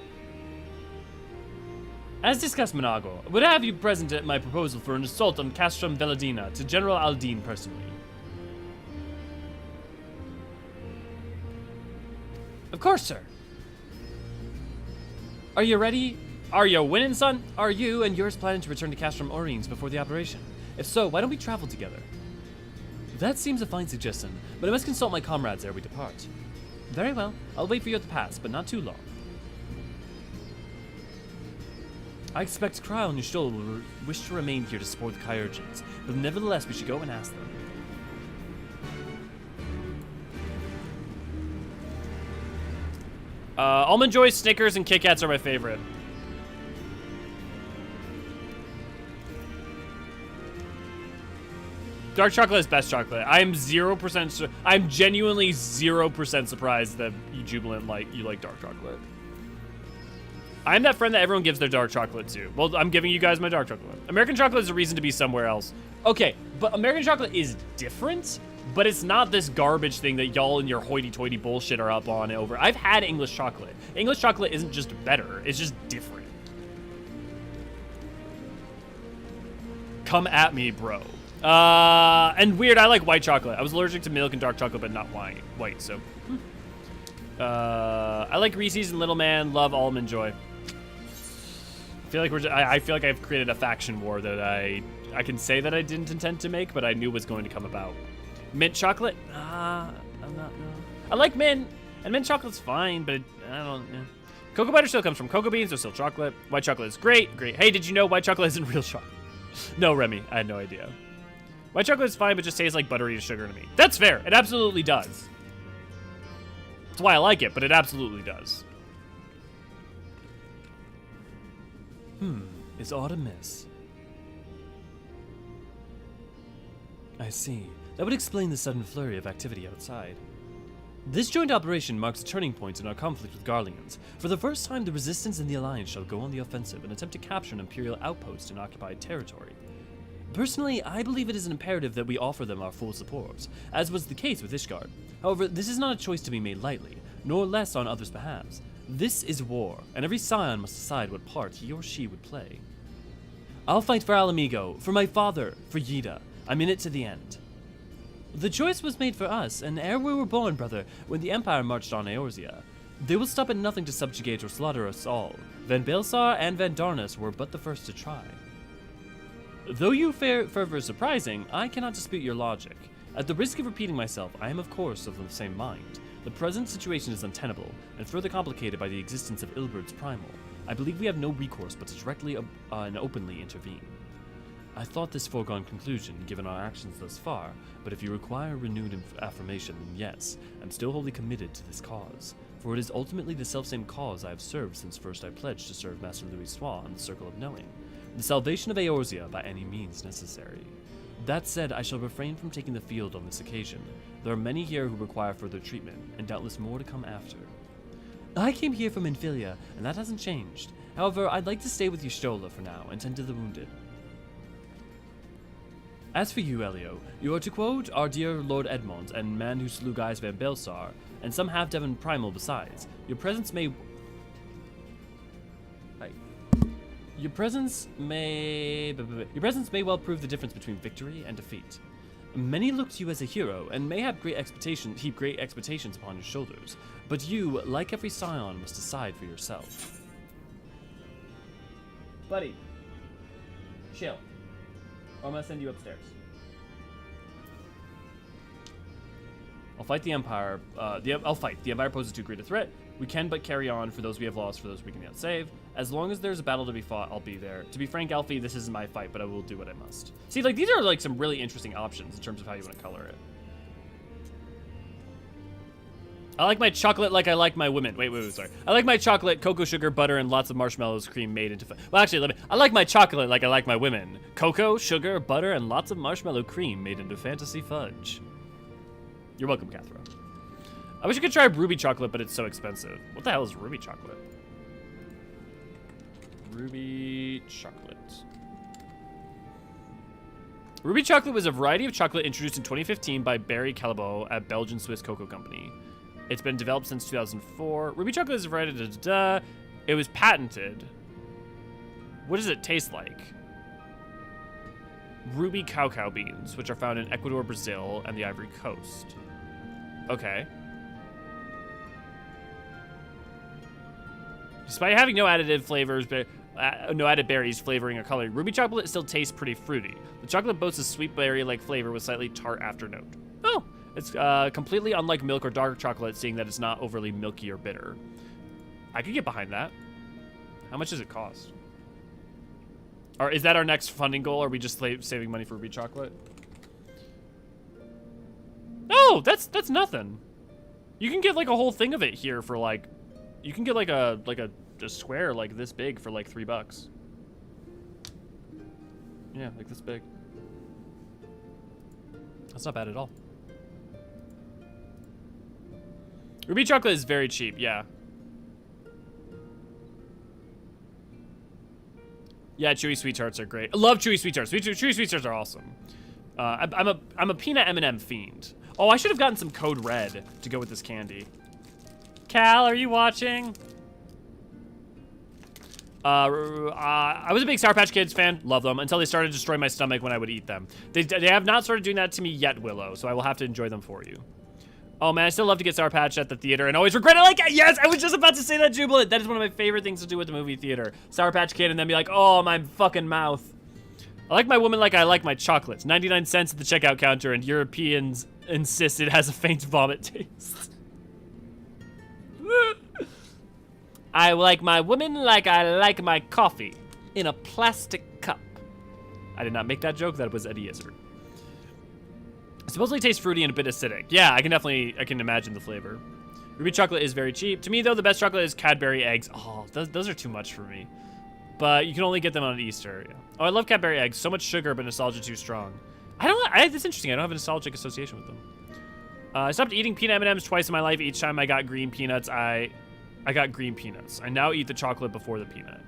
As discussed, Monago, I would have you present at my proposal for an assault on Castrum Veladina to General Aldine personally. Of course, sir. Are you ready? Are you winning, son? Are you and yours planning to return to Castrum Orines before the operation? If so, why don't we travel together? That seems a fine suggestion, but I must consult my comrades ere we depart. Very well, I'll wait for you at the pass, but not too long. I expect Kryle and Yushtol will wish to remain here to support the Eorzeans, but nevertheless we should go and ask them. Almond Joy, Snickers, and Kit Kats are my favorite. Dark chocolate is best chocolate. I'm 0%. I'm genuinely 0% surprised that you Jubilant you like dark chocolate. I'm that friend that everyone gives their dark chocolate to. Well, I'm giving you guys my dark chocolate. American chocolate is a reason to be somewhere else. Okay, but American chocolate is different, but it's not this garbage thing that y'all and your hoity-toity bullshit are up on over. I've had English chocolate. English chocolate isn't just better, it's just different. Come at me, bro. And weird, I like white chocolate. I was allergic to milk and dark chocolate, but not white, so. I like Reese's and Little Man, love Almond Joy. I feel like I've created a faction war that I can say that I didn't intend to make, but I knew was going to come about. Mint chocolate? I'm not, no. I like mint, and mint chocolate's fine, but I don't know. Cocoa butter still comes from cocoa beans, so still chocolate. White chocolate is great. Hey, did you know white chocolate isn't real chocolate? No, Remy, I had no idea. White chocolate is fine, but just tastes like buttery sugar to me. That's fair. It absolutely does. That's why I like it, but it absolutely does. Is aught amiss? I see. That would explain the sudden flurry of activity outside. This joint operation marks a turning point in our conflict with Garleans. For the first time, the Resistance and the Alliance shall go on the offensive and attempt to capture an Imperial outpost in occupied territory. Personally, I believe it is an imperative that we offer them our full support, as was the case with Ishgard. However, this is not a choice to be made lightly, nor less on others' behalves. This is war, and every scion must decide what part he or she would play. I'll fight for Alamigo, for my father, for Yida. I'm in it to the end. The choice was made for us, and ere we were born, brother, when the Empire marched on Eorzea. They will stop at nothing to subjugate or slaughter us all. Van Baelsar and Van Darnus were but the first to try. Though you fervor surprising, I cannot dispute your logic. At the risk of repeating myself, I am of course of the same mind. The present situation is untenable, and further complicated by the existence of Ilberd's primal. I believe we have no recourse but to directly and openly intervene. I thought this foregone conclusion, given our actions thus far, but if you require renewed affirmation, then yes, I'm still wholly committed to this cause. For it is ultimately the selfsame cause I have served since first I pledged to serve Master Louis Soir in the Circle of Knowing. The salvation of Eorzea by any means necessary. That said, I shall refrain from taking the field on this occasion. There are many here who require further treatment, and doubtless more to come after. I came here from Infilia, and that hasn't changed. However, I'd like to stay with Y'shtola for now and tend to the wounded. As for you, Elio, you are to quote our dear Lord Edmond and man who slew Gaius Van Baelsar, and some half-Devon primal besides. Your presence may well prove the difference between victory and defeat. Many look to you as a hero, and may have heap great expectations upon your shoulders, but you, like every scion, must decide for yourself. Buddy, chill. Or I'm gonna send you upstairs. I'll fight the Empire. I'll fight. The Empire poses too great a threat. We can but carry on for those we have lost, for those we cannot save. As long as there's a battle to be fought, I'll be there. To be frank, Alfie, this isn't my fight, but I will do what I must. See, like, these are, like, some really interesting options in terms of how you want to color it. I like my chocolate like I like my women. Wait, sorry. I like my chocolate, cocoa, sugar, butter, and lots of marshmallows, cream made into... Well, actually, I like my chocolate like I like my women. Cocoa, sugar, butter, and lots of marshmallow cream made into fantasy fudge. You're welcome, Cathro. I wish I could try ruby chocolate, but it's so expensive. What the hell is ruby chocolate? Ruby chocolate. Ruby chocolate was a variety of chocolate introduced in 2015 by Barry Callebaut at Belgian Swiss Cocoa Company. It's been developed since 2004. Ruby chocolate is a variety of It was patented. What does it taste like? Ruby cacao beans, which are found in Ecuador, Brazil, and the Ivory Coast. Okay. Despite having no additive flavors, no added berries flavoring or coloring, ruby chocolate still tastes pretty fruity. The chocolate boasts a sweet berry-like flavor with slightly tart afternote. Oh, it's completely unlike milk or dark chocolate, seeing that it's not overly milky or bitter. I could get behind that. How much does it cost? Or is that our next funding goal? Or are we just saving money for ruby chocolate? No, that's nothing. You can get like a whole thing of it here for like, you can get like a square like this big for like $3. Yeah, like this big. That's not bad at all. Ruby chocolate is very cheap, yeah. Yeah, chewy sweet tarts are great. I love chewy sweet tarts. Chewy sweet tarts are awesome. I'm a peanut M&M fiend. Oh, I should have gotten some Code Red to go with this candy. Cal, are you watching? I was a big Sour Patch Kids fan. Love them until they started to destroy my stomach when I would eat them. They have not started doing that to me yet, Willow, so I will have to enjoy them for you. Oh man, I still love to get Sour Patch at the theater and always regret it. Like, yes, I was just about to say that, Jubilant. That is one of my favorite things to do at the movie theater. Sour Patch Kid and then be like, oh, my fucking mouth. I like my woman like I like my chocolates. 99 cents at the checkout counter, and Europeans insist it has a faint vomit taste. I like my woman like I like my coffee, in a plastic cup. I did not make that joke, that was Eddie Izzard. It supposedly tastes fruity and a bit acidic. Yeah, I can imagine the flavor. Ruby chocolate is very cheap. To me, though, the best chocolate is Cadbury eggs. Oh, those are too much for me. But you can only get them on Easter. Yeah. Oh, I love Cadbury eggs. So much sugar, but nostalgia too strong. That's interesting. I don't have a nostalgic association with them. I stopped eating peanut M&Ms twice in my life. Each time I got green peanuts, I got green peanuts. I now eat the chocolate before the peanut.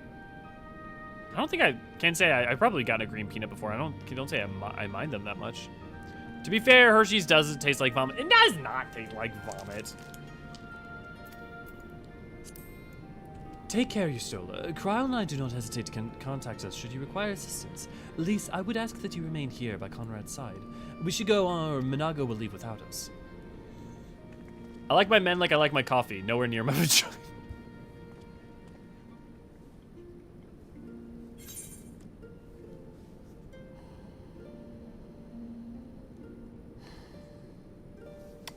I don't think I can say I probably got a green peanut before. I don't say I mind them that much. To be fair, Hershey's doesn't taste like vomit. It does not taste like vomit. Take care, Y'shtola. Kryle and I do not hesitate to contact us should you require assistance. Lise, I would ask that you remain here by Conrad's side. We should go, or Minago will leave without us. I like my men like I like my coffee. Nowhere near my vagina.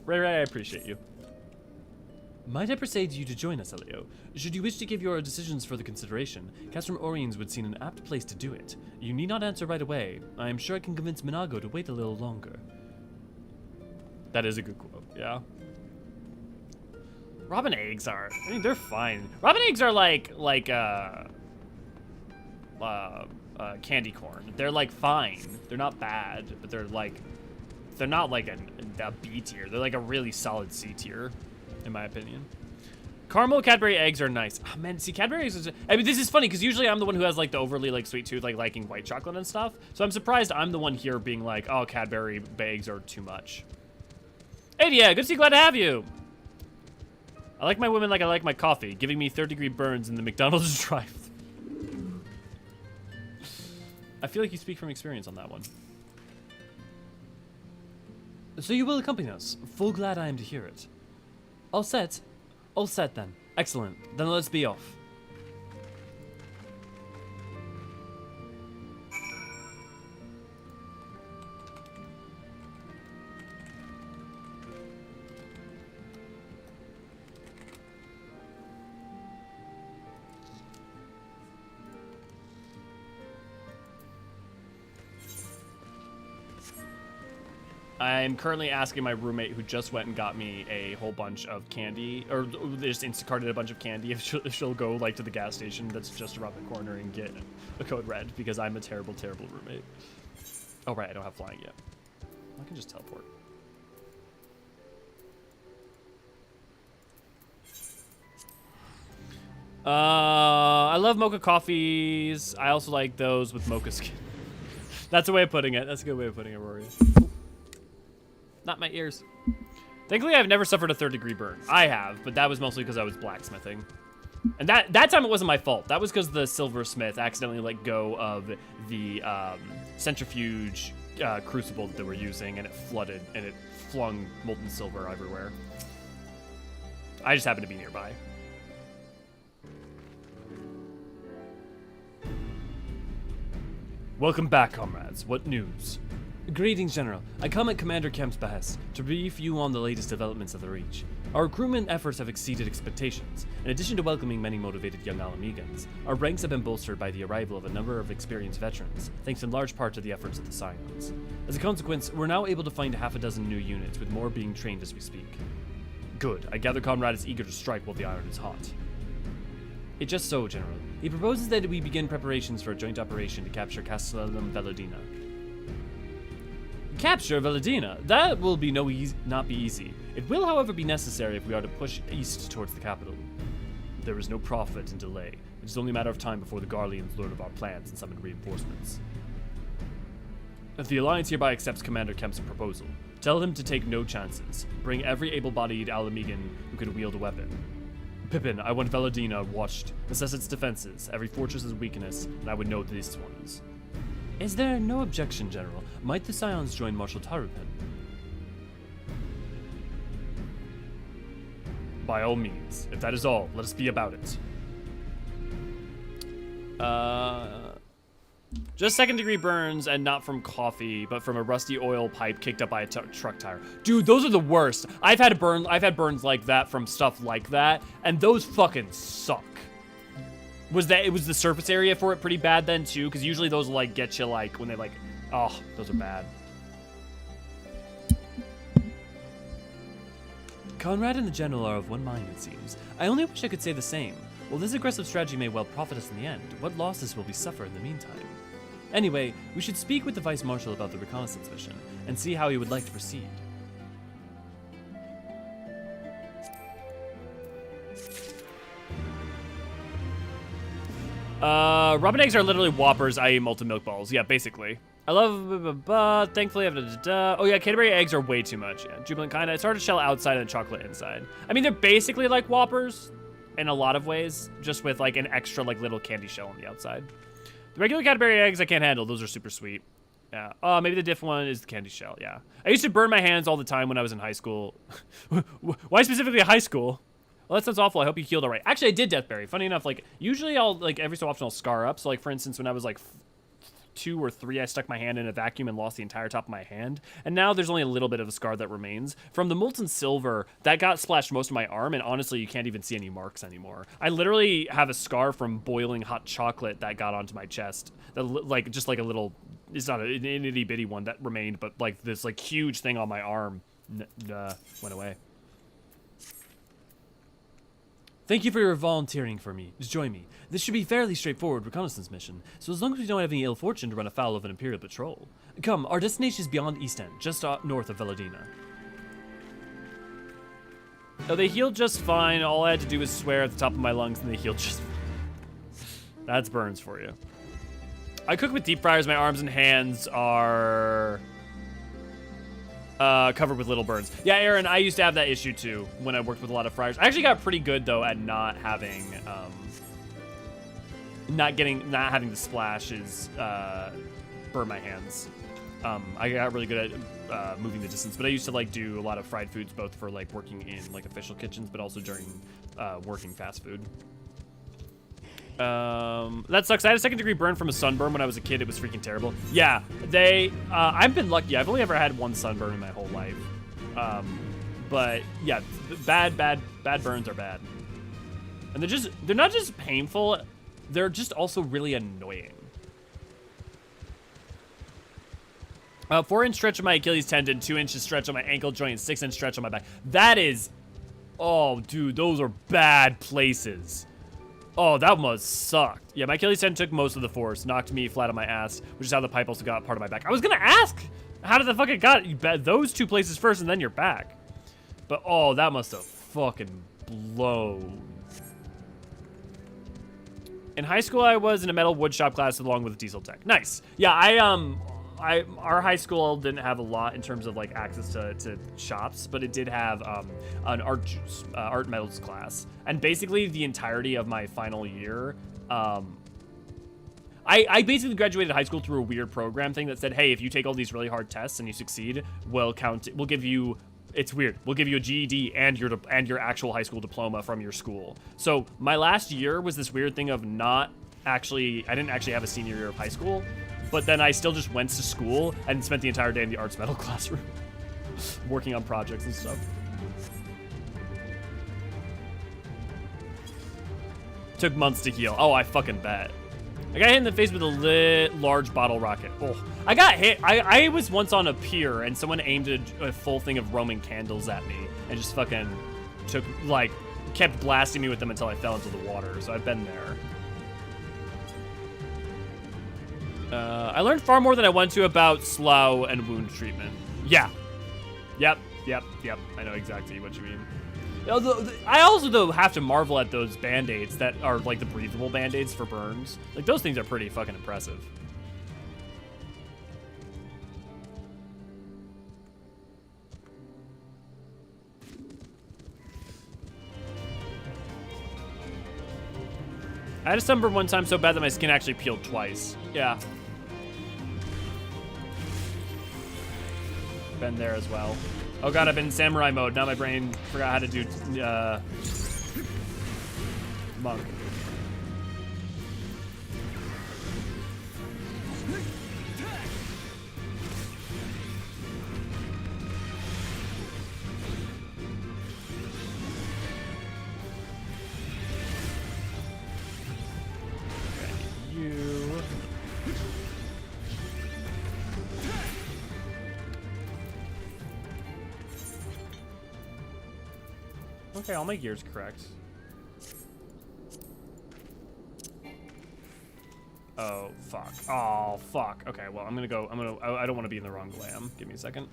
Ray, I appreciate you. Might I persuade you to join us, Elio? Should you wish to give your decisions further consideration, Castrum Oriens would seem an apt place to do it. You need not answer right away. I am sure I can convince Minago to wait a little longer. That is a good quote, yeah. Robin eggs are, I mean, they're fine. Robin eggs are like candy corn. They're like fine. They're not bad, but they're not like a B tier. They're like a really solid C tier, in my opinion. Caramel Cadbury eggs are nice. Oh, man, see, Cadbury eggs is, I mean, this is funny because usually I'm the one who has like the overly like sweet tooth, like liking white chocolate and stuff. So I'm surprised I'm the one here being like, oh, Cadbury eggs are too much. Hey, yeah, good to see you. Glad to have you. I like my women like I like my coffee, giving me third-degree burns in the McDonald's drive-thru. I feel like you speak from experience on that one. So you will accompany us. Full glad I am to hear it. All set? All set then. Excellent. Then let's be off. I'm currently asking my roommate who just went and got me a whole bunch of candy, or just Instacarted a bunch of candy, if she'll go like to the gas station that's just around the corner and get a code red, because I'm a terrible, terrible roommate. Oh right, I don't have flying yet. I can just teleport. I love mocha coffees. I also like those with mocha skin. That's a way of putting it. That's a good way of putting it, Rory. Not my ears. Thankfully, I've never suffered a third-degree burn. I have, but that was mostly because I was blacksmithing. And that time it wasn't my fault. That was because the silversmith accidentally let go of the centrifuge crucible that they were using, and it flooded, and it flung molten silver everywhere. I just happened to be nearby. Welcome back, comrades. What news? Greetings, General. I come at Commander Kemp's behest to brief you on the latest developments of the Reach. Our recruitment efforts have exceeded expectations. In addition to welcoming many motivated young Alamegans, our ranks have been bolstered by the arrival of a number of experienced veterans, thanks in large part to the efforts of the Scions. As a consequence, we're now able to find half a dozen new units, with more being trained as we speak. Good. I gather Conrad is eager to strike while the iron is hot. It's just so, General. He proposes that we begin preparations for a joint operation to capture Castellum Veladina. Capture Veladina? That will be not be easy. It will, however, be necessary if we are to push east towards the capital. There is no profit in delay. It is only a matter of time before the Garleans learn of our plans and summon reinforcements. If the Alliance hereby accepts Commander Kemp's proposal, tell him to take no chances. Bring every able-bodied Alamegan who can wield a weapon. Pippin, I want Veladina watched. Assess its defenses, every fortress's weakness, and I would note this one's. Is there no objection, General? Might the Scions join Marshal Tarupin? By all means. If that is all, let us be about it. Just second-degree burns, and not from coffee, but from a rusty oil pipe kicked up by a truck tire. Dude, those are the worst. I've had burns like that from stuff like that, and those fucking suck. It was the surface area for it pretty bad then too? Because usually those will like get you like when they like, oh, those are bad. Conrad and the General are of one mind, it seems. I only wish I could say the same. While this aggressive strategy may well profit us in the end, what losses will we suffer in the meantime? Anyway, we should speak with the Vice Marshal about the reconnaissance mission, and see how he would like to proceed. Robin eggs are literally Whoppers, i.e. molten milk balls. Yeah, basically. I love, thankfully, oh yeah, Cadbury eggs are way too much. Yeah, jubilant kinda. It's hard to shell outside and chocolate inside. I mean, they're basically like Whoppers in a lot of ways, just with like an extra like little candy shell on the outside. The regular Cadbury eggs I can't handle. Those are super sweet. Yeah. Maybe the diff one is the candy shell. Yeah. I used to burn my hands all the time when I was in high school. Why specifically high school? Well, that sounds awful. I hope you healed all right. Actually, I did Deathberry. Funny enough, like, usually I'll, like, every so often I'll scar up. So, like, for instance, when I was, like, 2 or 3, I stuck my hand in a vacuum and lost the entire top of my hand. And now there's only a little bit of a scar that remains. From the molten silver, that got splashed most of my arm, and honestly, you can't even see any marks anymore. I literally have a scar from boiling hot chocolate that got onto my chest. That, like, just like a little, it's not an itty-bitty one that remained, but, like, this, like, huge thing on my arm went away. Thank you for your volunteering for me. Just join me. This should be a fairly straightforward reconnaissance mission, so as long as we don't have any ill fortune to run afoul of an Imperial patrol. Come, our destination is beyond East End, just north of Veladina. Oh, they healed just fine. All I had to do was swear at the top of my lungs, and they healed just That's burns for you. I cook with deep fryers. My arms and hands are covered with little burns. Yeah, Aaron, I used to have that issue too when I worked with a lot of fryers. I actually got pretty good though at not having not having the splashes burn my hands. I got really good at moving the distance, but I used to like do a lot of fried foods, both for like working in like official kitchens, but also during working fast food. That sucks. I had a 2nd degree burn from a sunburn when I was a kid. It was freaking terrible. Yeah, I've been lucky. I've only ever had 1 sunburn in my whole life. But yeah, bad burns are bad. And they're not just painful, they're just also really annoying. 4-inch stretch on my Achilles tendon, 2 inches stretch on my ankle joint, and 6-inch stretch on my back. That is, oh dude, those are bad places. Oh, that must suck. Yeah, my Achilles tendon took most of the force, knocked me flat on my ass, which is how the pipe also got part of my back. I was gonna ask, how did the fuck it got you? Those 2 places first and then your back. But oh, that must have fucking blown. In high school, I was in a metal woodshop class along with a diesel tech. Nice. Yeah, our high school didn't have a lot in terms of like access to shops, but it did have an art metals class, and basically the entirety of my final year, I basically graduated high school through a weird program thing that said, hey, if you take all these really hard tests and you succeed, we'll give you. It's weird. We'll give you a GED and your actual high school diploma from your school. So my last year was this weird thing of I didn't actually have a senior year of high school. But then I still just went to school and spent the entire day in the arts metal classroom working on projects and stuff. Took months to heal. Oh, I fucking bet. I got hit in the face with a large bottle rocket. Oh, I got hit. I was once on a pier and someone aimed a full thing of Roman candles at me and just fucking kept blasting me with them until I fell into the water. So I've been there. I learned far more than I wanted to about slough and wound treatment. Yeah. Yep. I know exactly what you mean. I also, though, have to marvel at those Band-Aids that are, like, the breathable Band-Aids for burns. Like, those things are pretty fucking impressive. I had a sunburn one time so bad that my skin actually peeled twice. Yeah. Been there as well. Oh god, I've been in samurai mode. Now my brain forgot how to do monk. Okay, all my gear's correct. Oh, fuck. Oh, fuck. Okay, well, I don't want to be in the wrong glam. Give me a second.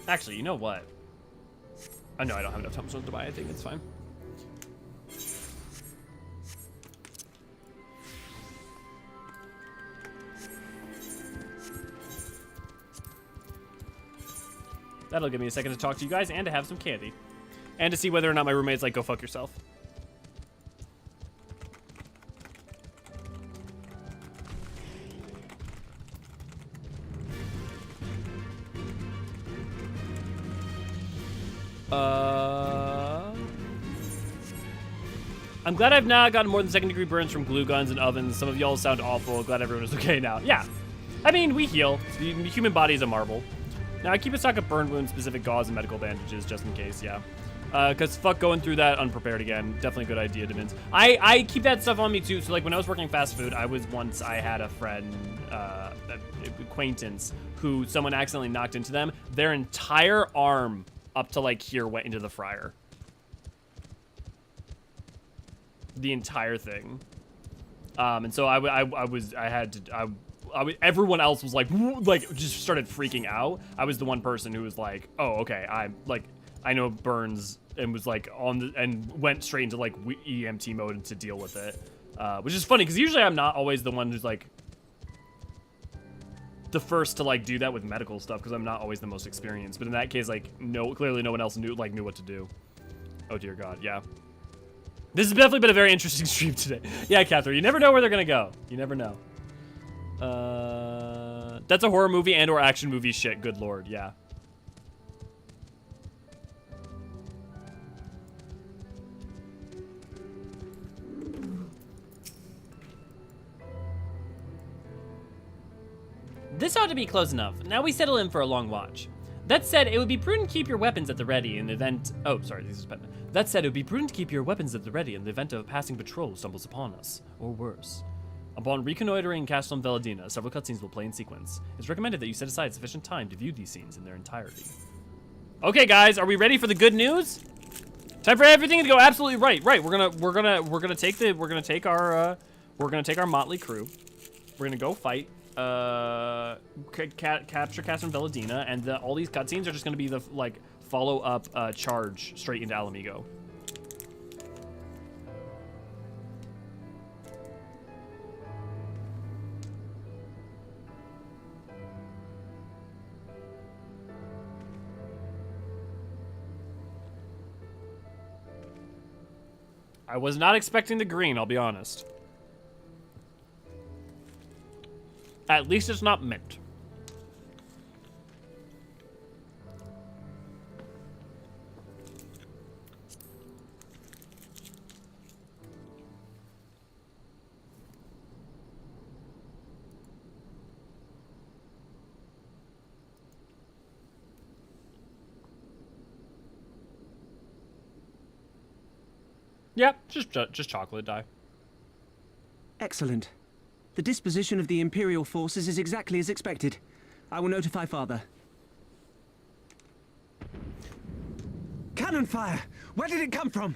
Actually, you know what? I know I don't have enough time to buy. I think it's fine. That'll give me a second to talk to you guys and to have some candy. And to see whether or not my roommate's like, go fuck yourself. I'm glad I've not gotten more than second-degree burns from glue guns and ovens. Some of y'all sound awful. Glad everyone is okay now. Yeah. I mean, we heal. The human body is a marvel. Now, I keep a stock of burn wound-specific gauze and medical bandages just in case, yeah. Because fuck going through that unprepared again. Definitely a good idea, Demins. I keep that stuff on me, too. So, like, when I was working fast food, I had a friend, an acquaintance, who someone accidentally knocked into them. Their entire arm up to, like, here went into the fryer. The entire thing. And so everyone else was like just started freaking out. I was the one person who was like, oh, okay, I know burns, and was like and went straight into like EMT mode to deal with it. Which is funny because usually I'm not always the one who's like the first to like do that with medical stuff because I'm not always the most experienced. But in that case, like clearly no one else knew what to do. Oh dear God, yeah. This has definitely been a very interesting stream today. Yeah, Catherine, you never know where they're gonna go. You never know. That's a horror movie and or action movie shit, good lord, yeah. This ought to be close enough. Now we settle in for a long watch. That said, it would be prudent to keep your weapons at the ready in the event... Oh, sorry, this is Batman. That said, it would be prudent to keep your weapons at the ready in the event of a passing patrol stumbles upon us, or worse. Upon reconnoitering Castle Veladina, several cutscenes will play in sequence. It's recommended that you set aside sufficient time to view these scenes in their entirety. Okay, guys, are we ready for the good news? Time for everything to go absolutely right. Right, we're gonna take our motley crew. We're gonna go fight. Capture Castle Veladina, and all these cutscenes are just gonna be the like follow-up charge straight into Alamigo. I was not expecting the green, I'll be honest. At least it's not mint. Yep, just chocolate dye. Excellent. The disposition of the Imperial forces is exactly as expected. I will notify Father. Cannon fire! Where did it come from?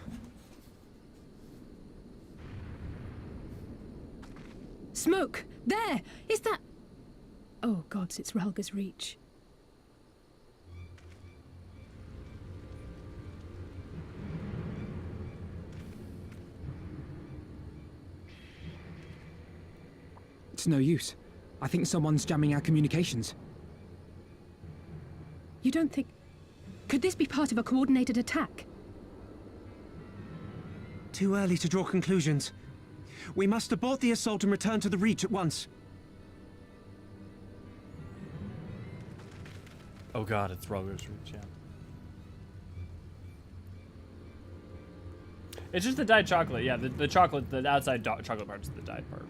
Smoke! There! Is that... Oh, gods, it's Rhalgr's reach. It's no use. I think someone's jamming our communications. You don't think... Could this be part of a coordinated attack? Too early to draw conclusions. We must abort the assault and return to the Reach at once. Oh god, it's Rhalgr's reach, yeah. It's just the dyed chocolate, yeah, the chocolate, the outside chocolate part is the dyed part.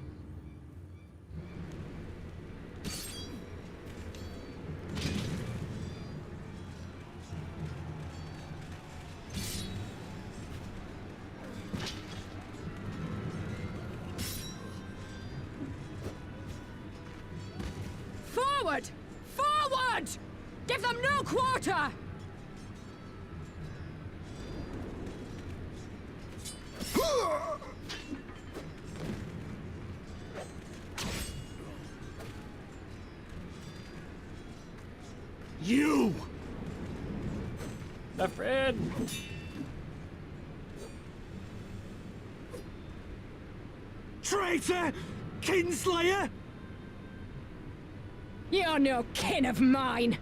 Forward! Forward! Give them no quarter! You! My friend! Traitor! Kinslayer! You're no kin of mine!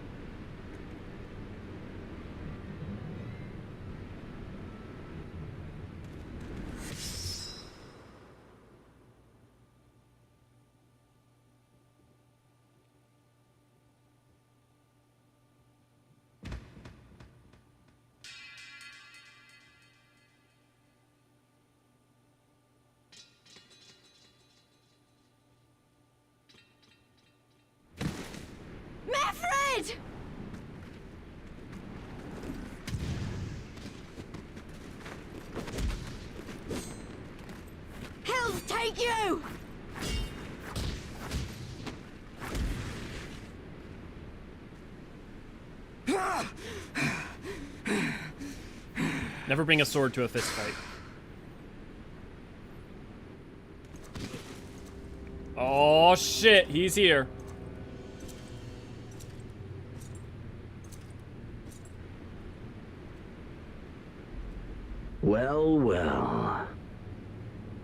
you! Never bring a sword to a fist fight. Oh shit, he's here. Well, well.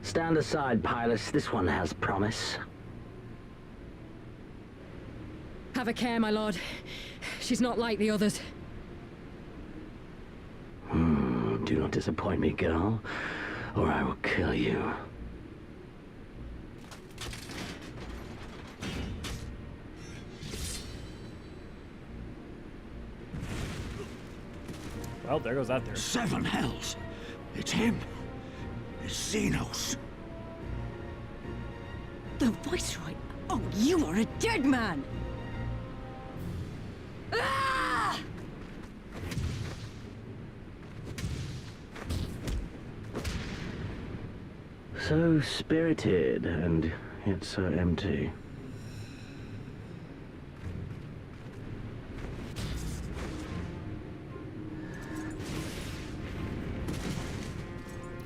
Stand aside, Pilus. This one has promise. Have a care, my lord. She's not like the others. Do not disappoint me, girl, or I will kill you. Well, there goes that there. 7 hells. It's him. It's Xenos. The Viceroy? Oh, you are a dead man! Ah! So spirited, and yet so empty.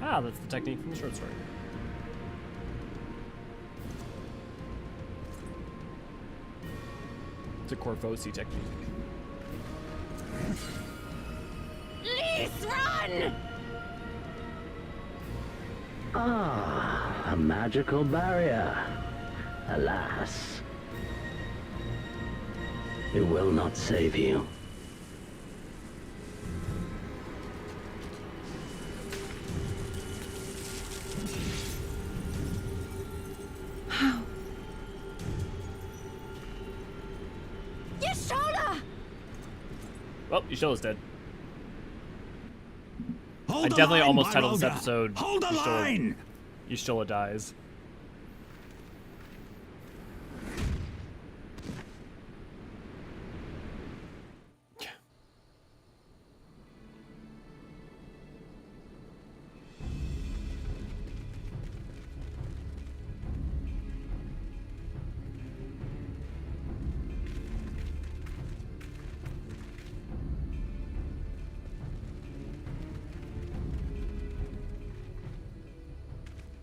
Ah, that's the technique from the short sword. It's a Corvosi technique. Please run! Ah, a magical barrier. Alas. It will not save you. Well, Yshola's dead. Hold I the definitely line, almost my titled this Rhalgr. episode Hold the line! Yshola dies.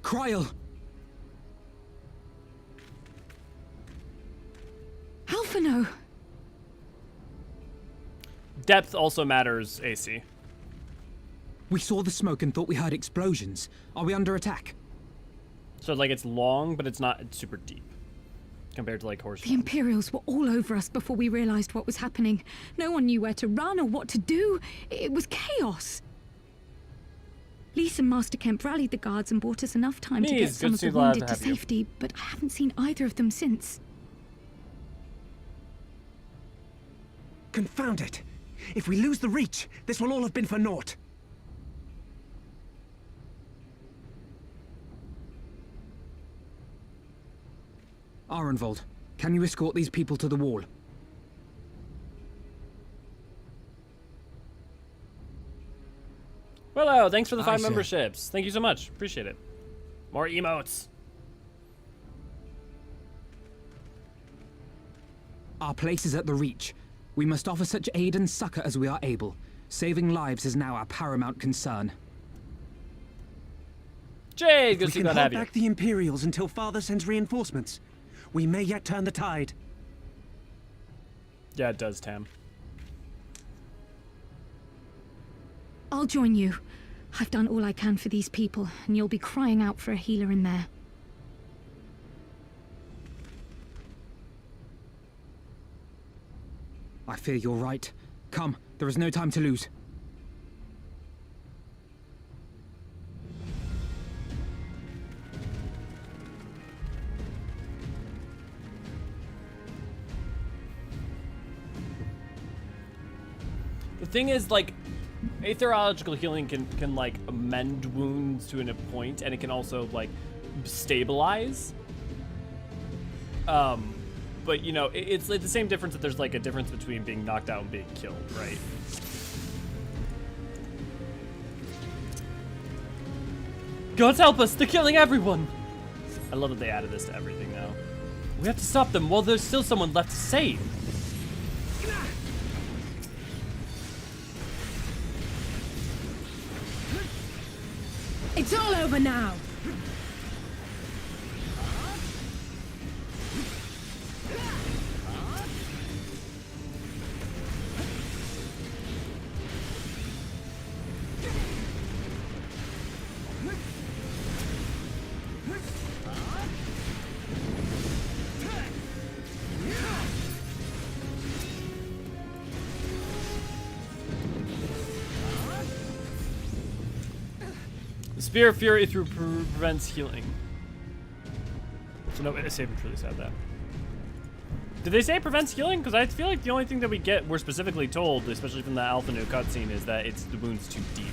Kryl! Alphino! Depth also matters, AC. We saw the smoke and thought we heard explosions. Are we under attack? So like it's long, but it's not super deep compared to like horse. The Imperials were all over us before we realized what was happening. No one knew where to run or what to do. It was chaos. Lise and Master Kemp rallied the guards and bought us enough time to get some of the wounded to safety, but I haven't seen either of them since. Confound it! If we lose the Reach, this will all have been for naught. Arenvold, can you escort these people to the wall? Hello, thanks for the 5 Aye, sir. memberships. Thank you so much. Appreciate it. More emotes. Our place is at the Reach. We must offer such aid and succor as we are able. Saving lives is now our paramount concern. Jade, good We to see can that hold have you. back the Imperials until Father sends reinforcements. We may yet turn the tide. Yeah, it does, Tam. I'll join you. I've done all I can for these people, and you'll be crying out for a healer in there. I fear you're right. Come, there is no time to lose. The thing is, like, aetherological healing can like mend wounds to a point, and it can also like stabilize. But you know, it's like the same difference that there's like a difference between being knocked out and being killed, right? Gods help us! They're killing everyone! I love that they added this to everything now. We have to stop them while there's still someone left to save. It's all over now. Spear of Fury through prevents healing. So no, it saved truly said that. Did they say it prevents healing? Because I feel like the only thing that we're specifically told, especially from the Alpha New cutscene, is that it's the wound's too deep.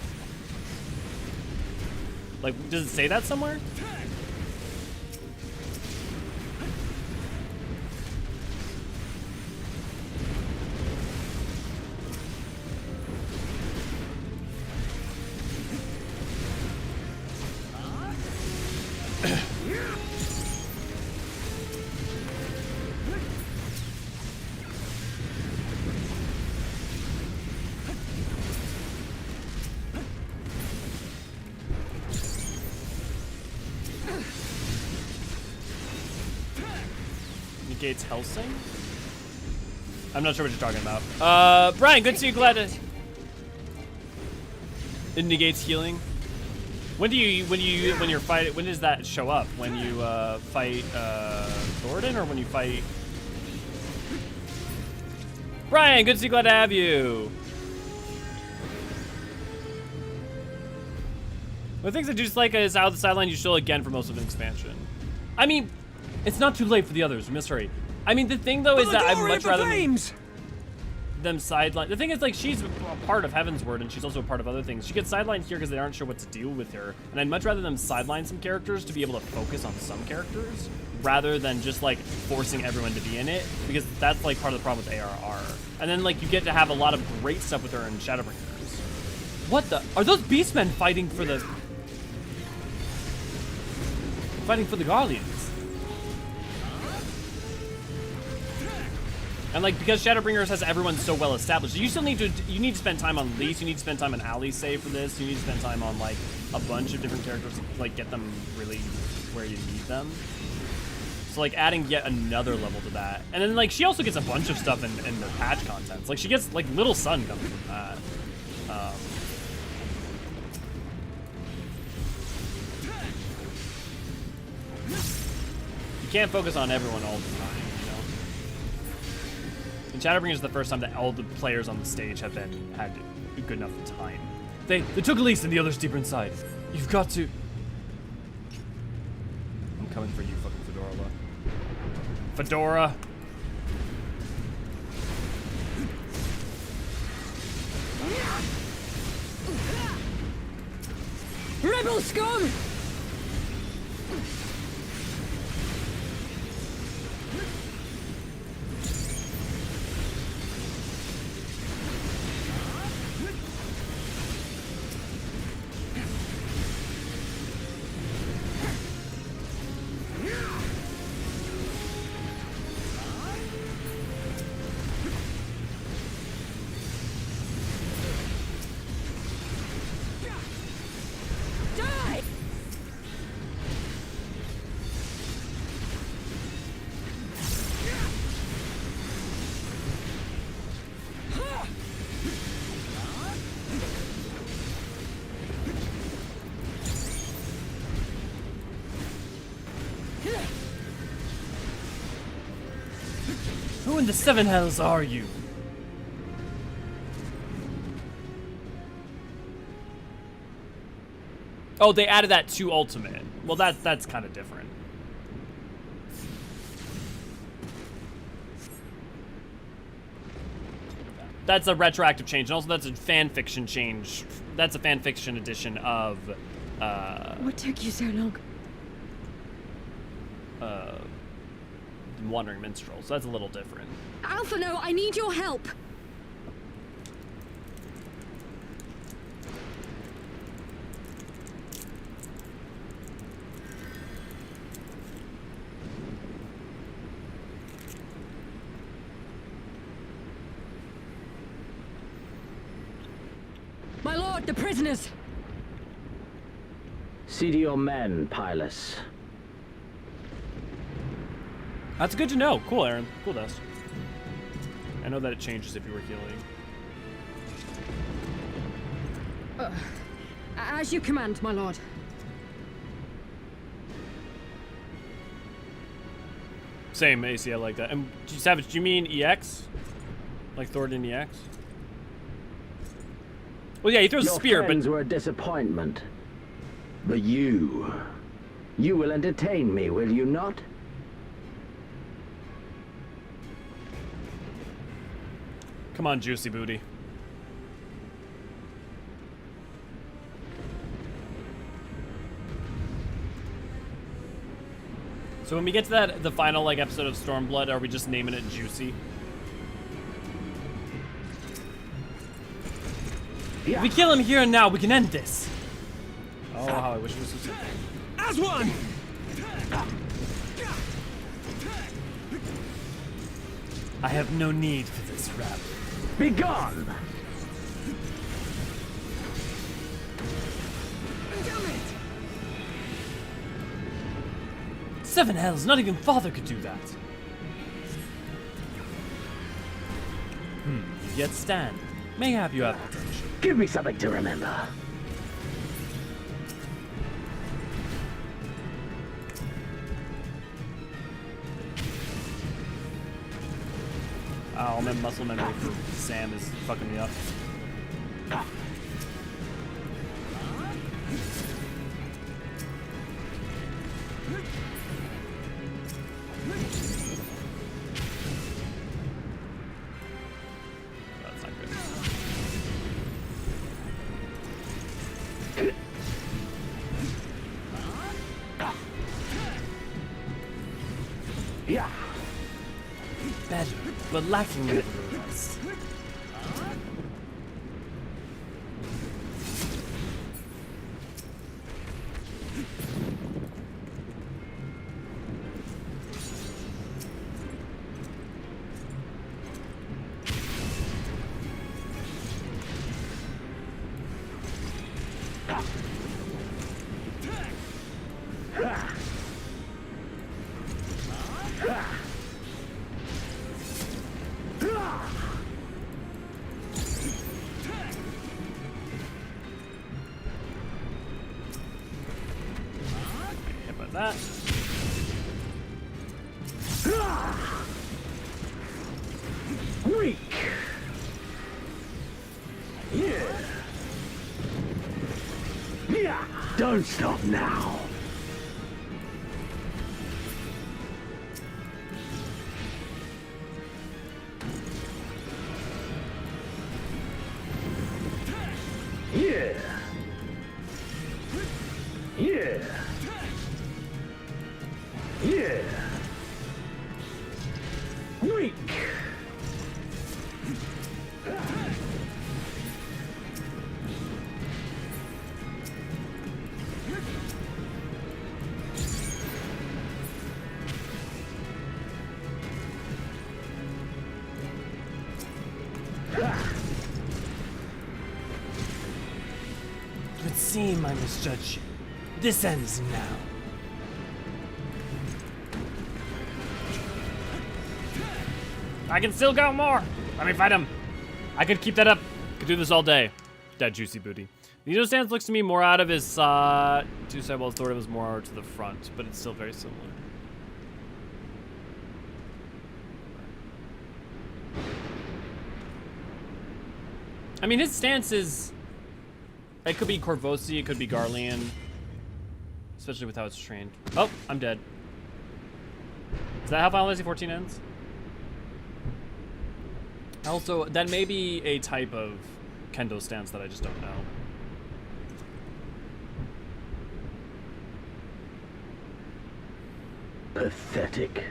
Like, does it say that somewhere? Negates Helsing? I'm not sure what you're talking about. Brian, good to see you. Glad to... It negates healing. When you're fighting, when does that show up? When you fight Thoradin, or when you fight... Brian, good to see you. Glad to have you. One of the things I just like is how the sideline you still again for most of an expansion. I mean, it's not too late for the others. We must hurry. I mean, the thing though is that I'd much rather them sideline. The thing is, like, she's a part of Heavensward, and she's also a part of other things. She gets sidelined here because they aren't sure what to do with her, and I'd much rather them sideline some characters to be able to focus on some characters, rather than just like forcing everyone to be in it, because that's like part of the problem with ARR. And then like you get to have a lot of great stuff with her in Shadowbringers. What the? Are those beastmen fighting for the Garleans? And like, because Shadowbringers has everyone so well established, you need to spend time on Lise, you need to spend time on Ali's save for this, you need to spend time on like a bunch of different characters to like get them really where you need them. So like adding yet another level to that. And then like she also gets a bunch of stuff in the patch contents. Like she gets like Little Sun coming from that. You can't focus on everyone all the time. And Shadowbringers is the first time that all the players on the stage have had good enough time. They took Elise and the others deeper inside. You've got to... I'm coming for you, fucking Fedora. Fedora. Rebel scum! Who in the seven hells are you? Oh, they added that to Ultimate. Well, that's kind of different. That's a retroactive change, and also that's a fan fiction change. That's a fan fiction edition of. What took you so long? Wandering Minstrel, so that's a little different. Alpha, no, I need your help. Get the prisoners! See to your men, Pylus. That's good to know. Cool, Aaron. Cool, Dust. I know that it changes if you were healing. As you command, my lord. Same, AC, I like that. And Savage, do you mean EX? Like Thoradin EX? Well, yeah, he throws a spear, Your friends but... were a disappointment. But you will entertain me, will you not? Come on, Juicy Booty. So when we get to the final like episode of Stormblood, are we just naming it Juicy? If we kill him here and now, we can end this. Oh, how I wish it was so simple. As one! I have no need for this rap. Be gone! Seven hells, not even father could do that. Yet stand. Mayhap you have potential. Give me something to remember. Oh, my muscle memory for Sam is fucking me up. That's not good. Yeah. Better, but lacking nevertheless. Hit by that. Weak. Yeah. Yeah. Don't stop now. Yeah. Yeah. Yeah. Weak. It would seem I misjudged you. This ends now. I can still go more. Let me fight him. I could keep that up. Could do this all day. That Juicy Booty. The Eorzean stance looks to me more out of his two side walls. Thoradin was more to the front, but it's still very similar. I mean, his stance is... It could be Corvosi, it could be Garlean. Especially with how it's trained. Oh, I'm dead. Is that how Final Fantasy 14 ends? Also, that may be a type of kendo stance that I just don't know. Pathetic.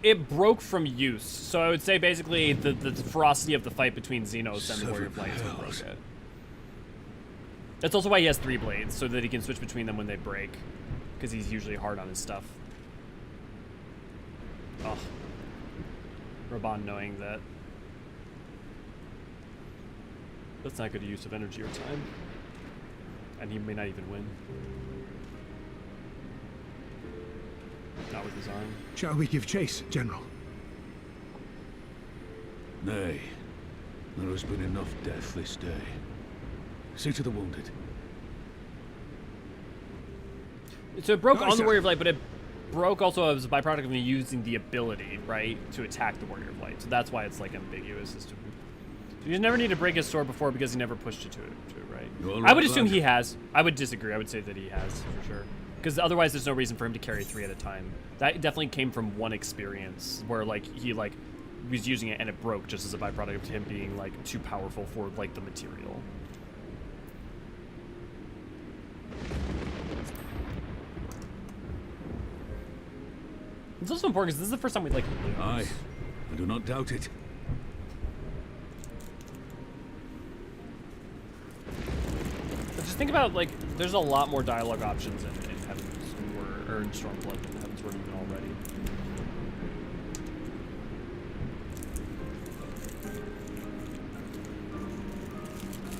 it broke from use. So I would say basically the ferocity of the fight between Xenos and the Warrior of Light is what broke it. That's also why he has 3 blades, so that he can switch between them when they break. Because he's usually hard on his stuff. Oh. Raban knowing that. That's not good use of energy or time. And he may not even win. Not with his arm. Shall we give chase, General? Nay. There has been enough death this day. See to the wounded. So it broke Aye, on the sir. Warrior of Light, but it broke also as a byproduct of me using the ability, right, to attack the Warrior of Light. So that's why it's like ambiguous as to. So you never need to break his sword before because he never pushed it to it, right? You're I would right, assume lad. he has. I would disagree. I would say that he has for sure. Because otherwise, there's no reason for him to carry 3 at a time. That definitely came from one experience where like he like was using it and it broke just as a byproduct of him being like too powerful for like the material. It's also important because this is the first time we like lose. Aye. I do not doubt it. But just think about like there's a lot more dialogue options in Heaven's Word or in Stormblood than Heaven's Word even already.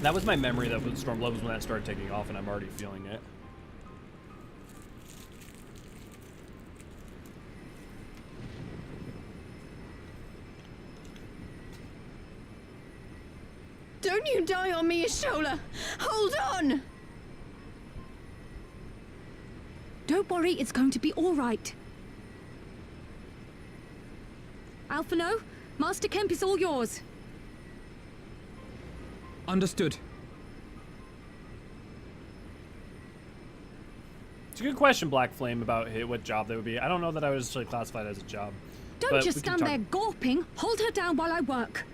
That was my memory that Stormblood was when that started taking off, and I'm already feeling it. Don't you die on me, Ashola! Hold on! Don't worry, it's going to be all right. Alphino, Master Kemp is all yours. Understood. It's a good question, Black Flame, about what job that would be. I don't know that I would actually classify it as a job. Don't but just we can stand talk- there gawping. Hold her down while I work.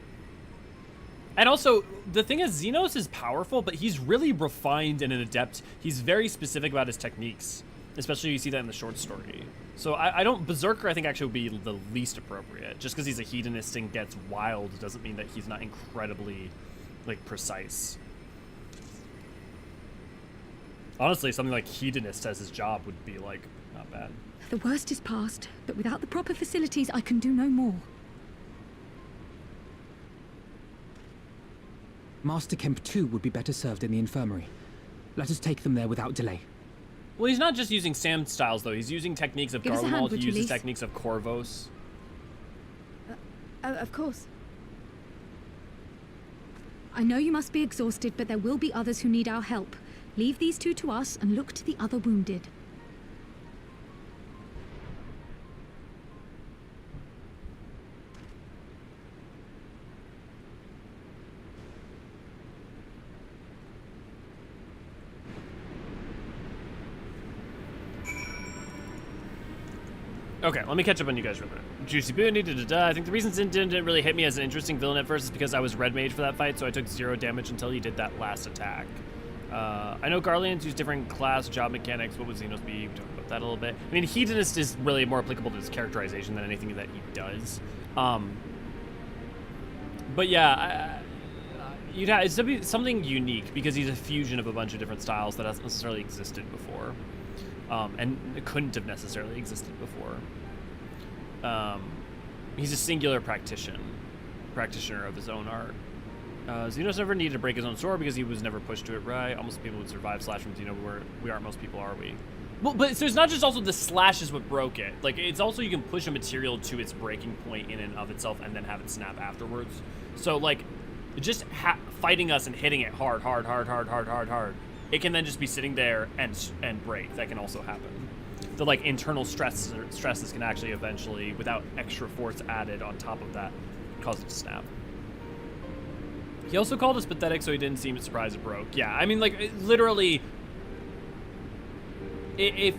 And also, the thing is, Xenos is powerful, but he's really refined and an adept. He's very specific about his techniques, especially you see that in the short story. So I don't, Berserker I think actually would be the least appropriate. Just because he's a hedonist and gets wild doesn't mean that he's not incredibly, like, precise. Honestly, something like hedonist as his job would be, like, not bad. The worst is past, but without the proper facilities, I can do no more. Master Kemp too would be better served in the infirmary. Let us take them there without delay. Well, he's not just using Sam styles, though. He's using techniques of Give us a hand, Garlemald. He would you, uses Lise? techniques of Corvos. Of course. I know you must be exhausted, but there will be others who need our help. Leave these 2 to us and look to the other wounded. Okay, let me catch up on you guys real quick. Juicy Booty, I think the reason Zin didn't really hit me as an interesting villain at first is because I was red mage for that fight, so I took 0 damage until he did that last attack. I know Garleans use different class job mechanics. What would Xenos be? We talked about that a little bit. I mean, Hedonist is really more applicable to his characterization than anything that he does. But yeah, it's something unique because he's a fusion of a bunch of different styles that hasn't necessarily existed before. And it couldn't have necessarily existed before. He's a singular practitioner of his own art. Xenos never needed to break his own sword because he was never pushed to it right. Almost people would survive slash from Xeno, where we aren't most people, are we? Well, but so it's not just also the slash is what broke it. Like, it's also you can push a material to its breaking point in and of itself and then have it snap afterwards. So, like, just fighting us and hitting it hard, it can then just be sitting there and break. That can also happen. The, like, internal stresses can actually eventually, without extra force added on top of that, cause it to snap. He also called us pathetic, so he didn't seem surprised it broke. Yeah, I mean, like, literally, if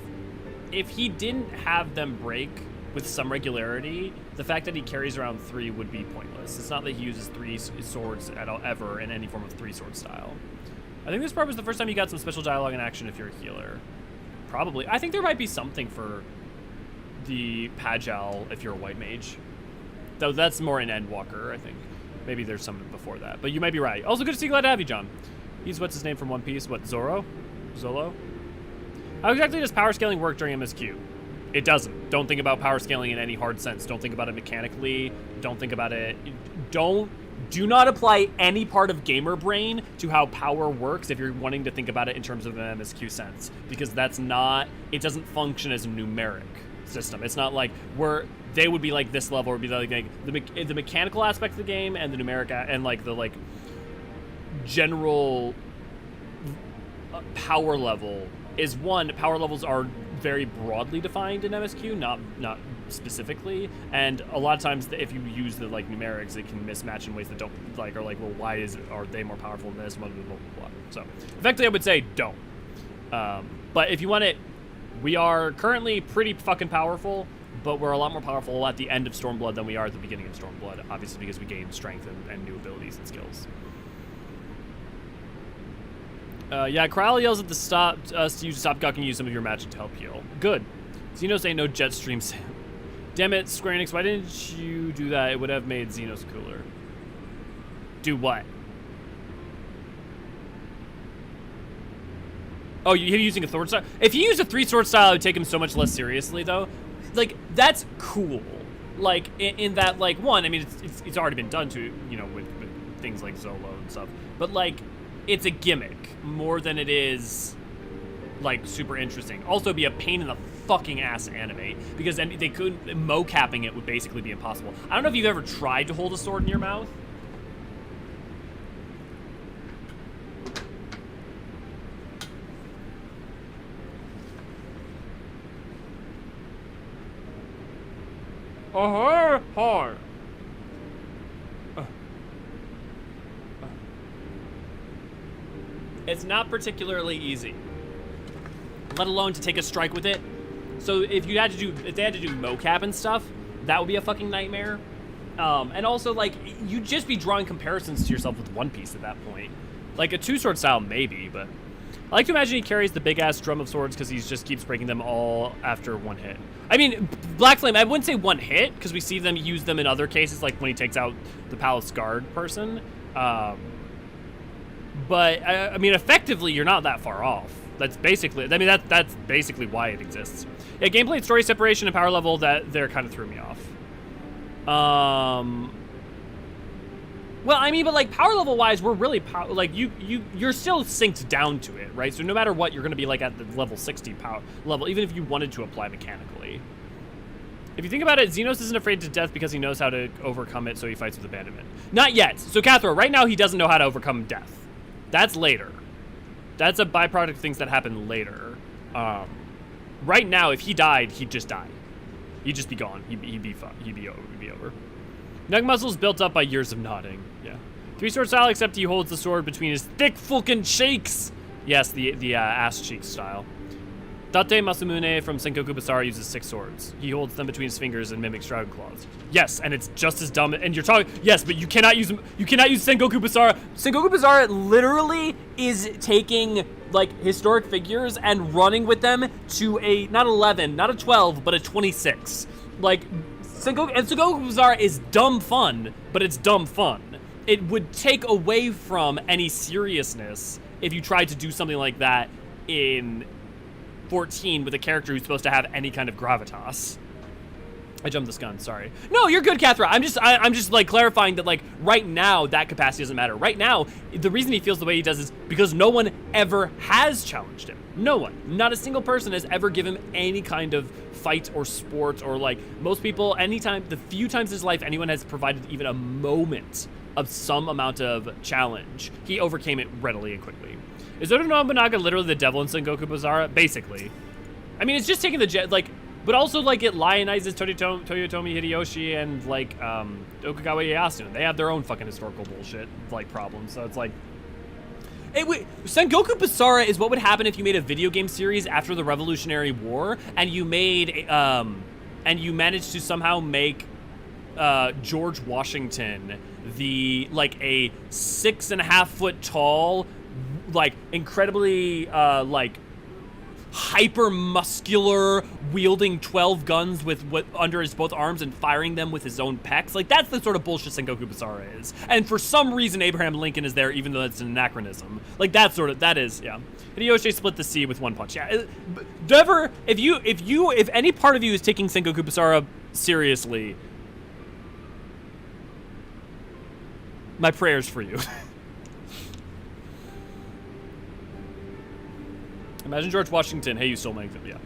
he didn't have them break with some regularity, the fact that he carries around 3 would be pointless. It's not that he uses 3 swords at all, ever in any form of 3-sword style. I think this part was the first time you got some special dialogue in action if you're a healer. Probably. I think there might be something for the Pagel if you're a white mage. Though that's more in Endwalker, I think. Maybe there's some before that, but you might be right. Also, good to see, glad to have you, John. He's, what's his name from One Piece? What, Zoro? Zolo? How exactly does power scaling work during MSQ? It doesn't. Don't think about power scaling in any hard sense. Don't think about it mechanically. Don't think about it. Do not apply any part of gamer brain to how power works if you're wanting to think about it in terms of an MSQ sense, because that's not, it doesn't function as a numeric system. It's not like they would be like this level, or be like the mechanical aspect of the game and the numeric and like the like general power level is one. Power levels are very broadly defined in MSQ, not specifically, and a lot of times if you use the like numerics, it can mismatch in ways that don't like, are like, well, why are they more powerful than this, blah, blah, blah, blah. So effectively I would say don't, but if you want it, we are currently pretty fucking powerful, but we're a lot more powerful at the end of Stormblood than we are at the beginning of Stormblood, obviously, because we gain strength and new abilities and skills. Yeah, Krile yells at us to stop gawking and use some of your magic to help heal. Good. Xenos ain't no jet stream Sam. Damn it, Square Enix, why didn't you do that? It would have made Xenos cooler. Do what? Oh, you're using a sword style? If you use a 3-sword style, it would take him so much less seriously, though. Like, that's cool. Like, in that, like, one, I mean, it's already been done to, you know, with things like Zolo and stuff. But, like, it's a gimmick more than it is, like, super interesting. Also, be a pain in the fucking ass to animate, because then they couldn't, mocapping it would basically be impossible. I don't know if you've ever tried to hold a sword in your mouth. Hard. It's not particularly easy, let alone to take a strike with it. So if they had to do mocap and stuff, that would be a fucking nightmare. And also, like, you'd just be drawing comparisons to yourself with One Piece at that point. Like a 2-sword style, maybe, but I like to imagine he carries the big ass drum of swords because he just keeps breaking them all after one hit. I mean, Black Flame, I wouldn't say one hit, because we see them use them in other cases, like when he takes out the Palace Guard person. But I mean, effectively, you're not that far off. That's basically, I mean, that's basically why it exists. Yeah, gameplay, story separation, and power level, that there kind of threw me off. Well, I mean, but like power level wise, we're really like you're still synced down to it, right? So no matter what, you're gonna be like at the level 60 power level, even if you wanted to apply mechanically. If you think about it, Xenos isn't afraid to death because he knows how to overcome it, so he fights with abandonment. Not yet. So Cathro, right now he doesn't know how to overcome death. That's later. That's a byproduct of things that happen later. Right now, if he died, he'd just die. He'd just be gone. He'd be over. Nug muscles built up by years of nodding. Yeah. 3-sword style, except he holds the sword between his thick fucking cheeks. Yes, the ass cheek style. Date Masamune from Sengoku Basara uses 6 swords. He holds them between his fingers and mimics dragon claws. Yes, and it's just as dumb. And you're talking, yes, but you cannot use Sengoku Basara. Sengoku Basara literally is taking like historic figures and running with them to a not 11, not a 12, but a 26. Like Sengoku Basara is dumb fun, but it's dumb fun. It would take away from any seriousness if you tried to do something like that in 14 with a character who's supposed to have any kind of gravitas. I jumped this gun, sorry. No, you're good, Cathra. I'm just like clarifying that like right now that capacity doesn't matter. Right now, the reason he feels the way he does is because no one ever has challenged him. No one, not a single person has ever given him any kind of fight or sport or like most people, anytime, the few times in his life anyone has provided even a moment of some amount of challenge, he overcame it readily and quickly. Is Oda Nobunaga literally the devil in Sengoku Basara? Basically. I mean, it's just taking the jet, like, but also, like, it lionizes Toyotomi Hideyoshi and, like, Okugawa Ieyasu. They have their own fucking historical bullshit, like, problems. So it's like, Sengoku Basara is what would happen if you made a video game series after the Revolutionary War, and you made, and you managed to somehow make, George Washington the, like, a 6.5 foot tall, like, incredibly, like, hyper muscular, wielding 12 guns with what under his both arms and firing them with his own pecs. Like, that's the sort of bullshit Sengoku Basara is. And for some reason, Abraham Lincoln is there, even though it's an anachronism. Like, that is, yeah. Hideyoshi split the sea with one punch. Yeah, never, if any part of you is taking Sengoku Basara seriously, my prayers for you. Imagine George Washington. Hey, you stole my exam. Yeah.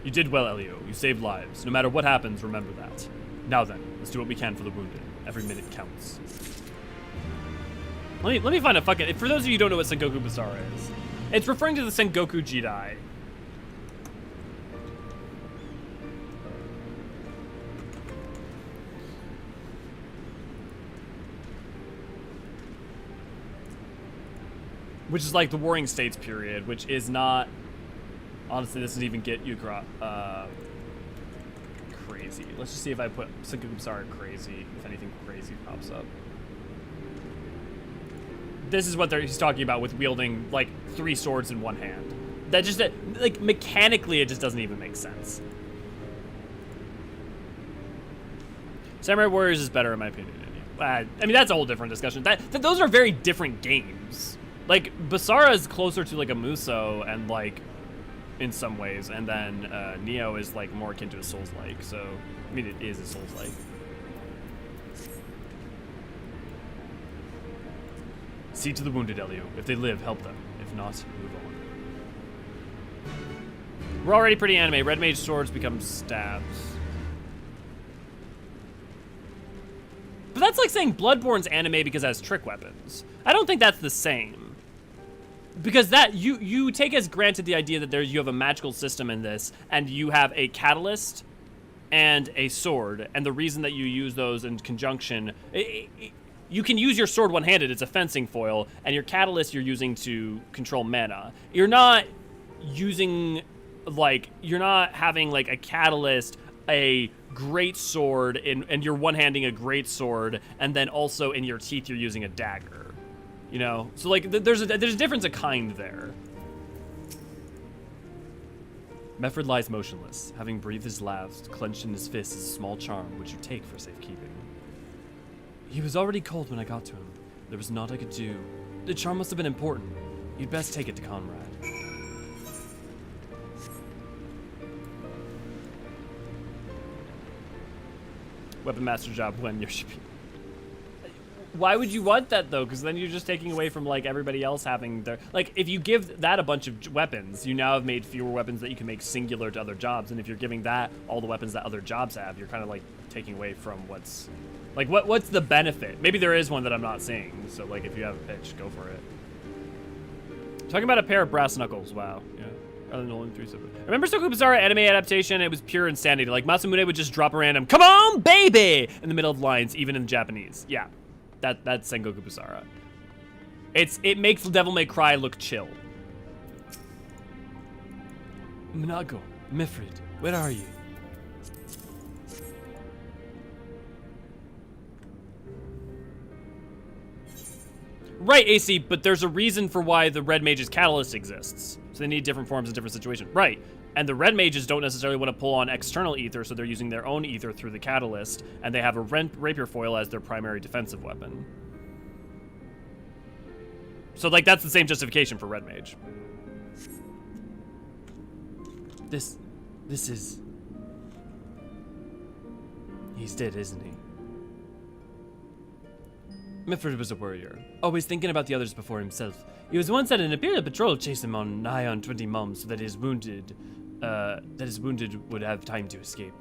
You did well, Elio. You saved lives. No matter what happens, remember that. Now then, let's do what we can for the wounded. Every minute counts. Let me find a fucking... For those of you who don't know what Sengoku Basara is, it's referring to the Sengoku Jidai. Which is like the Warring States period, which is not... Honestly, this doesn't even get you crazy. Let's just see if I put Sengoku Basara crazy, if anything crazy pops up. This is what he's talking about with wielding, like, 3 swords in one hand. That just, like, mechanically, it just doesn't even make sense. Samurai Warriors is better, in my opinion. I mean, that's a whole different discussion. Those are very different games. Like, Basara is closer to, like, a Muso, and, like, in some ways, and then Neo is, like, more akin to a Souls-like, so, I mean, it is a Souls-like. See to the wounded, Elio. If they live, help them. If not, move on. We're already pretty anime. Red mage swords become stabs. But that's like saying Bloodborne's anime because it has trick weapons. I don't think that's the same. Because that, you take as granted the idea that you have a magical system in this, and you have a catalyst and a sword, and the reason that you use those in conjunction... You can use your sword one-handed, it's a fencing foil, and your catalyst you're using to control mana. You're not using, like, you're not having, like, a catalyst, a great sword, and you're one-handing a great sword, and then also in your teeth you're using a dagger. You know? So, like, there's a difference of kind there. Mefford lies motionless, having breathed his last, clenched in his fist is a small charm, which you take for safekeeping. He was already cold when I got to him. There was naught I could do. The charm must have been important. You'd best take it to Conrad. Weapon master job when you're... Why would you want that, though? Because then you're just taking away from, like, everybody else having their... Like, if you give that a bunch of weapons, you now have made fewer weapons that you can make singular to other jobs. And if you're giving that all the weapons that other jobs have, you're kind of, like, taking away from what's... Like, what's the benefit? Maybe there is one that I'm not seeing. So, like, if you have a pitch, go for it. Talking about a pair of brass knuckles. Wow. Yeah. Rather than only 3 separate. Remember Sengoku Basara anime adaptation? It was pure insanity. Like, Masamune would just drop a random, "Come on, baby!" in the middle of lines, even in Japanese. Yeah. That's Sengoku Basara. It makes Devil May Cry look chill. Minago, Mifrid, where are you? Right, AC, but there's a reason for why the Red Mage's Catalyst exists. So they need different forms in different situations. Right, and the Red Mages don't necessarily want to pull on external ether, so they're using their own ether through the Catalyst, and they have a Rapier Foil as their primary defensive weapon. So, like, that's the same justification for Red Mage. This is... He's dead, isn't he? Mifrid was a warrior, always thinking about the others before himself. He was once at an Imperial patrol chase him on nigh on 20 mums so that his wounded would have time to escape.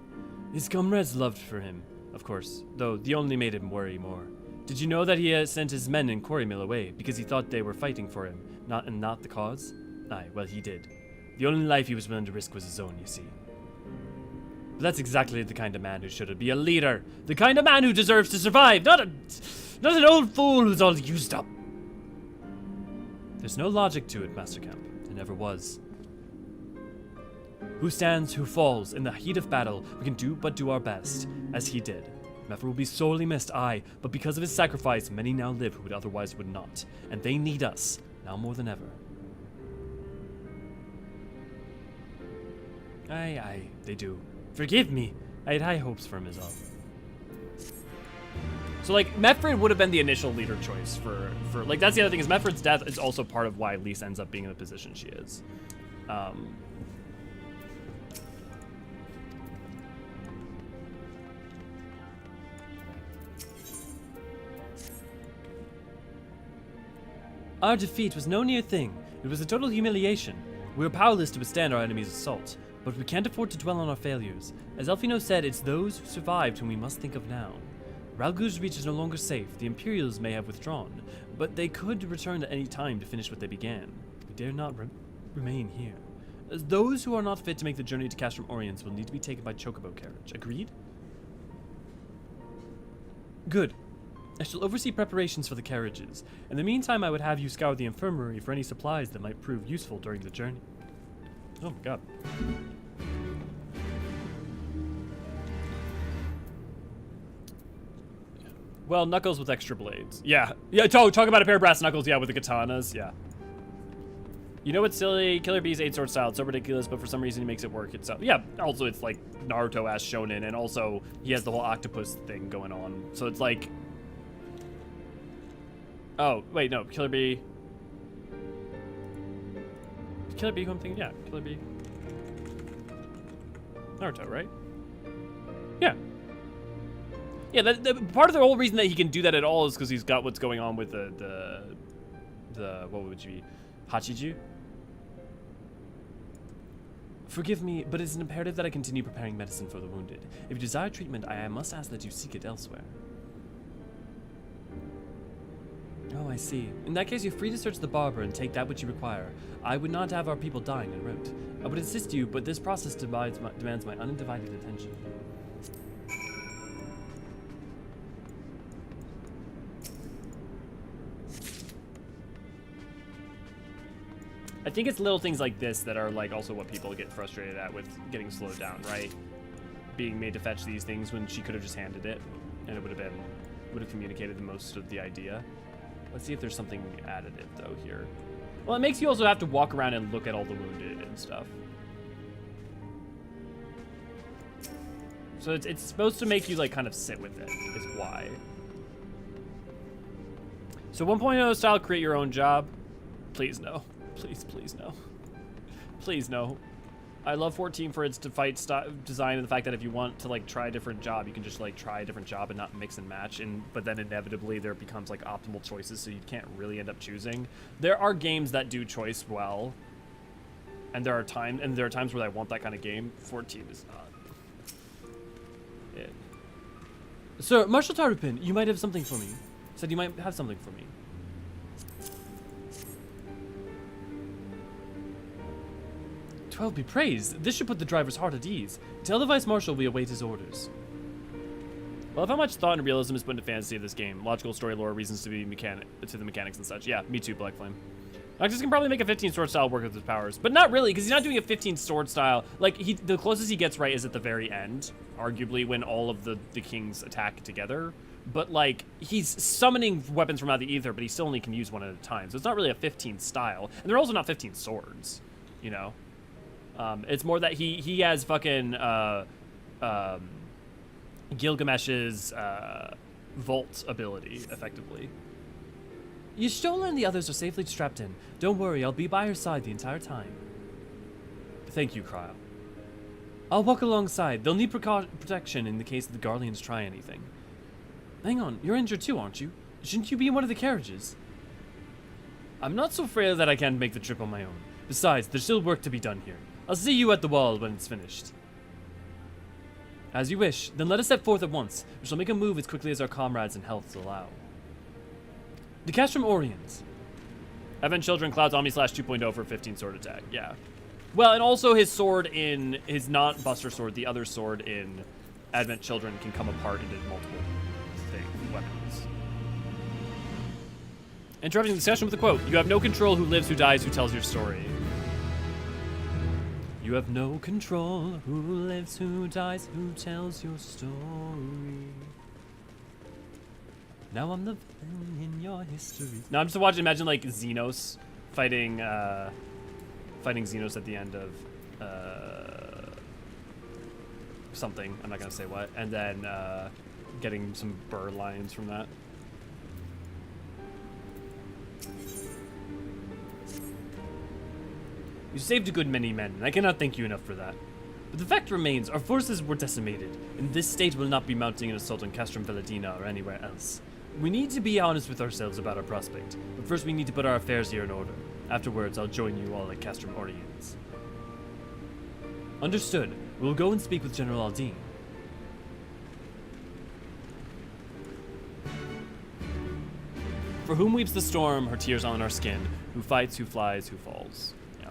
His comrades loved for him, of course, though the only made him worry more. Did you know that he had sent his men in Quarrymill away because he thought they were fighting for him, not the cause? Aye, well, he did. The only life he was willing to risk was his own, you see. But that's exactly the kind of man who should be a leader. The kind of man who deserves to survive, not an old fool who's all used up. There's no logic to it, Master Camp. There never was. Who stands, who falls, in the heat of battle, we can do but do our best, as he did. Mefford will be sorely missed, aye, but because of his sacrifice, many now live who otherwise would not, and they need us, now more than ever. Aye, they do. Forgive me. I had high hopes for him as well. So like Mefred would have been the initial leader choice for like, that's the other thing, is Mefred's death is also part of why Lisa ends up being in the position she is. Our defeat was no near thing. It was a total humiliation. We were powerless to withstand our enemy's assault, but we can't afford to dwell on our failures. As Elfino said, it's those who survived whom we must think of now. Rhalgr's reach is no longer safe. The Imperials may have withdrawn, but they could return at any time to finish what they began. We dare not remain here. As those who are not fit to make the journey to Castrum Oriens will need to be taken by Chocobo carriage. Agreed? Good. I shall oversee preparations for the carriages. In the meantime, I would have you scour the infirmary for any supplies that might prove useful during the journey. Oh my god. Well, knuckles with extra blades. Yeah. Yeah, talk about a pair of brass knuckles, yeah, with the katanas, yeah. You know what's silly? Killer Bee's 8-sword style. It's so ridiculous, but for some reason he makes it work. It's yeah, also it's like Naruto-ass shonen, and also he has the whole octopus thing going on. So it's like... Oh, wait, no, Killer Bee... Killer Bee who I'm thinking? Yeah, Killer Bee. Naruto, right? Yeah. Yeah, part of the whole reason that he can do that at all is because he's got what's going on with the what would you be, Hachiju? Forgive me, but it's imperative that I continue preparing medicine for the wounded. If you desire treatment, I must ask that you seek it elsewhere. Oh, I see. In that case, you're free to search the barber and take that which you require. I would not have our people dying en route. I would assist you, but this process demands my undivided attention. I think it's little things like this that are like also what people get frustrated at with getting slowed down, right? Being made to fetch these things when she could have just handed it, and it would have communicated the most of the idea. Let's see if there's something additive though here. Well, it makes you also have to walk around and look at all the wounded and stuff. So it's supposed to make you like kind of sit with it, is why. So 1.0 style, create your own job. Please no. Please no. Please no. I love 14 for its fight design and the fact that if you want to like try a different job, you can just like try a different job and not mix and match. But then inevitably there becomes like optimal choices, so you can't really end up choosing. There are games that do choice well, and there are times where I want that kind of game. 14 is not it. Sir, Marshal Tarupin, you might have something for me. Said you might have something for me. Twelve be praised. This should put the driver's heart at ease. Tell the Vice Marshal we await his orders. Well, how much thought and realism is put into fantasy of this game? Logical story lore, reasons to be the mechanics and such. Yeah, me too, Black Flame. Noctis can probably make a 15 sword style work with his powers, but not really, because he's not doing a 15 sword style. Like, the closest he gets right is at the very end, arguably when all of the kings attack together. But like, he's summoning weapons from out of the ether, but he still only can use one at a time. So it's not really a 15 style, and they're also not 15 swords, you know? It's more that he has fucking Gilgamesh's Volt ability, effectively. Y'shtola and the others are safely strapped in. Don't worry, I'll be by your side the entire time. Thank you, Cryle. I'll walk alongside. They'll need protection in the case the Garleans try anything. Hang on, you're injured too, aren't you? Shouldn't you be in one of the carriages? I'm not so frail that I can't make the trip on my own. Besides, there's still work to be done here. I'll see you at the wall when it's finished. As you wish. Then let us set forth at once. We shall make a move as quickly as our comrades and healths allow. The Castrum Oriens. Advent Children Clouds Omni Slash 2.0 for 15 sword attack. Yeah. Well, and also his sword in his not Buster sword, the other sword in Advent Children can come apart into multiple weapons. Interrupting the discussion with a quote. You have no control who lives, who dies, who tells your story. You have no control who lives, who dies, who tells your story. Now I'm the villain in your history. Now I'm just watching, imagine like Xenos fighting Xenos at the end of something. I'm not gonna say what. And then getting some bird lines from that. You saved a good many men, and I cannot thank you enough for that. But the fact remains, our forces were decimated, and this state will not be mounting an assault on Castrum Veladina or anywhere else. We need to be honest with ourselves about our prospect, but first we need to put our affairs here in order. Afterwards, I'll join you all at Castrum Oriens. Understood. We'll go and speak with General Aldine. For whom weeps the storm, her tears on our skin. Who fights, who flies, who falls. Yeah.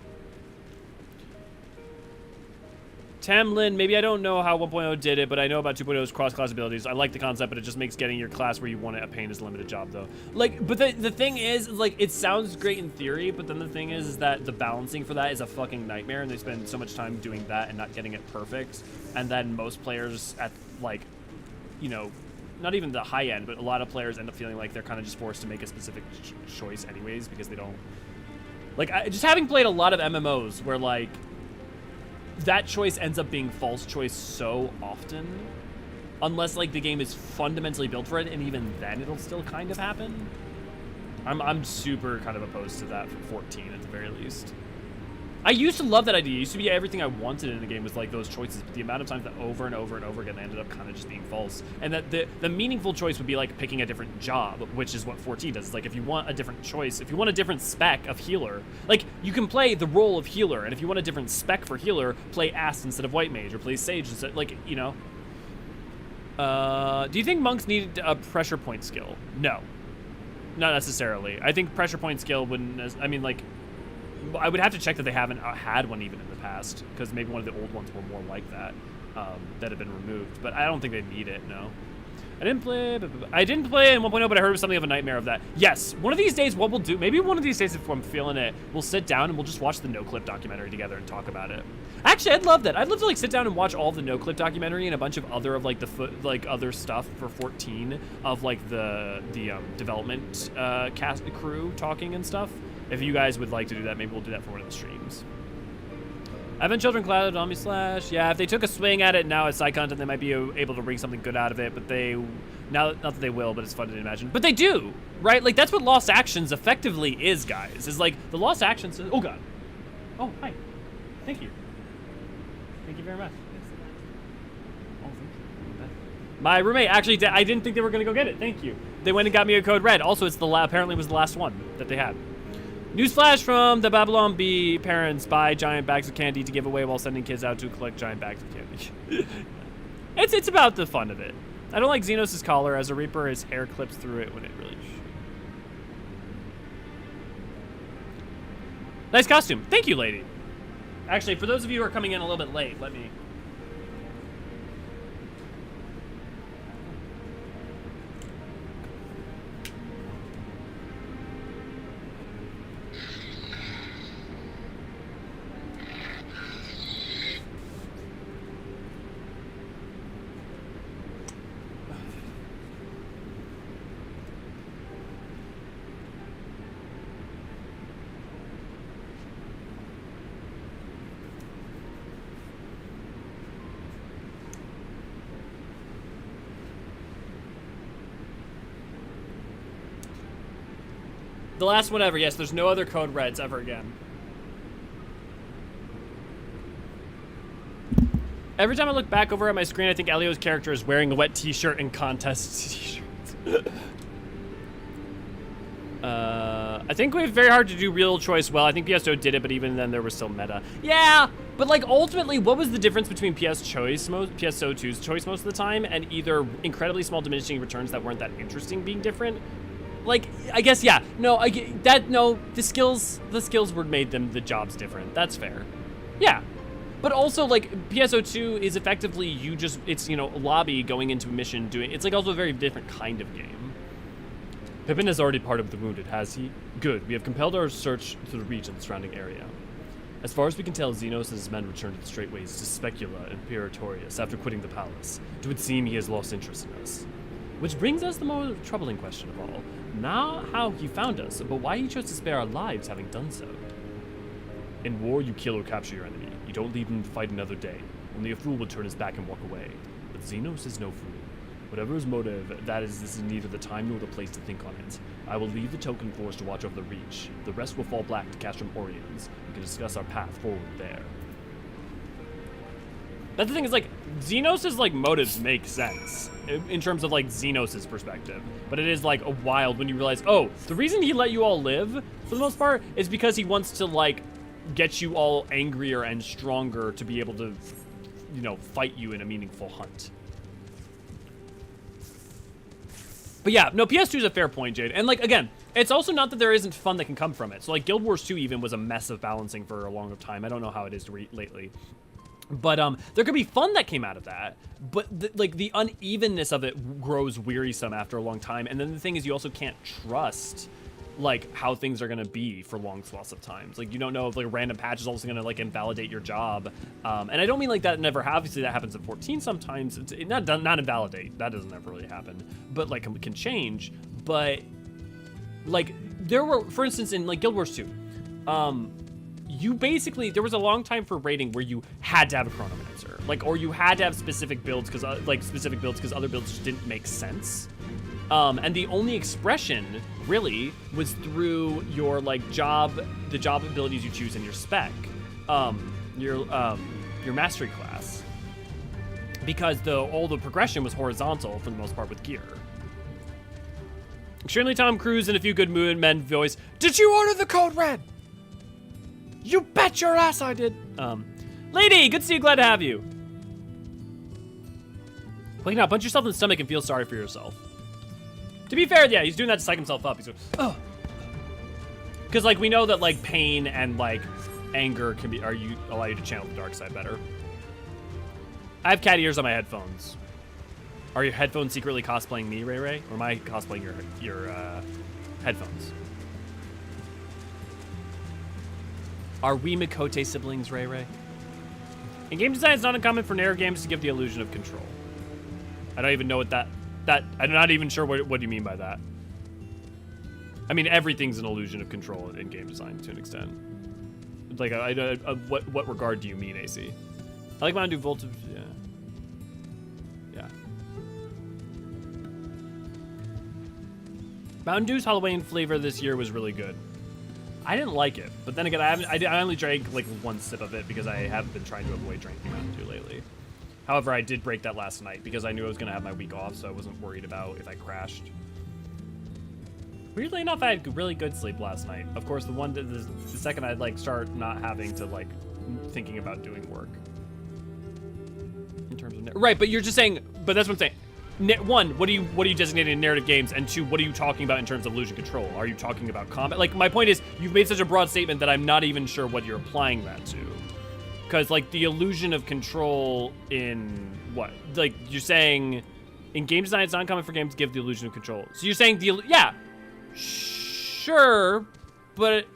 Tamlin, maybe I don't know how 1.0 did it, but I know about 2.0's cross-class abilities. I like the concept, but it just makes getting your class where you want it a pain is a limited job, though. Like, but the thing is, like, it sounds great in theory, but then the thing is that the balancing for that is a fucking nightmare, and they spend so much time doing that and not getting it perfect. And then most players at, like, you know, not even the high end, but a lot of players end up feeling like they're kind of just forced to make a specific choice anyways because they don't. Like, just having played a lot of MMOs where, like, that choice ends up being false choice so often, unless, like, the game is fundamentally built for it, and even then it'll still kind of happen. I'm super kind of opposed to that for 14 at the very least. I used to love that idea. It used to be everything I wanted in a game was like those choices, but the amount of times that over and over and over again ended up kind of just being false. And that the meaningful choice would be like picking a different job, which is what 14 does. It's like if you want a different choice, if you want a different spec of healer, like you can play the role of healer, and if you want a different spec for healer, play Ass instead of White Mage, or play Sage instead, like, you know. Do you think monks needed a pressure point skill? No. Not necessarily. I think pressure point skill wouldn't, I mean, like, I would have to check that they haven't had one even in the past, because maybe one of the old ones were more like that, that have been removed. But I don't think they need it, no. I didn't play in 1.0, but I heard it was something of a nightmare of that. Yes, one of these days what we'll do, maybe one of these days if I'm feeling it, we'll sit down and we'll just watch the No-Clip documentary together and talk about it. Actually, I'd love that. I'd love to like sit down and watch all the No-Clip documentary and a bunch of other of like the other stuff for 14 of like the development cast crew talking and stuff. If you guys would like to do that, maybe we'll do that for one of the streams. Advent Children Cloud, Omni Slash. Yeah, if they took a swing at it now as side content, they might be able to bring something good out of it, but they, not that they will, but it's fun to imagine. But they do, right? Like, that's what Lost Actions effectively is, guys. Is like, the Lost Actions, oh god. Oh, hi. Thank you. Thank you very much. Oh, thank you. My roommate, actually, I didn't think they were gonna go get it. Thank you. They went and got me a code red. Also, it's apparently was the last one that they had. Newsflash from the Babylon Bee: parents buy giant bags of candy to give away while sending kids out to collect giant bags of candy. It's about the fun of it. I don't like Xenos' collar. As a Reaper, his hair clips through it when it really should. Nice costume. Thank you, lady. Actually, for those of you who are coming in a little bit late, let me... The last one ever. Yes, there's no other code reds ever again. Every time I look back over at my screen, I think Elio's character is wearing a wet t-shirt and contest t-shirts. I think we have very hard to do real choice well. I think PS2 did it, but even then there was still meta. Yeah, but like ultimately, what was the difference between PS2's choice most of the time and either incredibly small diminishing returns that weren't that interesting being different? Like, I guess, yeah. No, I get that. No, the skills were made them the jobs different. That's fair. Yeah. But also, like, PSO2 is effectively it's, you know, a lobby going into a mission doing, it's like also a very different kind of game. Pippin has already parted with the wounded, has he? Good. We have compelled our search through the reach and the surrounding area. As far as we can tell, Xenos and his men returned to the straight ways to Specula and Imperatorius after quitting the palace. It would seem he has lost interest in us. Which brings us the more troubling question of all. Not how he found us, but why he chose to spare our lives having done so. In war, you kill or capture your enemy. You don't leave them to fight another day. Only a fool would turn his back and walk away. But Xenos is no fool. Whatever his motive, this is neither the time nor the place to think on it. I will leave the token force to watch over the Reach. The rest will fall back to Castrum Orions. We can discuss our path forward there. That's the thing, is like, Xenos' like motives make sense in terms of like Xenos' perspective. But it is like a wild when you realize, oh, the reason he let you all live, for the most part, is because he wants to like get you all angrier and stronger to be able to, you know, fight you in a meaningful hunt. But yeah, no, PS2 is a fair point, Jade. And like, again, it's also not that there isn't fun that can come from it. So like Guild Wars 2 even was a mess of balancing for a long time. I don't know how it is lately. But there could be fun that came out of that. But like the unevenness of it grows wearisome after a long time. And then the thing is, you also can't trust like how things are gonna be for long swaths of times. Like you don't know if like a random patch is also gonna like invalidate your job. And I don't mean like that never happens. Obviously that happens in 14 sometimes. It's not invalidate. That doesn't ever really happen. But like can change. But like there were, for instance, in like Guild Wars 2, you basically, there was a long time for raiding where you had to have a chronomancer, like, or you had to have specific builds because other builds just didn't make sense. And the only expression really was through your like the job abilities you choose in your spec, your mastery class, because all the progression was horizontal for the most part with gear. Extremely Tom Cruise and a few good men voice. Did you order the code red? You bet your ass I did. Lady, good to see you. Glad to have you. Like now, punch yourself in the stomach and feel sorry for yourself. To be fair, yeah, he's doing that to psych himself up. He's like, oh. Because like we know that like pain and like anger can allow you to channel the dark side better. I have cat ears on my headphones. Are your headphones secretly cosplaying me, Ray Ray? Or am I cosplaying your headphones? Are we Mikote siblings, Ray Ray? In game design, it's not uncommon for narrative games to give the illusion of control. I don't even know what I'm not even sure what you mean by that. I mean, everything's an illusion of control in game design to an extent. Like, what regard do you mean, AC? I like Mountain Dew Voltage, yeah. Yeah. Mountain Dew's Halloween flavor this year was really good. I didn't like it, but then again, I only drank like one sip of it because I have been trying to avoid drinking Mountain Dew lately. However, I did break that last night because I knew I was gonna have my week off, so I wasn't worried about if I crashed. Weirdly enough, I had really good sleep last night. Of course, the second I'd like start not having to like thinking about doing work. In terms of right, but you're just saying, but that's what I'm saying. One, what are you designating in narrative games? And two, what are you talking about in terms of illusion control? Are you talking about combat? Like, my point is, you've made such a broad statement that I'm not even sure what you're applying that to. Because, like, the illusion of control in what? Like, you're saying in game design, it's not uncommon for games to give the illusion of control. So you're saying yeah, sure, but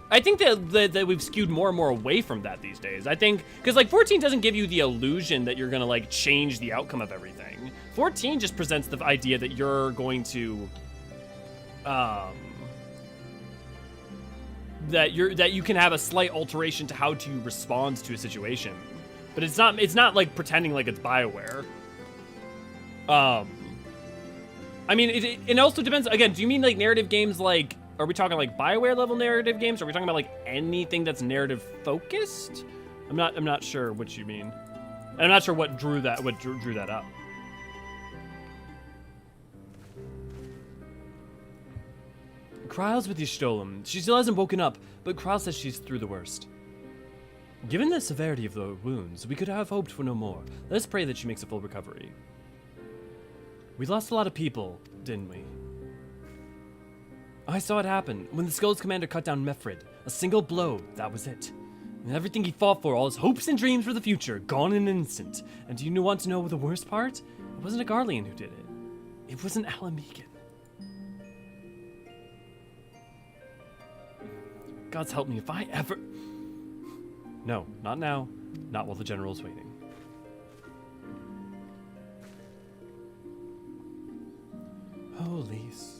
I think that we've skewed more and more away from that these days. I think, because like 14 doesn't give you the illusion that you're gonna like change the outcome of everything. 14 just presents the idea that you're going to, that you can have a slight alteration to how to respond to a situation, but it's not like pretending like it's BioWare. I mean, it also depends. Again, do you mean like narrative games like? Are we talking like BioWare level narrative games? Are we talking about like anything that's narrative focused? I'm not sure what you mean. And I'm not sure what drew that up. Kryle's with Y'shtolim. She still hasn't woken up, but Kryle says she's through the worst. Given the severity of the wounds, we could have hoped for no more. Let's pray that she makes a full recovery. We lost a lot of people, didn't we? I saw it happen when the Skulls commander cut down Mefrid. A single blow, that was it. And everything he fought for, all his hopes and dreams for the future, gone in an instant. And do you want to know the worst part? It wasn't a Garlean who did it. It was an Alamegan. God's help me if I ever... No, not now. Not while the general's waiting. Oh, Lise.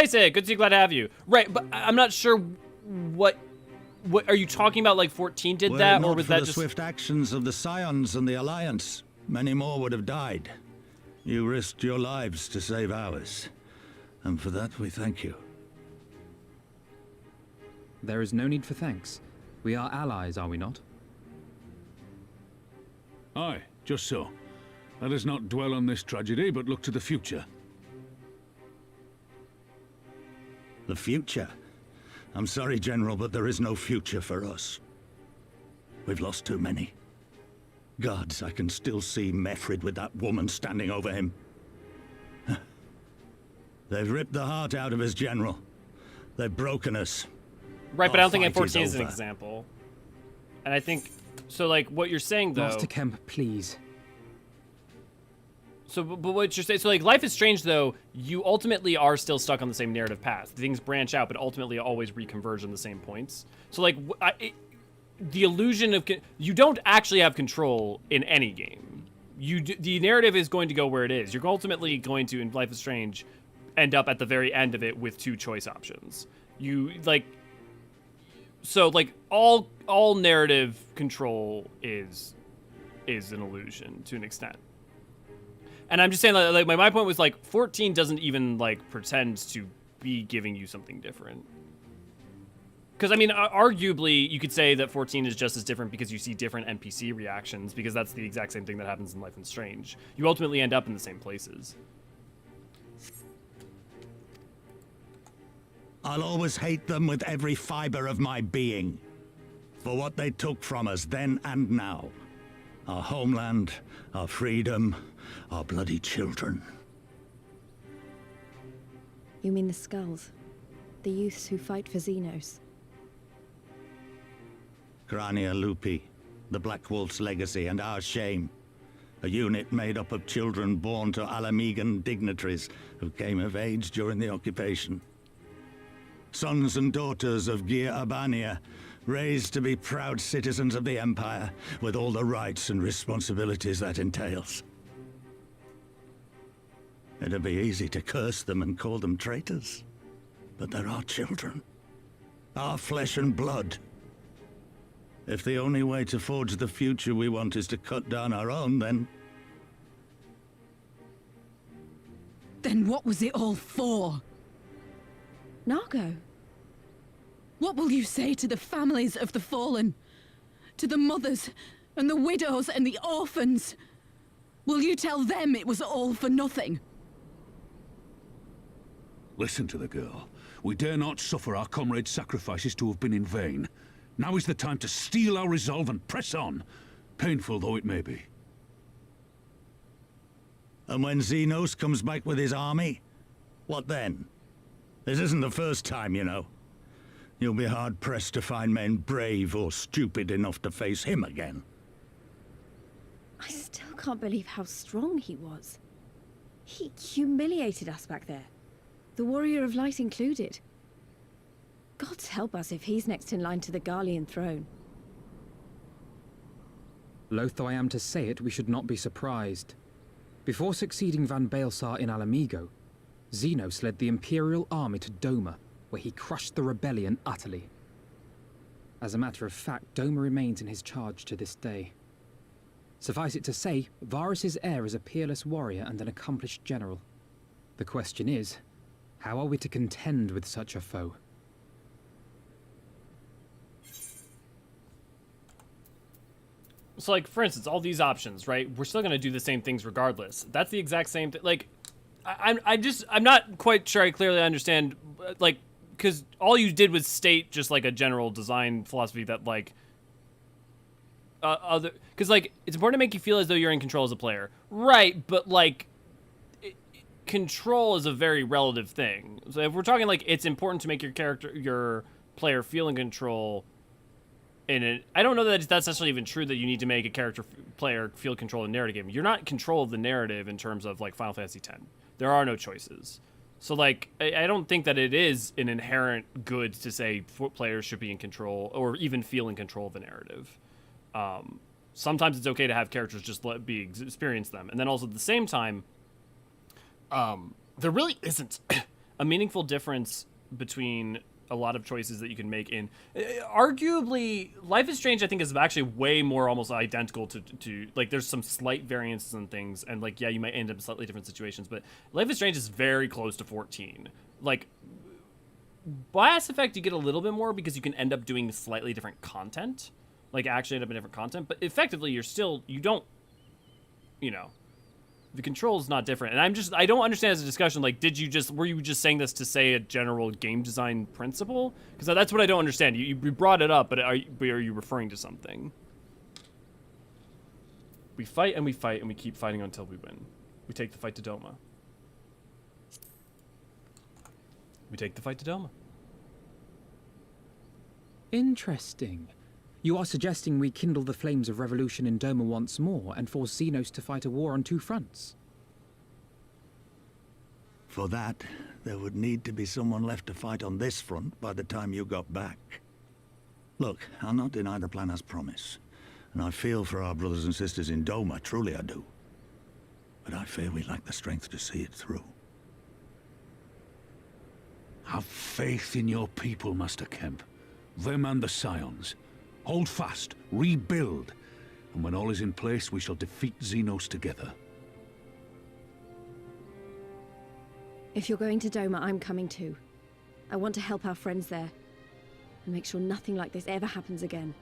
Basic, good to see you, glad to have you. Right, but I'm not sure what are you talking about, like 14 did that, or was that just... swift actions of the Scions and the Alliance, many more would have died. You risked your lives to save ours, and for that we thank you. There is no need for thanks. We are allies, are we not? Aye, just so. Let us not dwell on this tragedy, but look to the future. The future? I'm sorry, General, but there is no future for us. We've lost too many. Gods, I can still see Mefrid with that woman standing over him. They've ripped the heart out of his general. They've broken us. Right, but I don't think Our fight F14 is an over. example. And I think, so like what you're saying though... Master Kemp, please. So, but what you're saying, so like Life is Strange though, you ultimately are still stuck on the same narrative path. Things branch out, but ultimately always reconverge on the same points. So like, the illusion of, you don't actually have control in any game. The narrative is going to go where it is. You're ultimately going to, in Life is Strange, end up at the very end of it with 2 choice options. You, like, so like all narrative control is an illusion to an extent. And I'm just saying, like my point was like 14 doesn't even like pretend to be giving you something different. Because I mean, arguably you could say that 14 is just as different because you see different NPC reactions, because that's the exact same thing that happens in Life is Strange. You ultimately end up in the same places. I'll always hate them with every fiber of my being. For what they took from us then and now. Our homeland, our freedom, our bloody children. You mean the Skulls? The youths who fight for Xenos? Grania Lupi, the Black Wolf's legacy and our shame. A unit made up of children born to Alamegan dignitaries who came of age during the occupation. Sons and daughters of Gir Abania, raised to be proud citizens of the Empire, with all the rights and responsibilities that entails. It'd be easy to curse them and call them traitors, but they're our children. Our flesh and blood. If the only way to forge the future we want is to cut down our own, then... Then what was it all for? Nargo? What will you say to the families of the fallen? To the mothers, and the widows, and the orphans? Will you tell them it was all for nothing? Listen to the girl. We dare not suffer our comrades' sacrifices to have been in vain. Now is the time to steel our resolve and press on, painful though it may be. And when Xenos comes back with his army, what then? This isn't the first time, you know. You'll be hard-pressed to find men brave or stupid enough to face him again. I still can't believe how strong he was. He humiliated us back there. The Warrior of Light included. God help us if he's next in line to the Garlean throne. Loath though I am to say it, we should not be surprised. Before succeeding Van Baelsar in Alamigo, Xenos led the Imperial army to Doma, where he crushed the rebellion utterly. As a matter of fact, Doma remains in his charge to this day. Suffice it to say, Varys' heir is a peerless warrior and an accomplished general. The question is, how are we to contend with such a foe? So like, for instance, all these options, right? We're still gonna do the same things regardless. That's the exact same thing. Like, I'm not quite sure I clearly understand, like, because all you did was state just like a general design philosophy that like, because like, it's important to make you feel as though you're in control as a player. Right, but like, control is a very relative thing. So if we're talking like, it's important to make your player feel in control, I don't know that that's necessarily even true that you need to make a player feel control in the narrative game. You're not in control of the narrative in terms of like Final Fantasy X. There are no choices. So like, I don't think that it is an inherent good to say players should be in control or even feel in control of the narrative. Sometimes it's okay to have characters just experience them. And then also at the same time, there really isn't a meaningful difference between a lot of choices that you can make in arguably Life is Strange. I think is actually way more almost identical to like there's some slight variances and things, and like yeah, you might end up in slightly different situations, but Life is Strange is very close to 14. Like Mass Effect you get a little bit more because you can end up doing slightly different content, like actually end up in different content, but effectively you don't, you know, the control is not different. And I don't understand as a discussion, like, were you just saying this to say a general game design principle? Because that's what I don't understand. You brought it up, but are you referring to something? We fight and we fight and we keep fighting until we win. We take the fight to Doma. We take the fight to Doma. Interesting. You are suggesting we kindle the flames of revolution in Doma once more and force Xenos to fight a war on two fronts? For that, there would need to be someone left to fight on this front by the time you got back. Look, I'll not deny the plan as promised, and I feel for our brothers and sisters in Doma, truly I do. But I fear we lack the strength to see it through. Have faith in your people, Master Kemp. Them and the Scions. Hold fast, rebuild, and when all is in place, we shall defeat Xenos together. If you're going to Doma, I'm coming too. I want to help our friends there, and make sure nothing like this ever happens again.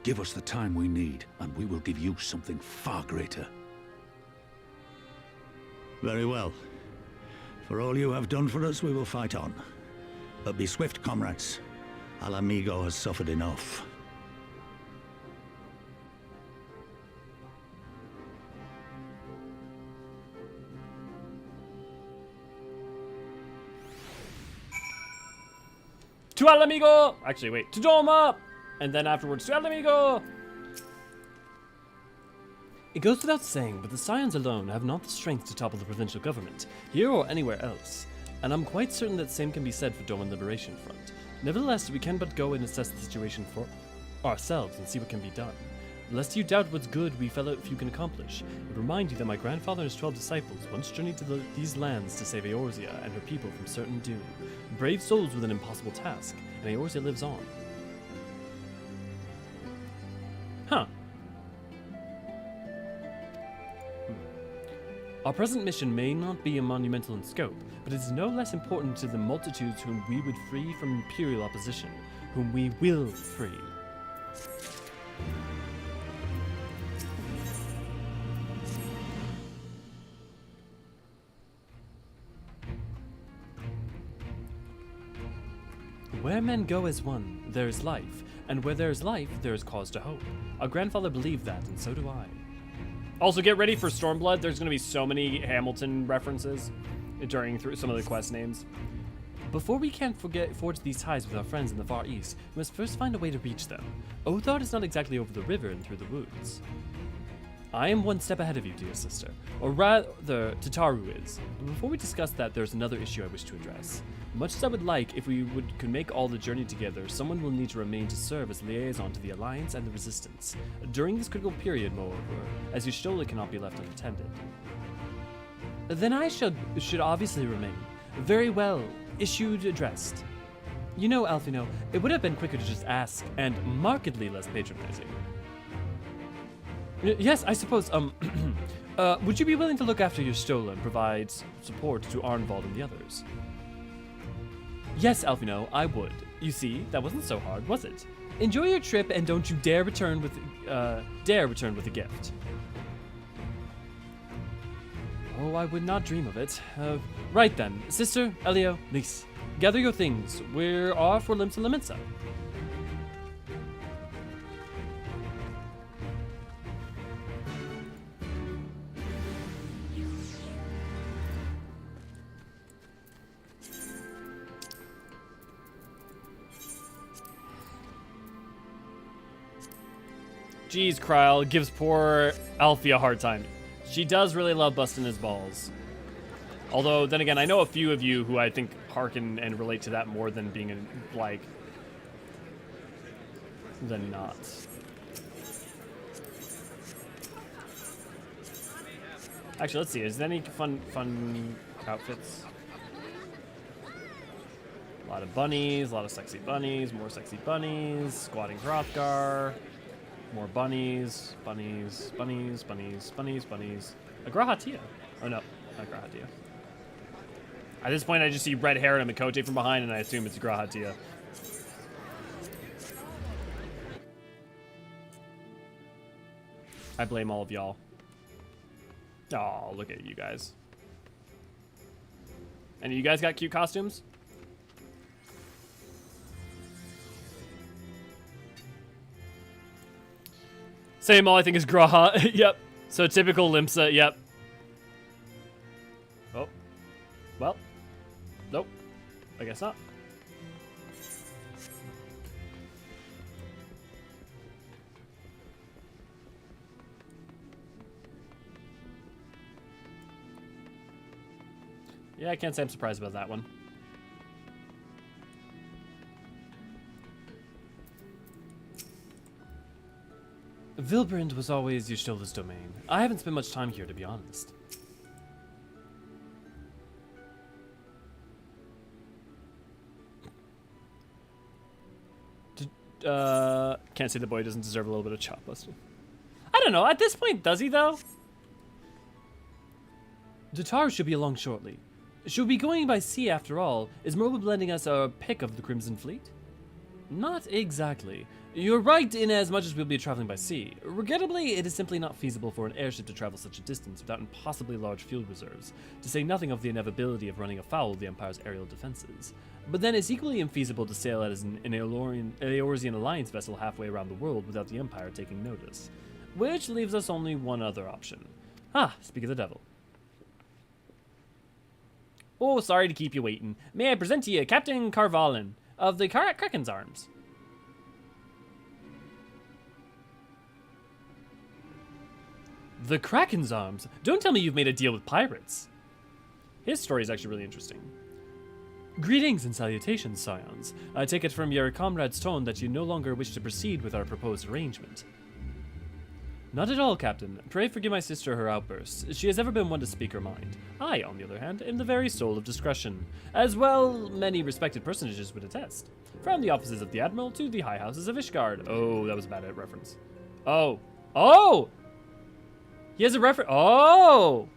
Give us the time we need, and we will give you something far greater. Very well. For all you have done for us, we will fight on. But be swift, comrades. Alamigo has suffered enough. To Alamigo! Actually, wait. To Doma! And then afterwards, to Alamigo! It goes without saying, but the Scions alone have not the strength to topple the provincial government, here or anywhere else, and I'm quite certain that same can be said for Doman Liberation Front. Nevertheless, we can but go and assess the situation for ourselves and see what can be done. Lest you doubt what's good we fellow few can accomplish, I remind you that my grandfather and his 12 disciples once journeyed to these lands to save Eorzea and her people from certain doom. Brave souls with an impossible task, and Eorzea lives on. Huh. Our present mission may not be monumental in scope, but it is no less important to the multitudes whom we would free from imperial opposition, whom we will free. Where men go as one, there is life, and where there is life, there is cause to hope. Our grandfather believed that, and so do I. Also, get ready for Stormblood. There's going to be so many Hamilton references during some of the quest names. Before we can forge these ties with our friends in the Far East, we must first find a way to reach them. Othard is not exactly over the river and through the woods. I am one step ahead of you, dear sister, or rather, Tataru is. But before we discuss that, there's another issue I wish to address. Much as I would like, if we could make all the journey together, someone will need to remain to serve as liaison to the Alliance and the Resistance. During this critical period, moreover, as Y'shtola cannot be left unattended. Then I should obviously remain. Very well, issued addressed. You know, Alfino, it would have been quicker to just ask, and markedly less patronizing. Yes, I suppose, would you be willing to look after Y'shtola and provide support to Arnvald and the others? Yes, Alfino, I would. You see, that wasn't so hard, was it? Enjoy your trip and don't you dare return with a gift. Oh, I would not dream of it. Right then, sister, Elio, Lise, gather your things. We're off for Limsa Limitsa. Jeez, Kryl gives poor Alfie a hard time. She does really love busting his balls. Although, then again, I know a few of you who I think hearken and relate to that more than being, like, than not. Actually, let's see. Is there any fun outfits? A lot of bunnies, a lot of sexy bunnies, more sexy bunnies, squatting Hrothgar, more bunnies, bunnies, bunnies, bunnies, bunnies, bunnies. A Grahatia. Oh no, not Grahatia. At this point, I just see red hair and a Mikote from behind, and I assume it's Grahatia. I blame all of y'all. Oh, look at you guys. And you guys got cute costumes? Same all I think is Graha. Yep. So typical Limsa, yep. Oh. Well. Nope. I guess not. Yeah, I can't say I'm surprised about that one. Vilbrand was always Yashila's domain. I haven't spent much time here, to be honest. Can't say the boy doesn't deserve a little bit of chop busting. I don't know. At this point, does he, though? Datar should be along shortly. Should we be going by sea after all? Is Merlin lending us a pick of the Crimson Fleet? Not exactly. You're right in as much as we'll be traveling by sea. Regrettably, it is simply not feasible for an airship to travel such a distance without impossibly large fuel reserves, to say nothing of the inevitability of running afoul of the Empire's aerial defenses. But then it's equally infeasible to sail as an Eorzean alliance vessel halfway around the world without the Empire taking notice. Which leaves us only one other option. Ah, speak of the devil. Oh, sorry to keep you waiting. May I present to you Captain Carvalin of the Kraken's Arms. The Kraken's Arms? Don't tell me you've made a deal with pirates. His story is actually really interesting. Greetings and salutations, Scions. I take it from your comrade's tone that you no longer wish to proceed with our proposed arrangement. Not at all, Captain. Pray forgive my sister her outbursts. She has ever been one to speak her mind. I, on the other hand, am the very soul of discretion. As well, many respected personages would attest. From the offices of the Admiral to the high houses of Ishgard. Oh, that was a bad reference. Oh. Oh! He has a reference. Oh!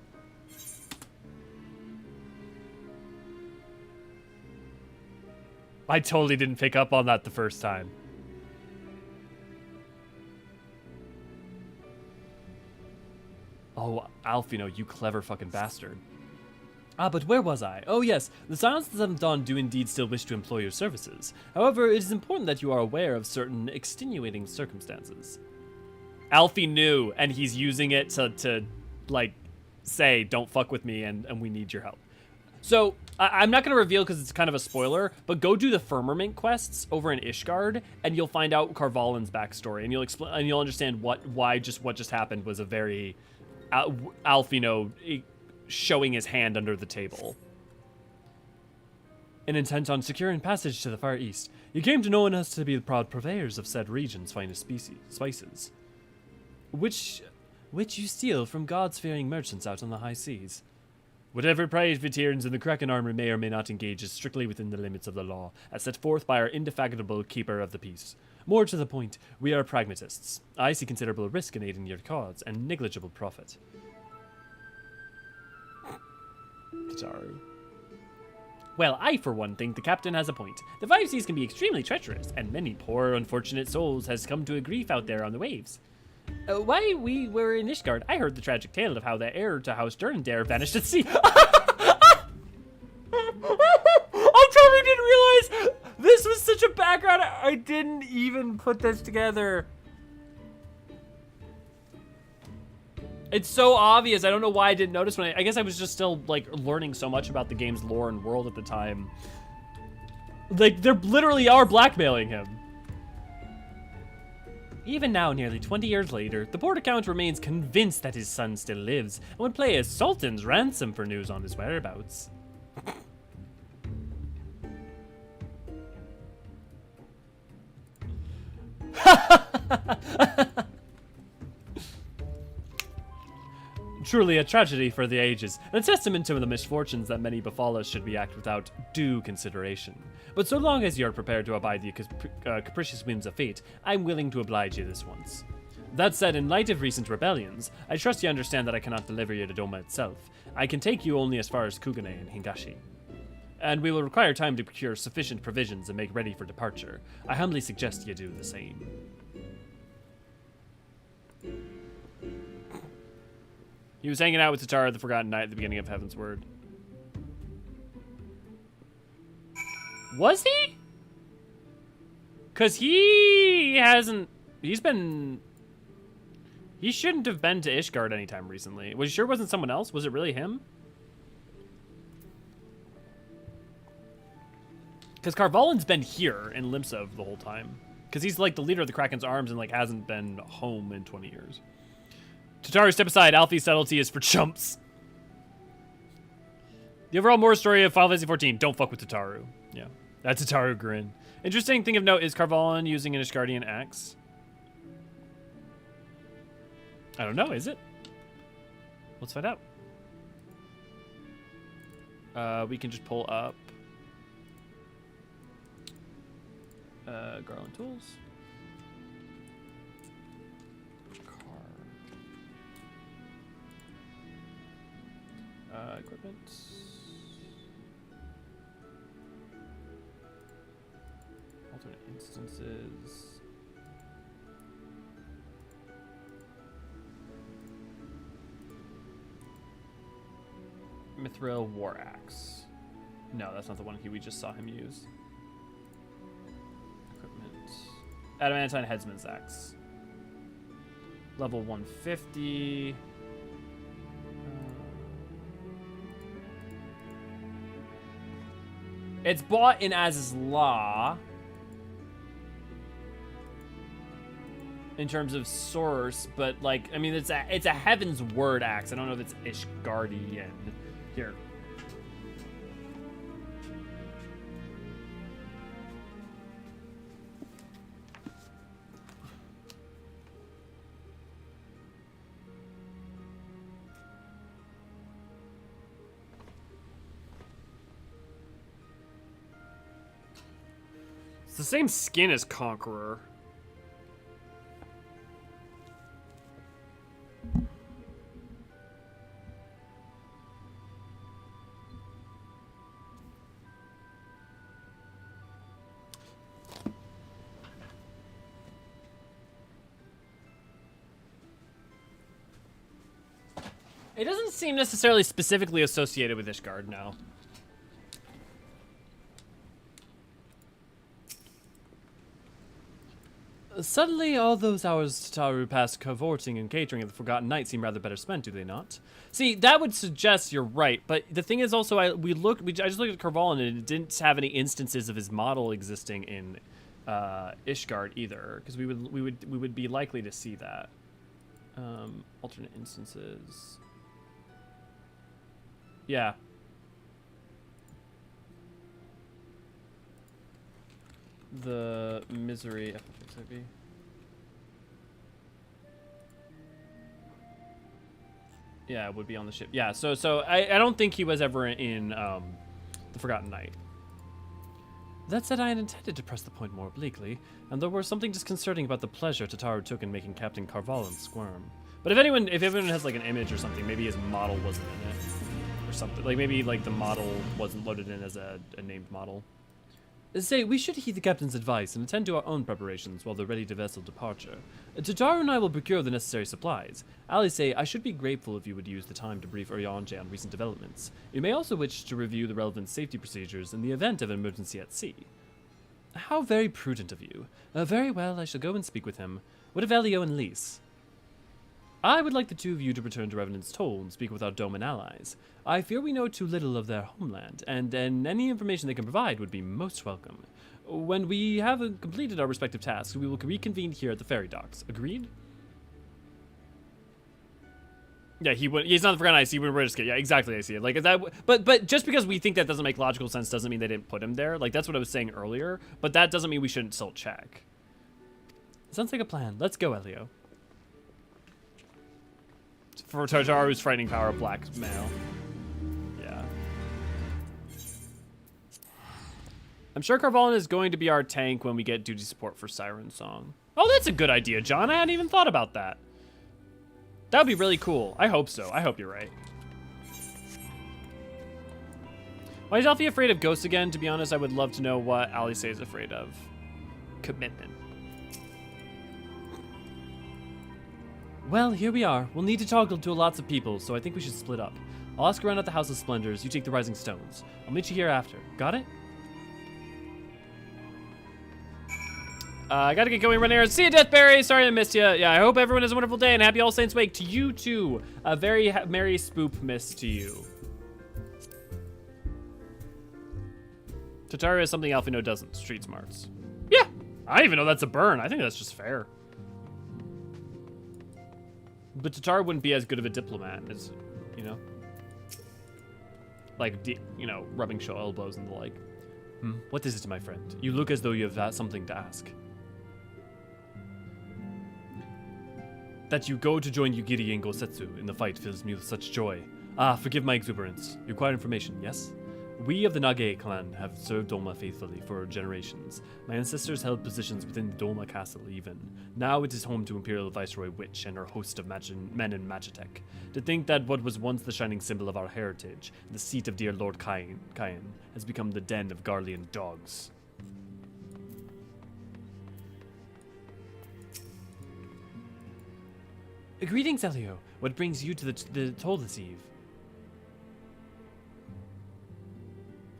I totally didn't pick up on that the first time. Oh, Alfino, you clever fucking bastard. Ah, but where was I? Oh yes, the Scions of the Seventh Dawn do indeed still wish to employ your services. However, it is important that you are aware of certain extenuating circumstances. Alfie knew, and he's using it to like, say, don't fuck with me, and we need your help. So, I'm not going to reveal because it's kind of a spoiler, but go do the Firmament quests over in Ishgard, and you'll find out Carvalin's backstory, and you'll understand what just happened was a very Alfino showing his hand under the table. And intent on securing passage to the Far East, you came to know us to be the proud purveyors of said region's finest spices, which you steal from God-fearing merchants out on the high seas. Whatever privateers in the Kraken army may or may not engage is strictly within the limits of the law, as set forth by our indefatigable keeper of the peace. More to the point, we are pragmatists. I see considerable risk in aiding your cause, and negligible profit. Sorry. Well, I, for one, think the captain has a point. The five seas can be extremely treacherous, and many poor, unfortunate souls has come to a grief out there on the waves. While we were in Ishgard, I heard the tragic tale of how the heir to House Durndare vanished at sea. I totally didn't realize this was such a background. I didn't even put this together. It's so obvious. I don't know why I didn't notice when I guess I was just still like learning so much about the game's lore and world at the time. Like, they literally are blackmailing him. Even now, nearly 20 years later, the Port Account remains convinced that his son still lives and would pay a sultan's ransom for news on his whereabouts. Truly a tragedy for the ages, and a testament to the misfortunes that many befall us should we act without due consideration. But so long as you are prepared to abide the capricious whims of fate, I'm willing to oblige you this once. That said, in light of recent rebellions, I trust you understand that I cannot deliver you to Doma itself. I can take you only as far as Kugane and Hingashi. And we will require time to procure sufficient provisions and make ready for departure. I humbly suggest you do the same. He was hanging out with Tatara the Forgotten Knight at the beginning of Heaven's Word. Was he? Because he hasn't... He shouldn't have been to Ishgard anytime recently. Was you sure it wasn't someone else? Was it really him? Because Carvalin's been here in Limsov the whole time. Because he's like the leader of the Kraken's arms and like hasn't been home in 20 years. Tataru, step aside. Alfie's subtlety is for chumps. The overall moral story of Final Fantasy XIV. Don't fuck with Tataru. Yeah, that's Tataru grin. Interesting thing of note is Carvalin using an Ishgardian axe. I don't know, is it? Let's find out. We can just pull up Garland Tools. Equipment. Alternate instances. Mithril War Axe. No, that's not the one we just saw him use. Equipment. Adamantine Headsman's Axe. Level 150. It's bought in Az's Law. In terms of source, but like, I mean, it's a Heaven's Word axe. I don't know if it's Ishgardian. Here. It's the same skin as Conqueror. It doesn't seem necessarily specifically associated with Ishgard now. Suddenly, all those hours Tataru passed cavorting and catering at the Forgotten Night seem rather better spent, do they not? See, that would suggest you're right, but the thing is also, I just looked at Carvalin and it didn't have any instances of his model existing in Ishgard either, because we would be likely to see that. Alternate instances. Yeah. The Misery FFXIV. Yeah, it would be on the ship. Yeah, so I don't think he was ever in the Forgotten Night. That said, I had intended to press the point more obliquely, and there was something disconcerting about the pleasure Tataru took in making Captain Carvalin squirm. But if anyone has like an image or something, maybe his model wasn't in it. Or something. Like maybe like the model wasn't loaded in as a named model. Say, we should heed the captain's advice and attend to our own preparations while they're ready to vessel departure. Tataru and I will procure the necessary supplies. Alice, I should be grateful if you would use the time to brief Eorzean on recent developments. You may also wish to review the relevant safety procedures in the event of an emergency at sea. How very prudent of you. Very well, I shall go and speak with him. What of Elio and Lise? I would like the two of you to return to Revenant's Toll and speak with our Doman allies. I fear we know too little of their homeland, and any information they can provide would be most welcome. When we have completed our respective tasks, we will reconvene here at the ferry docks. Agreed? Yeah, he's not the Forgotten Ice, he wouldn't risk it. Yeah, exactly, I see it. Like that, but just because we think that doesn't make logical sense doesn't mean they didn't put him there. Like that's what I was saying earlier, but that doesn't mean we shouldn't still check. Sounds like a plan. Let's go, Elio. For Totaru's frightening power of blackmail. Yeah. I'm sure Carvalin is going to be our tank when we get duty support for Siren Song. Oh, that's a good idea, John. I hadn't even thought about that. That would be really cool. I hope so. I hope you're right. Why is Alfie afraid of ghosts again? To be honest, I would love to know what Alice is afraid of. Commitment. Well, here we are. We'll need to toggle to lots of people, so I think we should split up. I'll ask around at the House of Splendors. You take the Rising Stones. I'll meet you here after. Got it? I gotta get going, run errands. See you, Deathberry. Sorry I missed you. Yeah, I hope everyone has a wonderful day and happy All Saints Wake to you too. A very merry spoop miss to you. Tataru has something Alfino doesn't. Street smarts. Yeah, I even know that's a burn. I think that's just fair. But Tataru wouldn't be as good of a diplomat as, you know, like, you know, rubbing show elbows and the like. What is it, my friend? You look as though you have something to ask. That you go to join Yugiri and Gosetsu in the fight fills me with such joy. Ah, forgive my exuberance. You require information, yes? We of the Nage clan have served Doma faithfully for generations. My ancestors held positions within the Doma castle even. Now it is home to Imperial Viceroy Witch and her host of men in Magitek. To think that what was once the shining symbol of our heritage, the seat of dear Lord Kain, has become the den of Garlean dogs. Greetings, Elio. What brings you to the toll this eve?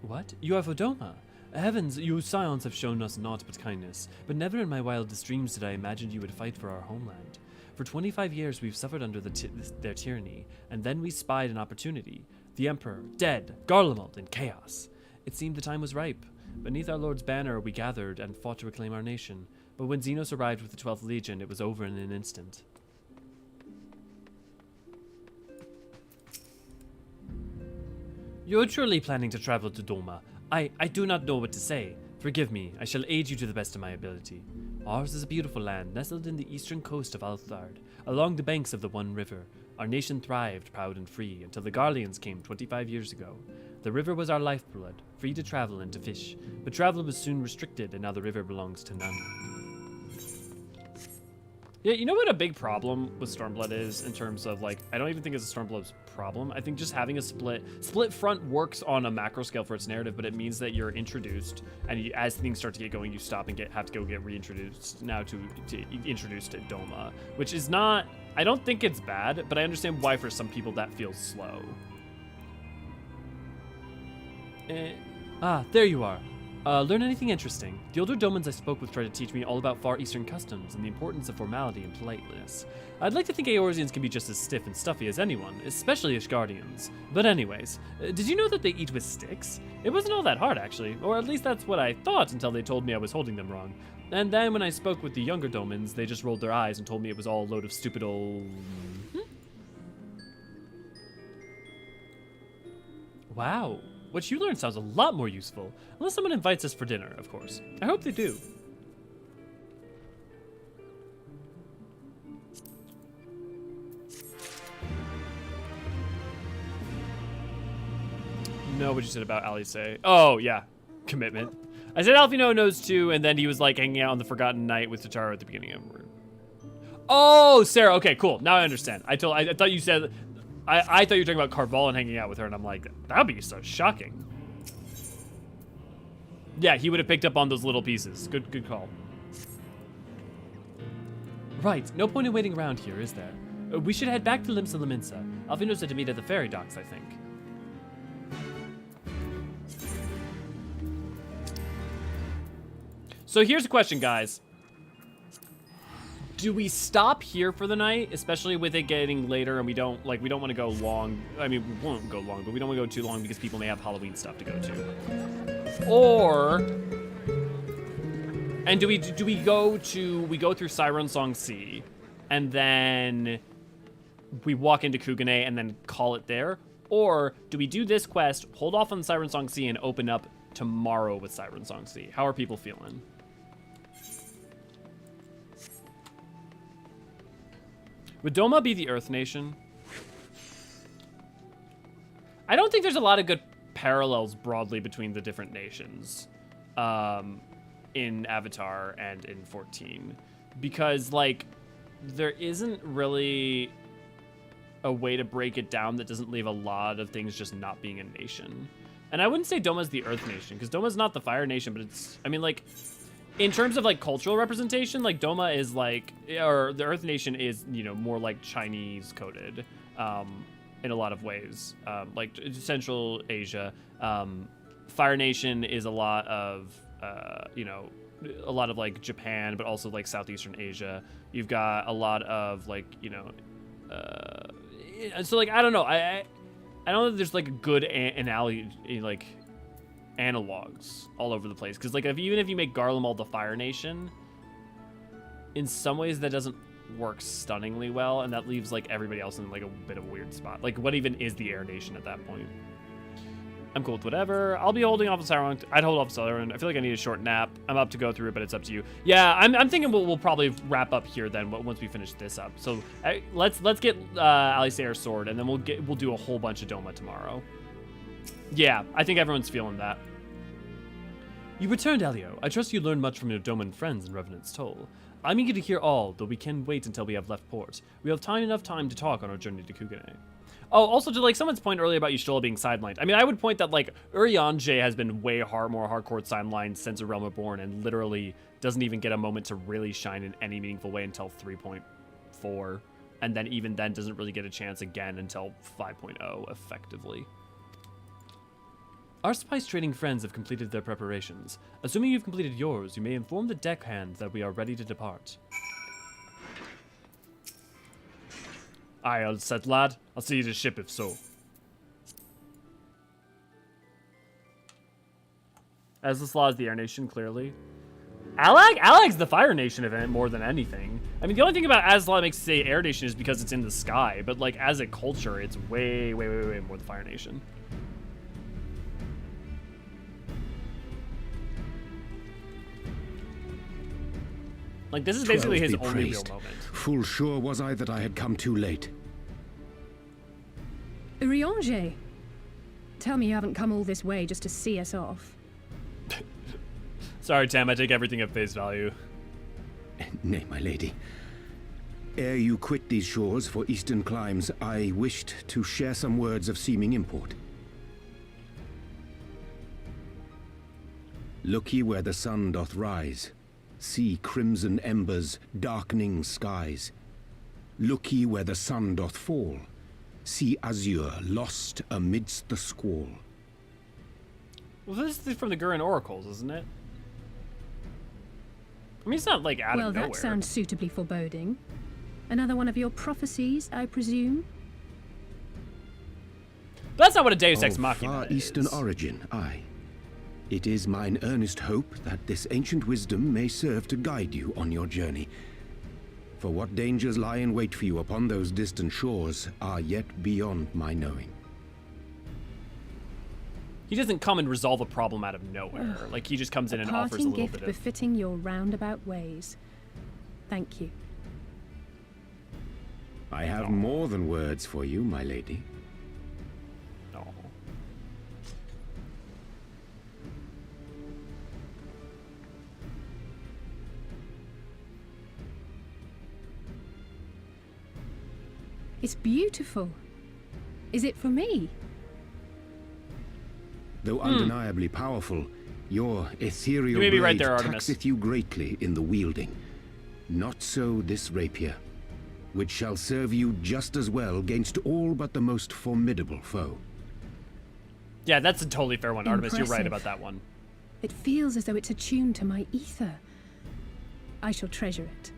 What? You are for Doma? Heavens, you scions have shown us naught but kindness, but never in my wildest dreams did I imagine you would fight for our homeland. For 25 years we've suffered under their tyranny, and then we spied an opportunity. The Emperor, dead, Garlemald, in chaos. It seemed the time was ripe. Beneath our Lord's banner we gathered and fought to reclaim our nation, but when Xenos arrived with the 12th Legion, it was over in an instant. You're truly planning to travel to Doma. I do not know what to say. Forgive me, I shall aid you to the best of my ability. Ours is a beautiful land, nestled in the eastern coast of Althard, along the banks of the One River. Our nation thrived, proud and free, until the Garleans came 25 years ago. The river was our lifeblood, free to travel and to fish, but travel was soon restricted, and now the river belongs to none. Yeah, you know what a big problem with Stormblood is in terms of, like, I don't even think it's a Stormblood's problem. I think just having a split front works on a macro scale for its narrative, but it means that you're introduced, and as things start to get going, you stop and have to go get reintroduced now to introduced to Doma, which is not, I don't think it's bad, but I understand why for some people that feels slow. There you are. Learn anything interesting? The older Domans I spoke with tried to teach me all about Far Eastern customs and the importance of formality and politeness. I'd like to think Eorzeans can be just as stiff and stuffy as anyone, especially Ishgardians. But anyways, did you know that they eat with sticks? It wasn't all that hard, actually, or at least that's what I thought until they told me I was holding them wrong. And then when I spoke with the younger Domans, they just rolled their eyes and told me it was all a load of stupid old... Wow. What you learned sounds a lot more useful. Unless someone invites us for dinner, of course. I hope they do. Know what you said about Alice. Oh, yeah. Commitment. I said Alfino knows too, and then he was like hanging out on the Forgotten Night with Tataru at the beginning of the room. Oh, Sarah. Okay, cool. Now I understand. I thought you said... I thought you were talking about Carvalin hanging out with her, and I'm like, that'd be so shocking. Yeah, he would have picked up on those little pieces. Good call. Right, no point in waiting around here, is there? We should head back to Limsa Laminsa. Alfino said to meet at the ferry docks, I think. So here's a question, guys. Do we stop here for the night, especially with it getting later and we don't want to go long? I mean, we won't go long, but we don't want to go too long because people may have Halloween stuff to go to. Or, and do we go through Siren Song Sea, and then we walk into Kugane and then call it there? Or do we do this quest, hold off on Siren Song Sea, and open up tomorrow with Siren Song Sea? How are people feeling? Would Doma be the Earth Nation? I don't think there's a lot of good parallels broadly between the different nations in Avatar and in 14. Because, like, there isn't really a way to break it down that doesn't leave a lot of things just not being a nation. And I wouldn't say Doma's the Earth Nation, because Doma's not the Fire Nation, but it's, I mean, like, in terms of, like, cultural representation, like, Doma is, like, or the Earth Nation is, you know, more, like, Chinese-coded in a lot of ways. Like, Central Asia. Fire Nation is a lot of, you know, a lot of, like, Japan, but also, like, Southeastern Asia. You've got a lot of, like, you know, so, like, I don't know. I don't know that there's, like, a good analogy, like, analogs all over the place. Because, like, even if you make Garlemald the Fire Nation, in some ways that doesn't work stunningly well, and that leaves, like, everybody else in, like, a bit of a weird spot. Like, what even is the Air Nation at that point? I'm cool with whatever. I'll be holding off on Sauron. I'd hold off Sauron. I feel like I need a short nap. I'm up to go through it, but it's up to you. Yeah, I'm thinking we'll probably wrap up here then once we finish this up. So let's get Alisair's sword, and then we'll do a whole bunch of Doma tomorrow. Yeah, I think everyone's feeling that. You returned, Elio. I trust you learned much from your Doman friends in Revenant's Toll. I'm eager to hear all, though we can wait until we have left port. We have enough time to talk on our journey to Kugane. Oh, also to, like, someone's point earlier about Y'shtola being sidelined. I mean, I would point that, like, Eorzean has been way more hardcore sidelined since A Realm Reborn, and literally doesn't even get a moment to really shine in any meaningful way until 3.4, and then even then doesn't really get a chance again until 5.0, effectively. Our spice trading friends have completed their preparations. Assuming you've completed yours, you may inform the deckhand that we are ready to depart. Aye, all set, lad. I'll see you to ship if so. Ezlaslaw is the Air Nation, clearly. Alag's the Fire Nation event more than anything. I mean, the only thing about Azlaw that makes it say Air Nation is because it's in the sky, but, like, as a culture, it's way more the Fire Nation. Like, this is basically his only real moment. Full sure was I that I had come too late. Eorzean, tell me you haven't come all this way just to see us off. Sorry, Tam, I take everything at face value. Nay, my lady. Ere you quit these shores for eastern climes, I wished to share some words of seeming import. Look ye where the sun doth rise. See crimson embers, darkening skies. Look ye where the sun doth fall. See azure lost amidst the squall. Well, this is from the Gurren Oracles, isn't it? I mean, it's not, like, out of nowhere. Well, that sounds suitably foreboding. Another one of your prophecies, I presume? But that's not what a Deus Ex Machina far is. eastern origin, aye. It is mine earnest hope that this ancient wisdom may serve to guide you on your journey. For what dangers lie in wait for you upon those distant shores are yet beyond my knowing. He doesn't come and resolve a problem out of nowhere. Like, he just comes in and offers a parting little gift bit of... befitting your roundabout ways. Thank you. I have more than words for you, my lady. No. It's beautiful. Is it for me? Though undeniably powerful, your ethereal You may be right blade there, Artemis. taxeth you greatly in the wielding. Not so this rapier, which shall serve you just as well against all but the most formidable foe. Yeah, that's a totally fair one, Artemis. You're right Impressive. about that one. It feels as though it's attuned to my ether. I shall treasure it.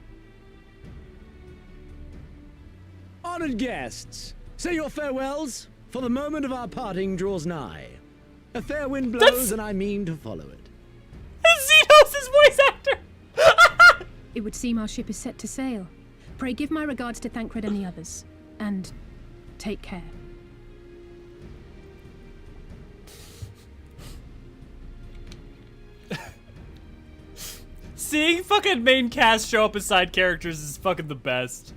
Honored guests, say your farewells, for the moment of our parting draws nigh. A fair wind blows, and I mean to follow it. Xenos' voice actor! It would seem our ship is set to sail. Pray give my regards to Thancred and the others. And take care. Seeing fucking main cast show up as side characters is fucking the best.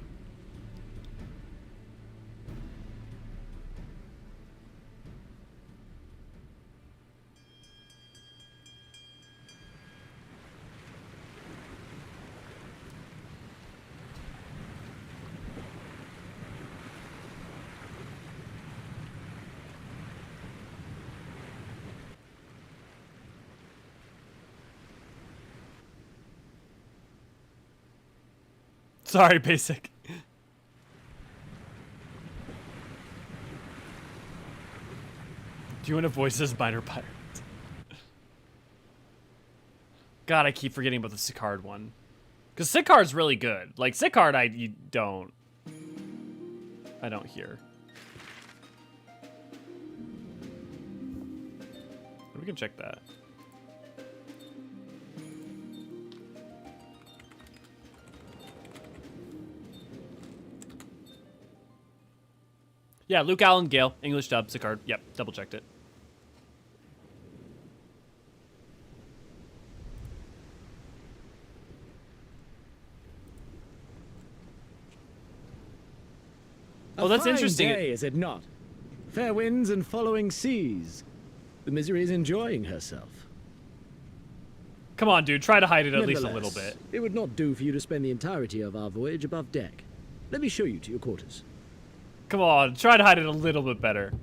Sorry, basic. Do you want to voice as minor pirate? God, I keep forgetting about the Sicard one. Because Sicard's really good. Like, Sicard, I don't hear. We can check that. Yeah, Luke Allen, Gale, English dub, Sicard. Yep, double checked it. A that's fine interesting. Day, is it not? Fair winds and following seas. The Misery is enjoying herself. Come on, dude. Try to hide it at least a little Nevertheless, bit. It would not do for you to spend the entirety of our voyage above deck. Let me show you to your quarters. Come on. Try to hide it a little bit better.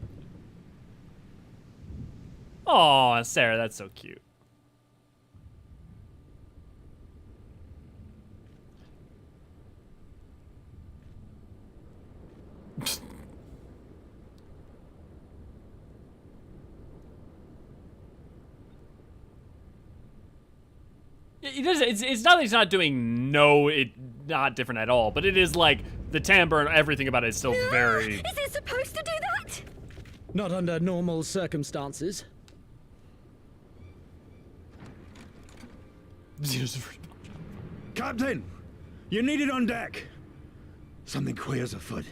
Aw, Sarah, that's so cute. It's not that he's not doing not different at all, but it is like the timbre and everything about it is still very... Is it supposed to do that? Not under normal circumstances. Captain! You're needed on deck! Something queer's afoot.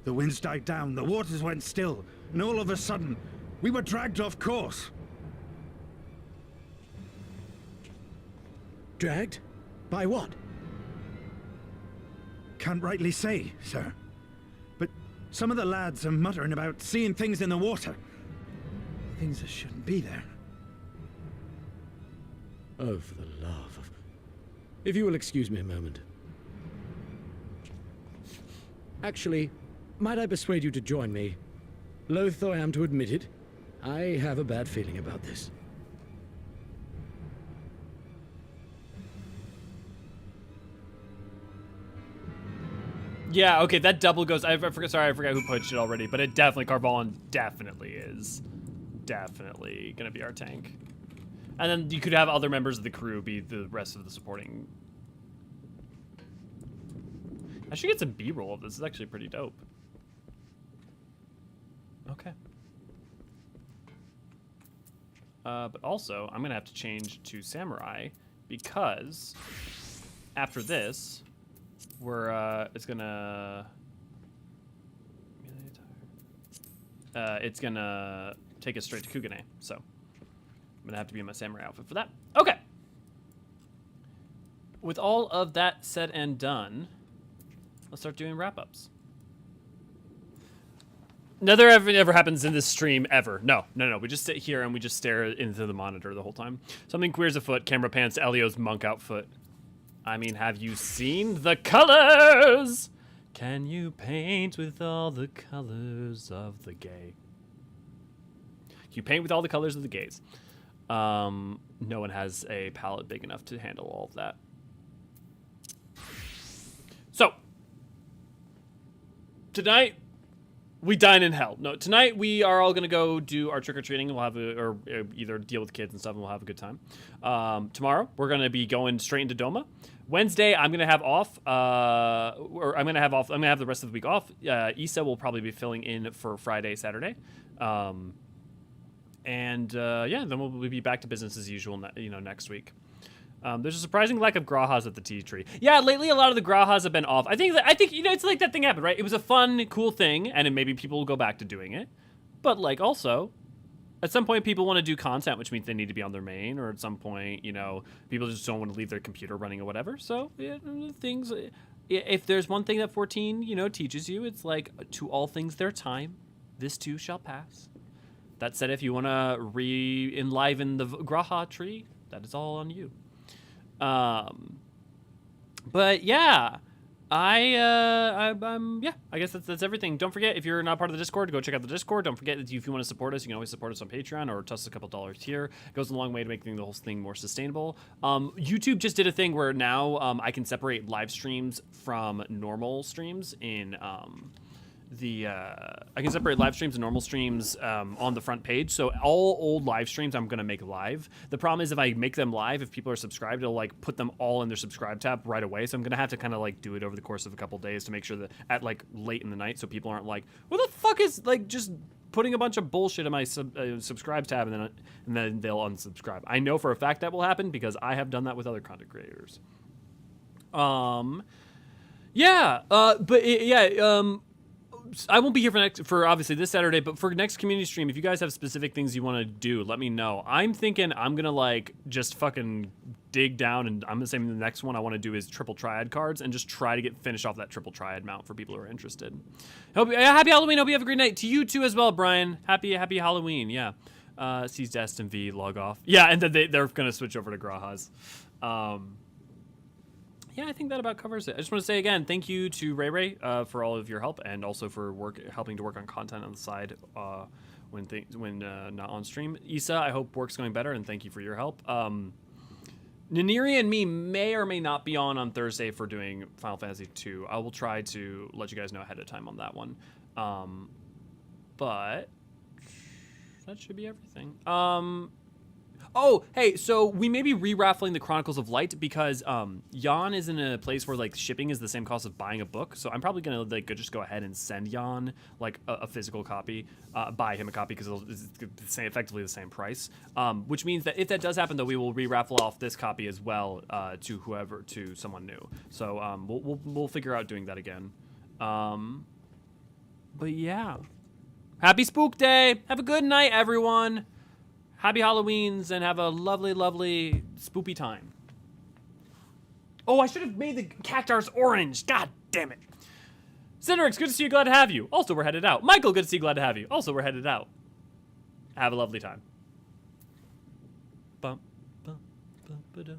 The winds died down, the waters went still, and all of a sudden, we were dragged off course. Dragged? By what? Can't rightly say, sir. But some of the lads are muttering about seeing things in the water. Things that shouldn't be there. Oh, for the love of... If you will excuse me a moment. Actually, might I persuade you to join me? Loath though I am to admit it, I have a bad feeling about this. Yeah, okay, that double goes... I forgot who punched it already, but it definitely... Carvalhan definitely is. Definitely gonna be our tank. And then you could have other members of the crew be the rest of the supporting... I should get some B-roll of this. It's actually pretty dope. Okay. But also, I'm gonna have to change to Samurai because after this... it's gonna take us straight to Kugane, so I'm gonna have to be in my samurai outfit for that. Okay. With all of that said and done, let's start doing wrap-ups. Never ever happens in this stream ever. No. We just sit here and we just stare into the monitor the whole time. Something queer's afoot. Camera pans to Elio's monk outfit. I mean, have you seen the colors? Can you paint with all the colors of the gay? You paint with all the colors of the gays. No one has a palette big enough to handle all of that. So, tonight, we dine in hell. No, tonight we are all going to go do our trick-or-treating. We'll have either deal with kids and stuff and we'll have a good time. Tomorrow, we're going to be going straight into Doma. Wednesday, I'm going to have off. I'm going to have the rest of the week off. Issa will probably be filling in for Friday, Saturday. Yeah, then we'll be back to business as usual, next week. There's a surprising lack of Grahas at the tea tree. Yeah, lately a lot of the Grahas have been off. I think it's like that thing happened, right? It was a fun, cool thing, and maybe people will go back to doing it. But like also, at some point people want to do content, which means they need to be on their main, or at some point, people just don't want to leave their computer running or whatever. So yeah, things. If there's one thing that 14, teaches you, it's like to all things their time. This too shall pass. That said, if you want to re-enliven the Graha tree, that is all on you. But yeah, Yeah, I guess that's everything. Don't forget, if you're not part of the Discord, go check out the Discord. Don't forget that if you want to support us, you can always support us on Patreon or toss us a couple $dollars here. It goes a long way to making the whole thing more sustainable. YouTube just did a thing where now I can separate live streams from normal streams in I can separate live streams and normal streams on the front page. So all old live streams I'm gonna make live. The problem is if I make them live, if people are subscribed, it'll like put them all in their subscribe tab right away. So I'm gonna have to kind of like do it over the course of a couple days to make sure that at like late in the night, so people aren't like, what the fuck is like just putting a bunch of bullshit in my subscribe tab and then they'll unsubscribe. I know for a fact that will happen because I have done that with other content creators. I won't be here for obviously this Saturday, but for next community stream, if you guys have specific things you want to do, let me know. I'm thinking I'm gonna like just fucking dig down, and I'm saying the next one I want to do is triple triad cards and just try to finish off that triple triad mount for people who are interested. Happy Halloween. Hope you have a great night. To you too as well, Brian. Happy Halloween. Yeah. Sees Destin V log off. Yeah, and then they're gonna switch over to Graha's. Yeah, I think that about covers it. I just want to say again, thank you to Ray for all of your help, and also for helping to work on content on the side when not on stream. Issa, I hope work's going better, and thank you for your help. Naniri and me may or may not be on Thursday for doing Final Fantasy II. I will try to let you guys know ahead of time on that one. But that should be everything. Oh, hey, so we may be re-raffling the Chronicles of Light because Jan is in a place where like shipping is the same cost of buying a book. So I'm probably gonna like just go ahead and send Jan like a physical copy, buy him a copy because it's effectively the same price. Which means that if that does happen, though, we will re-raffle off this copy as well to someone new. So we'll figure out doing that again. But yeah, happy Spook Day. Have a good night, everyone. Happy Halloweens and have a lovely, lovely spoopy time. Oh, I should have made the cactars orange. God damn it. Cinerix, good to see you. Glad to have you. Also, we're headed out. Michael, good to see you. Glad to have you. Also, we're headed out. Have a lovely time. Bum, bum, bum, ba-dum.